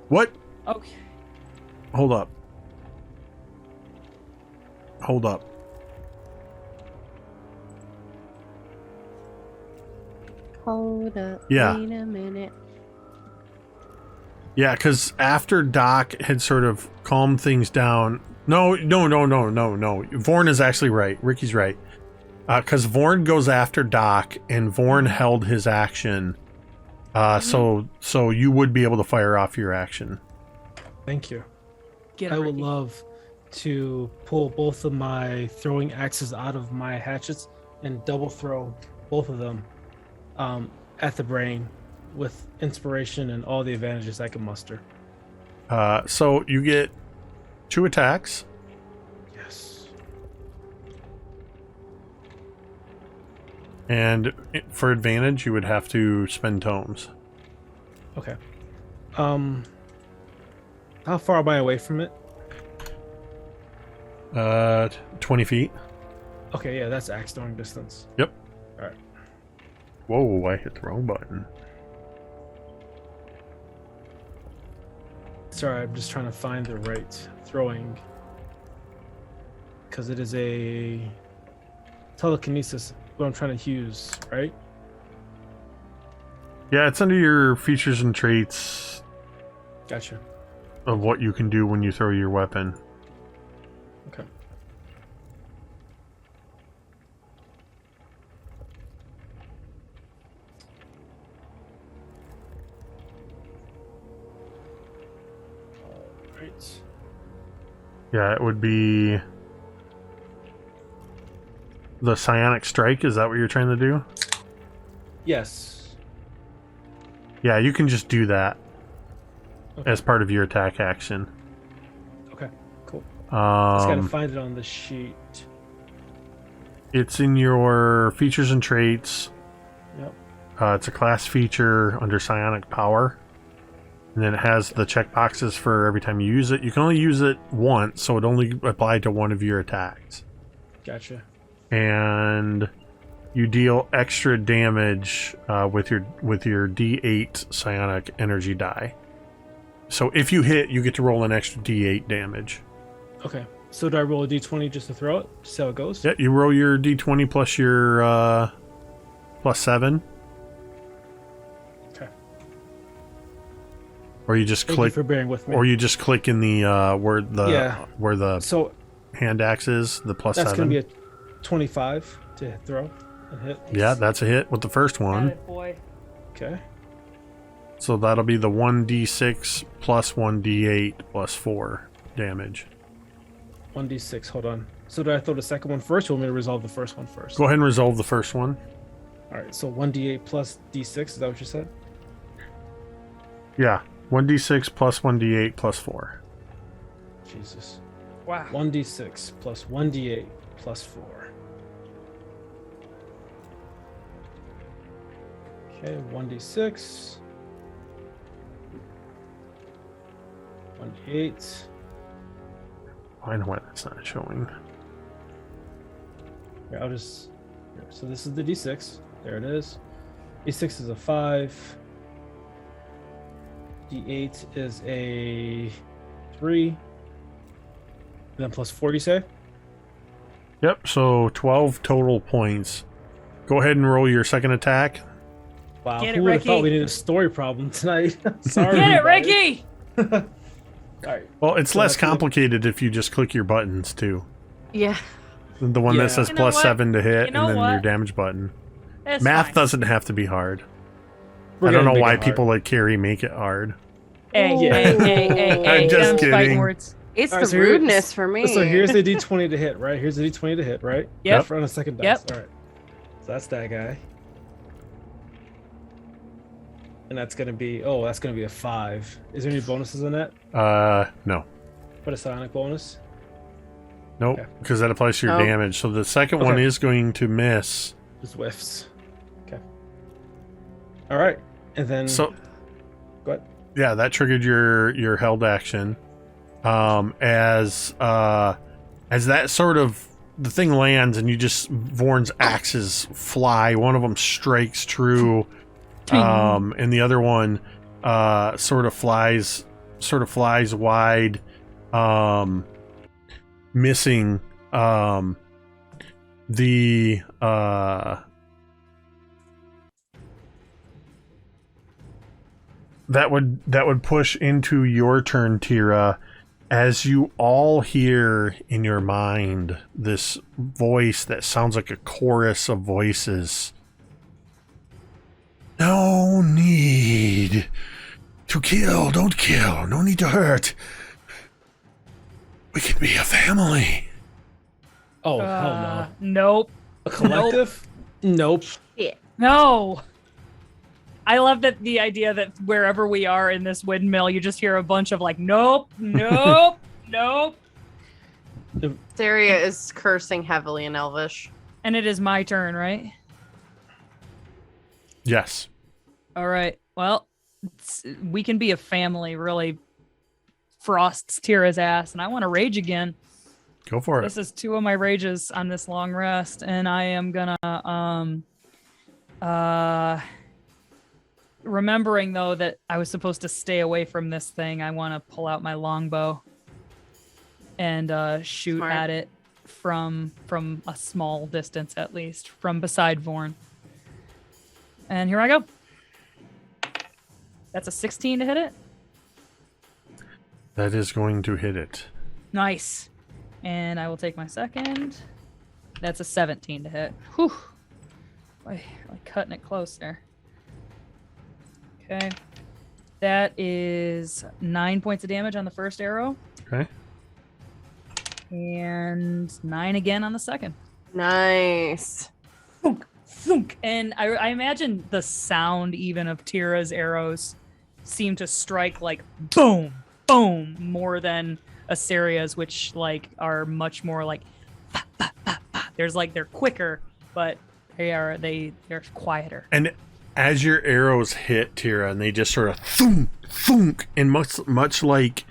What? Okay. Hold up. Hold up. Hold up. Yeah. Wait a minute. Yeah, because after Doc had sort of calmed things down. No. Vorn is actually right. Ricky's right. Because Vorn goes after Doc, and Vorn held his action. So you would be able to fire off your action. Thank you. Get it, I would Ricky. love to pull both of my throwing axes out of my hatchets and double throw both of them at the brain with inspiration and all the advantages I can muster. So you get 2 attacks. Yes. And for advantage, you would have to spend tomes. Okay. How far am I away from it? 20 feet. Okay, yeah, that's axe throwing distance. Yep. All right. Whoa, I hit the wrong button. Sorry, I'm just trying to find the right throwing. Because it is a telekinesis, what I'm trying to use, right? Yeah, it's under your features and traits Gotcha. of what you can do when you throw your weapon. Okay. Alright. Yeah, it would be the psionic strike. Is that what you're trying to do? Yes. Yeah, you can just do that Okay. as part of your attack action. Okay, cool. Just gotta Um, find it on the sheet. it's in your features and traits. Yep. It's a class feature under psionic power. And then it has the checkboxes for every time you use it. You can only use it once, so it only applied to one of your attacks. Gotcha. And you deal extra damage with your D8 psionic energy die. So if you hit, you get to roll an extra D8 damage. Okay. So do I roll a d20 just to throw it? See how it goes? Yeah, you roll your D20 plus your plus 7. Okay. Or you just Thank click, you for bearing with me. or you just click in the where Yeah. the So hand axe is, the plus that's 7. gonna be a 25 to throw and hit. Yeah, that's a hit with the first one. Got it, boy. Okay. So that'll be the 1d6 plus 1d8 plus 4 damage. 1d6. Hold on. So do I throw the second one first, or want me to resolve the first one first? Go ahead and resolve the first one. All right. So 1d8 plus d6. Is that what you said? Yeah, 1d6 plus 1d8 plus 4. Jesus. Wow. 1d6 plus 1d8 plus 4. Okay, 1d6. 1d8. I know why that's not showing. Yeah, I'll just. Here. So this is the d6. There it is. D6 is a 5. D8 is a 3. And then plus 4, you say? Yep, so 12 total points. Go ahead and roll your second attack. Wow, Get it, who would have thought Ricky. we needed a story problem tonight? Sorry. Get it, everybody. Ricky! All right. Well, it's So less that's gonna- complicated if you just click your buttons too. Yeah. The one Yeah. that says You know plus what? 7 to hit, You know and then your what? damage button. It's Math fine. doesn't have to be hard. We're I don't gonna know make why it hard. people like Cari make it hard. Hey, Yeah. I'm just them's fighting kidding. words. It's All right, the so here- rudeness for me. So here's the d20 to hit, right? Here's the d20 to hit, right? Yep. Front and second dice. Yep. All right. So that's that guy. And that's gonna be a 5. Is there any bonuses in that? No. What a psionic bonus? Nope, Okay. because that applies to your Nope. damage. So the second one Okay. is going to miss. Just whiffs. Okay. All right. And then So go ahead. yeah, that triggered your held action. As that sort of the thing lands and you just Vorn's axes fly. One of them strikes true, and the other one sort of flies wide, missing the that would push into your turn, Teera, as you all hear in your mind this voice that sounds like a chorus of voices. No need to kill, don't kill, no need to hurt. We can be a family. Oh hell no. Nope. A collective? Nope. No. I love that the idea that wherever we are in this windmill, you just hear a bunch of like, nope, nope, nope. Saria is cursing heavily in Elvish. And it is my turn, right? Yes. All right. Well, we can be a family really frosts Teera's ass, and I want to rage again. Go for it. This is 2 of my rages on this long rest, and I am gonna remembering though that I was supposed to stay away from this thing, I want to pull out my longbow and shoot Smart. at it from a small distance, at least from beside Vorn. And here I go. That's a 16 to hit it. That is going to hit it. Nice. And I will take my second. That's a 17 to hit. Whew. Boy, like cutting it close there. Okay. That is 9 points of damage on the first arrow. Okay. And 9 again on the second. Nice. Thunk, thunk. And I imagine the sound even of Teera's arrows seem to strike like boom, boom, more than Assyria's, which like are much more like bah, bah, bah, bah. There's like they're quicker, but they're quieter. And as your arrows hit Teera, and they just sort of thunk, thunk, and much like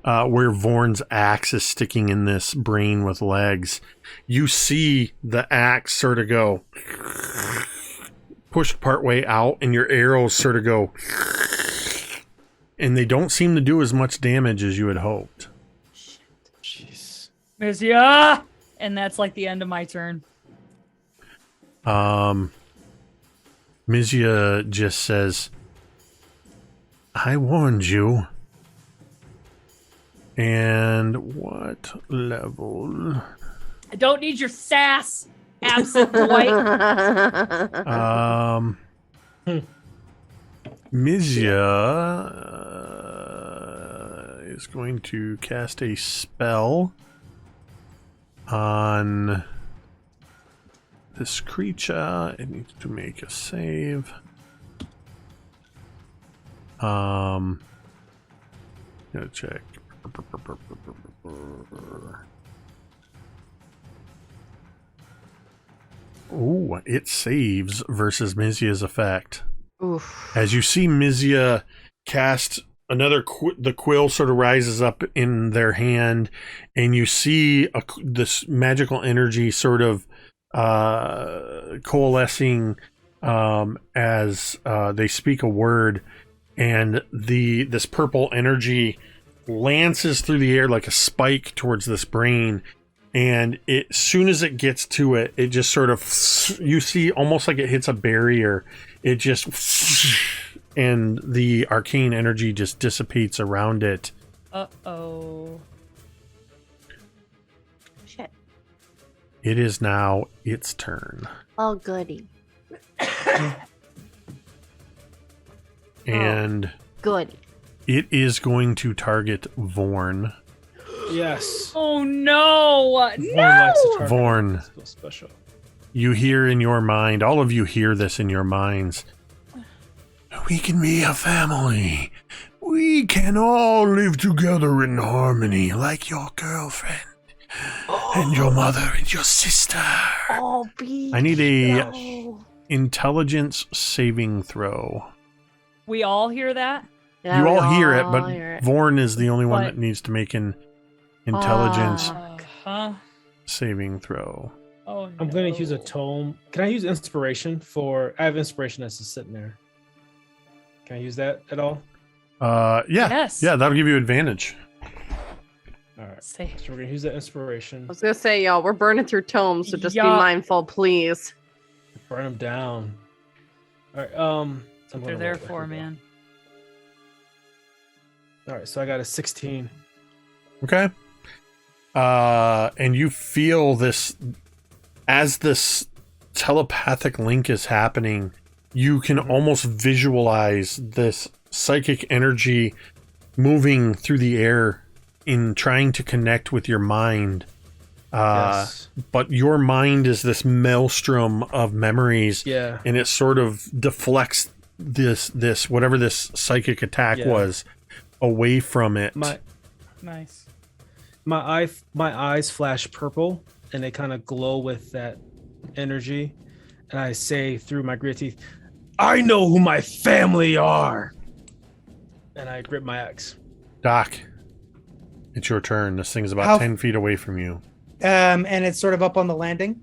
where Vorn's axe is sticking in this brain with legs, you see the axe sort of go pushed partway out, and your arrows sort of go, and they don't seem to do as much damage as you had hoped. Jeez. Mizya! And that's like the end of my turn. Mizya just says, I warned you. And what level? I don't need your sass, absent Dwight. Mizya is going to cast a spell on this creature. It needs to make a save. Gotta check. Ooh, it saves versus Mizya's effect. Oof. As you see Mizya cast another, the quill sort of rises up in their hand, and you see this magical energy sort of coalescing as they speak a word, and this purple energy lances through the air like a spike towards this brain. And as soon as it gets to it, it just sort of, you see almost like it hits a barrier. It just, and the arcane energy just dissipates around it. Uh-oh. Shit. It is now its turn. Oh, goody. And Good. it is going to target Vorn. Yes. Oh no! Vorn No! likes to target Vorn. him. Feels special. You hear in your mind, all of you hear this in your minds. We can be a family. We can all live together in harmony, like your girlfriend and your mother and your sister. Oh, be. I need a No. intelligence saving throw. We all hear that? Yeah, You we all hear it, all but hear it. Vorn is the only one But- that needs to make an intelligence Huh? saving throw. Oh no. I'm going to use a tome. Can I use inspiration for? I have inspiration that's just sitting there. Can I use that at all? Yeah. Yes. Yeah, that'll give you advantage. All right. Say. So we're going to use that inspiration. I was gonna say, y'all, we're burning through tomes, so just be Yeah. mindful, please. Burn them down. All right. They're there for, man. All right. So I got a 16. Okay. And you feel this as this telepathic link is happening, you can almost visualize this psychic energy moving through the air in trying to connect with your mind. Yes. But your mind is this maelstrom of memories, Yeah. and it sort of deflects this whatever this psychic attack Yeah. was away from it. Nice. My eyes flash purple and they kind of glow with that energy, and I say through my gritty teeth, "I know who my family are," and I grip my axe. Doc, it's your turn. This thing's about How- 10 feet away from you. And it's sort of up on the landing.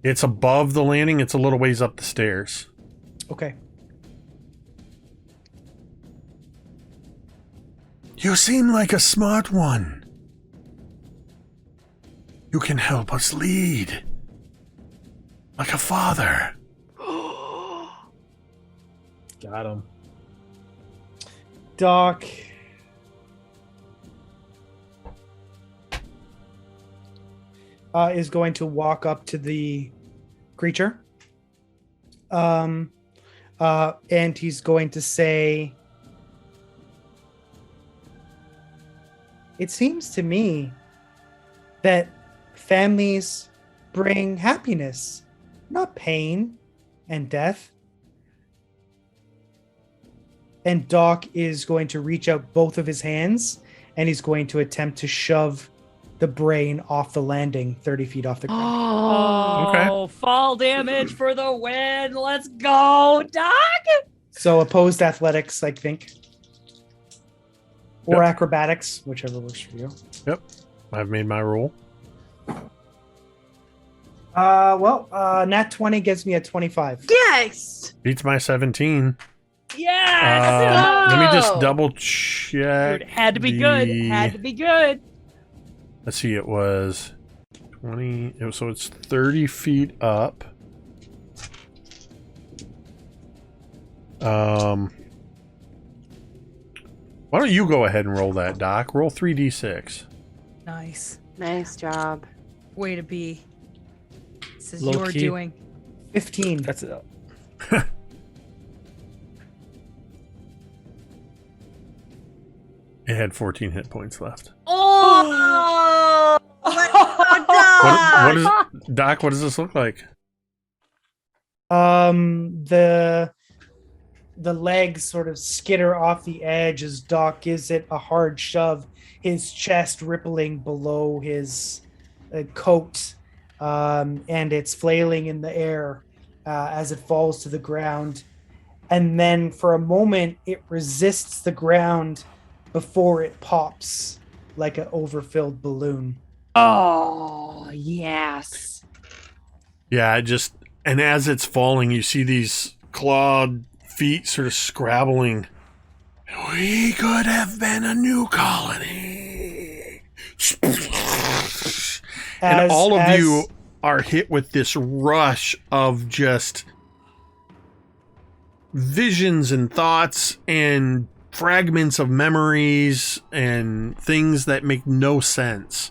It's above the landing. It's a little ways up the stairs. Okay. You seem like a smart one. You can help us lead. Like a father. Got him. Doc. Is going to walk up to the creature. And he's going to say, "It seems to me that families bring happiness, not pain and death." And Doc is going to reach out both of his hands, and he's going to attempt to shove the brain off the landing 30 feet off the ground. Oh, Okay. Fall damage for the win. Let's go, Doc. So opposed athletics, I think. Or Yep. acrobatics, whichever works for you. Yep. I've made my roll. Nat 20 gives me a 25. Yes. Beats my 17. Yes. Let me just go. double check. Dude, had to be good. Had to be good. Let's see, it was 20. So it's 30 feet up. Why don't you go ahead and roll that, Doc? Roll 3d6. Nice. Nice job. Way to be. This is Low your key. doing. 15. That's it. It had 14 hit points left. Oh, What is Doc? What does this look like? The legs sort of skitter off the edge as Doc gives it a hard shove, his chest rippling below his coat, and it's flailing in the air as it falls to the ground. And then for a moment, it resists the ground before it pops like an overfilled balloon. Oh, yes. Yeah, and as it's falling, you see these clawed feet sort of scrabbling. We could have been a new colony. And all of you are hit with this rush of just visions and thoughts and fragments of memories and things that make no sense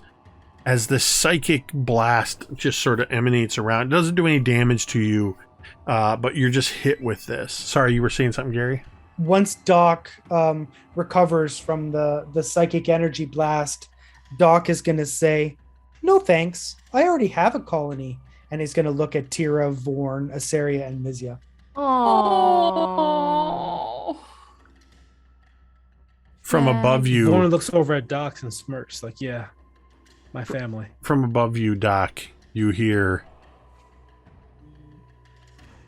as the psychic blast just sort of emanates around. It doesn't do any damage to you, but you're just hit with this. Sorry, you were saying something, Gary? Once Doc recovers from the psychic energy blast, Doc is going to say, "No thanks. I already have a colony." And he's going to look at Teera, Vorn, Asaria, and Mizya. Oh. From above you. Vorn looks over at Doc and smirks, like, yeah, my family. From above you, Doc, you hear,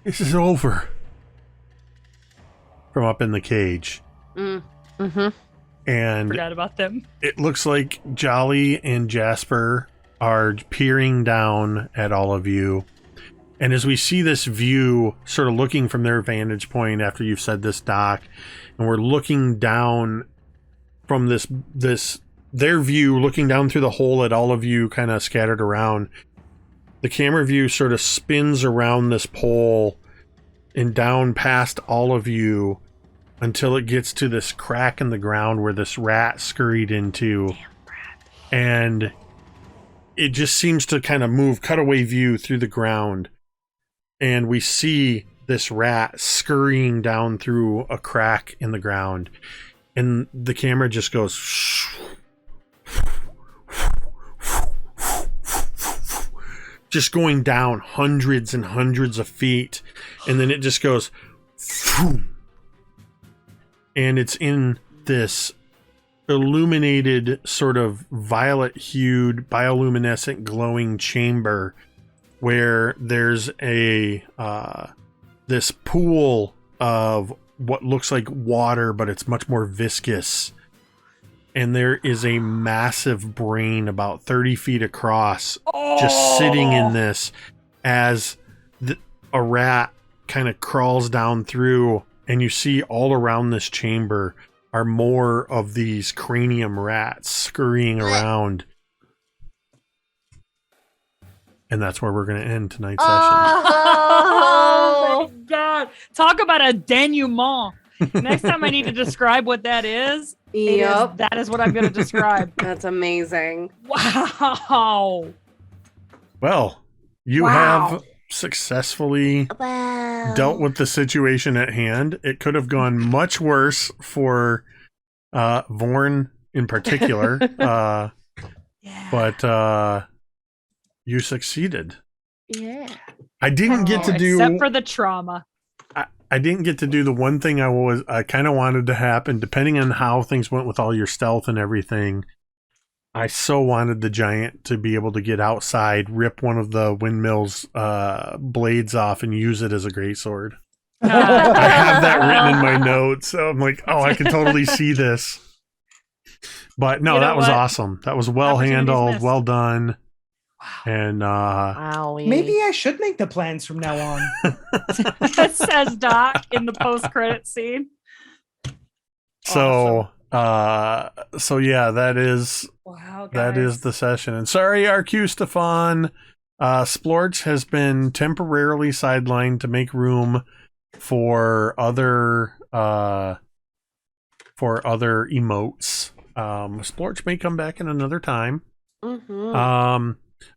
"This is over." From up in the cage. Mm-hmm. And Forgot about them. it looks like Jolly and Jasper are peering down at all of you. And as we see this view, sort of looking from their vantage point after you've said this, Doc, and we're looking down from their view, looking down through the hole at all of you kind of scattered around, the camera view sort of spins around this pole and down past all of you until it gets to this crack in the ground where this rat scurried into. And it just seems to kind of move, cutaway view through the ground. And we see this rat scurrying down through a crack in the ground. And the camera just goes just going down hundreds and hundreds of feet, and then it just goes and it's in this illuminated sort of violet hued bioluminescent glowing chamber where there's a this pool of what looks like water, but it's much more viscous. And there is a massive brain about 30 feet across just sitting in this as a rat kind of crawls down through, and you see all around this chamber are more of these cranium rats scurrying around. And that's where we're going to end tonight's session. Oh my God. Talk about a denouement. Next time I need to describe what that is, Yep. that is what I'm going to describe. That's amazing. Wow. Well, you Wow. have successfully Wow. dealt with the situation at hand. It could have gone much worse for Vorn in particular, but you succeeded. Yeah. I didn't get to do Except for the trauma. I didn't get to do the one thing I kind of wanted to happen, depending on how things went with all your stealth and everything. I so wanted the giant to be able to get outside, rip one of the windmill's blades off, and use it as a greatsword. I have that written in my notes, so I'm like, oh, I can totally see this. But no, You know that was what? awesome. That was well Opportunities handled, missed. well done. And Wow. Maybe I should make the plans from now on. Says Doc in the post-credit scene. so yeah, that is Wow, guys. that is the session. And sorry, RQ Stefan, Splorch has been temporarily sidelined to make room for other emotes. Splorch may come back in another time. Mm-hmm.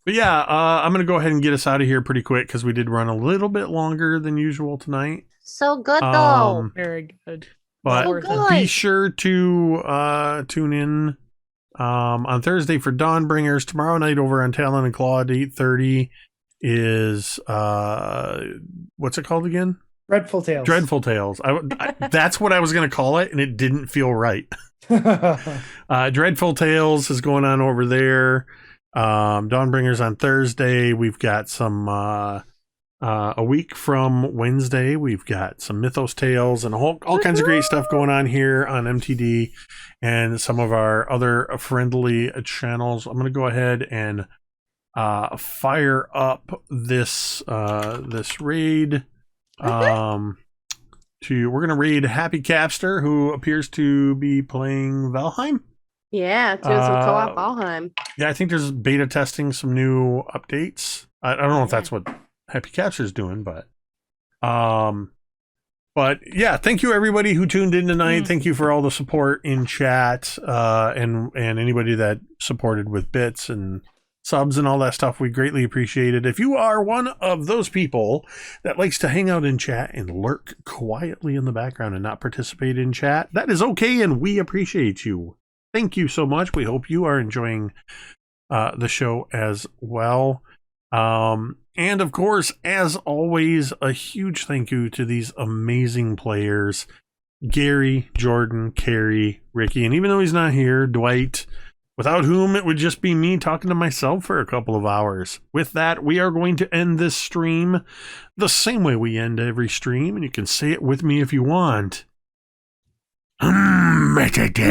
But yeah, I'm gonna go ahead and get us out of here pretty quick because we did run a little bit longer than usual tonight. So good though. Very good. But So good. be sure to tune in on Thursday for Dawnbringers. Tomorrow night over on Talon and Claw at 8:30 is what's it called again? Dreadful Tales. Dreadful Tales. That's what I was gonna call it, and it didn't feel right. Dreadful Tales is going on over there. Dawnbringers on Thursday. We've got some a week from Wednesday. We've got some Mythos Tales and all kinds of great stuff going on here on MTD and some of our other friendly channels. I'm going to go ahead and fire up this raid. We're going to raid Happy Capster, who appears to be playing Valheim. Yeah, doing some co-op Valheim. Yeah, I think there's beta testing some new updates. I don't know if that's what Happy Capture's doing, but yeah, thank you everybody who tuned in tonight. Thank you for all the support in chat, and anybody that supported with bits and subs and all that stuff. We greatly appreciate it. If you are one of those people that likes to hang out in chat and lurk quietly in the background and not participate in chat, that is okay, and we appreciate you. Thank you so much. We hope you are enjoying the show as well. And of course, as always, a huge thank you to these amazing players, Gary, Jordan, Cari, Ricky, and even though he's not here, Dwight, without whom it would just be me talking to myself for a couple of hours. With that, we are going to end this stream the same way we end every stream, and you can say it with me if you want. Metadata.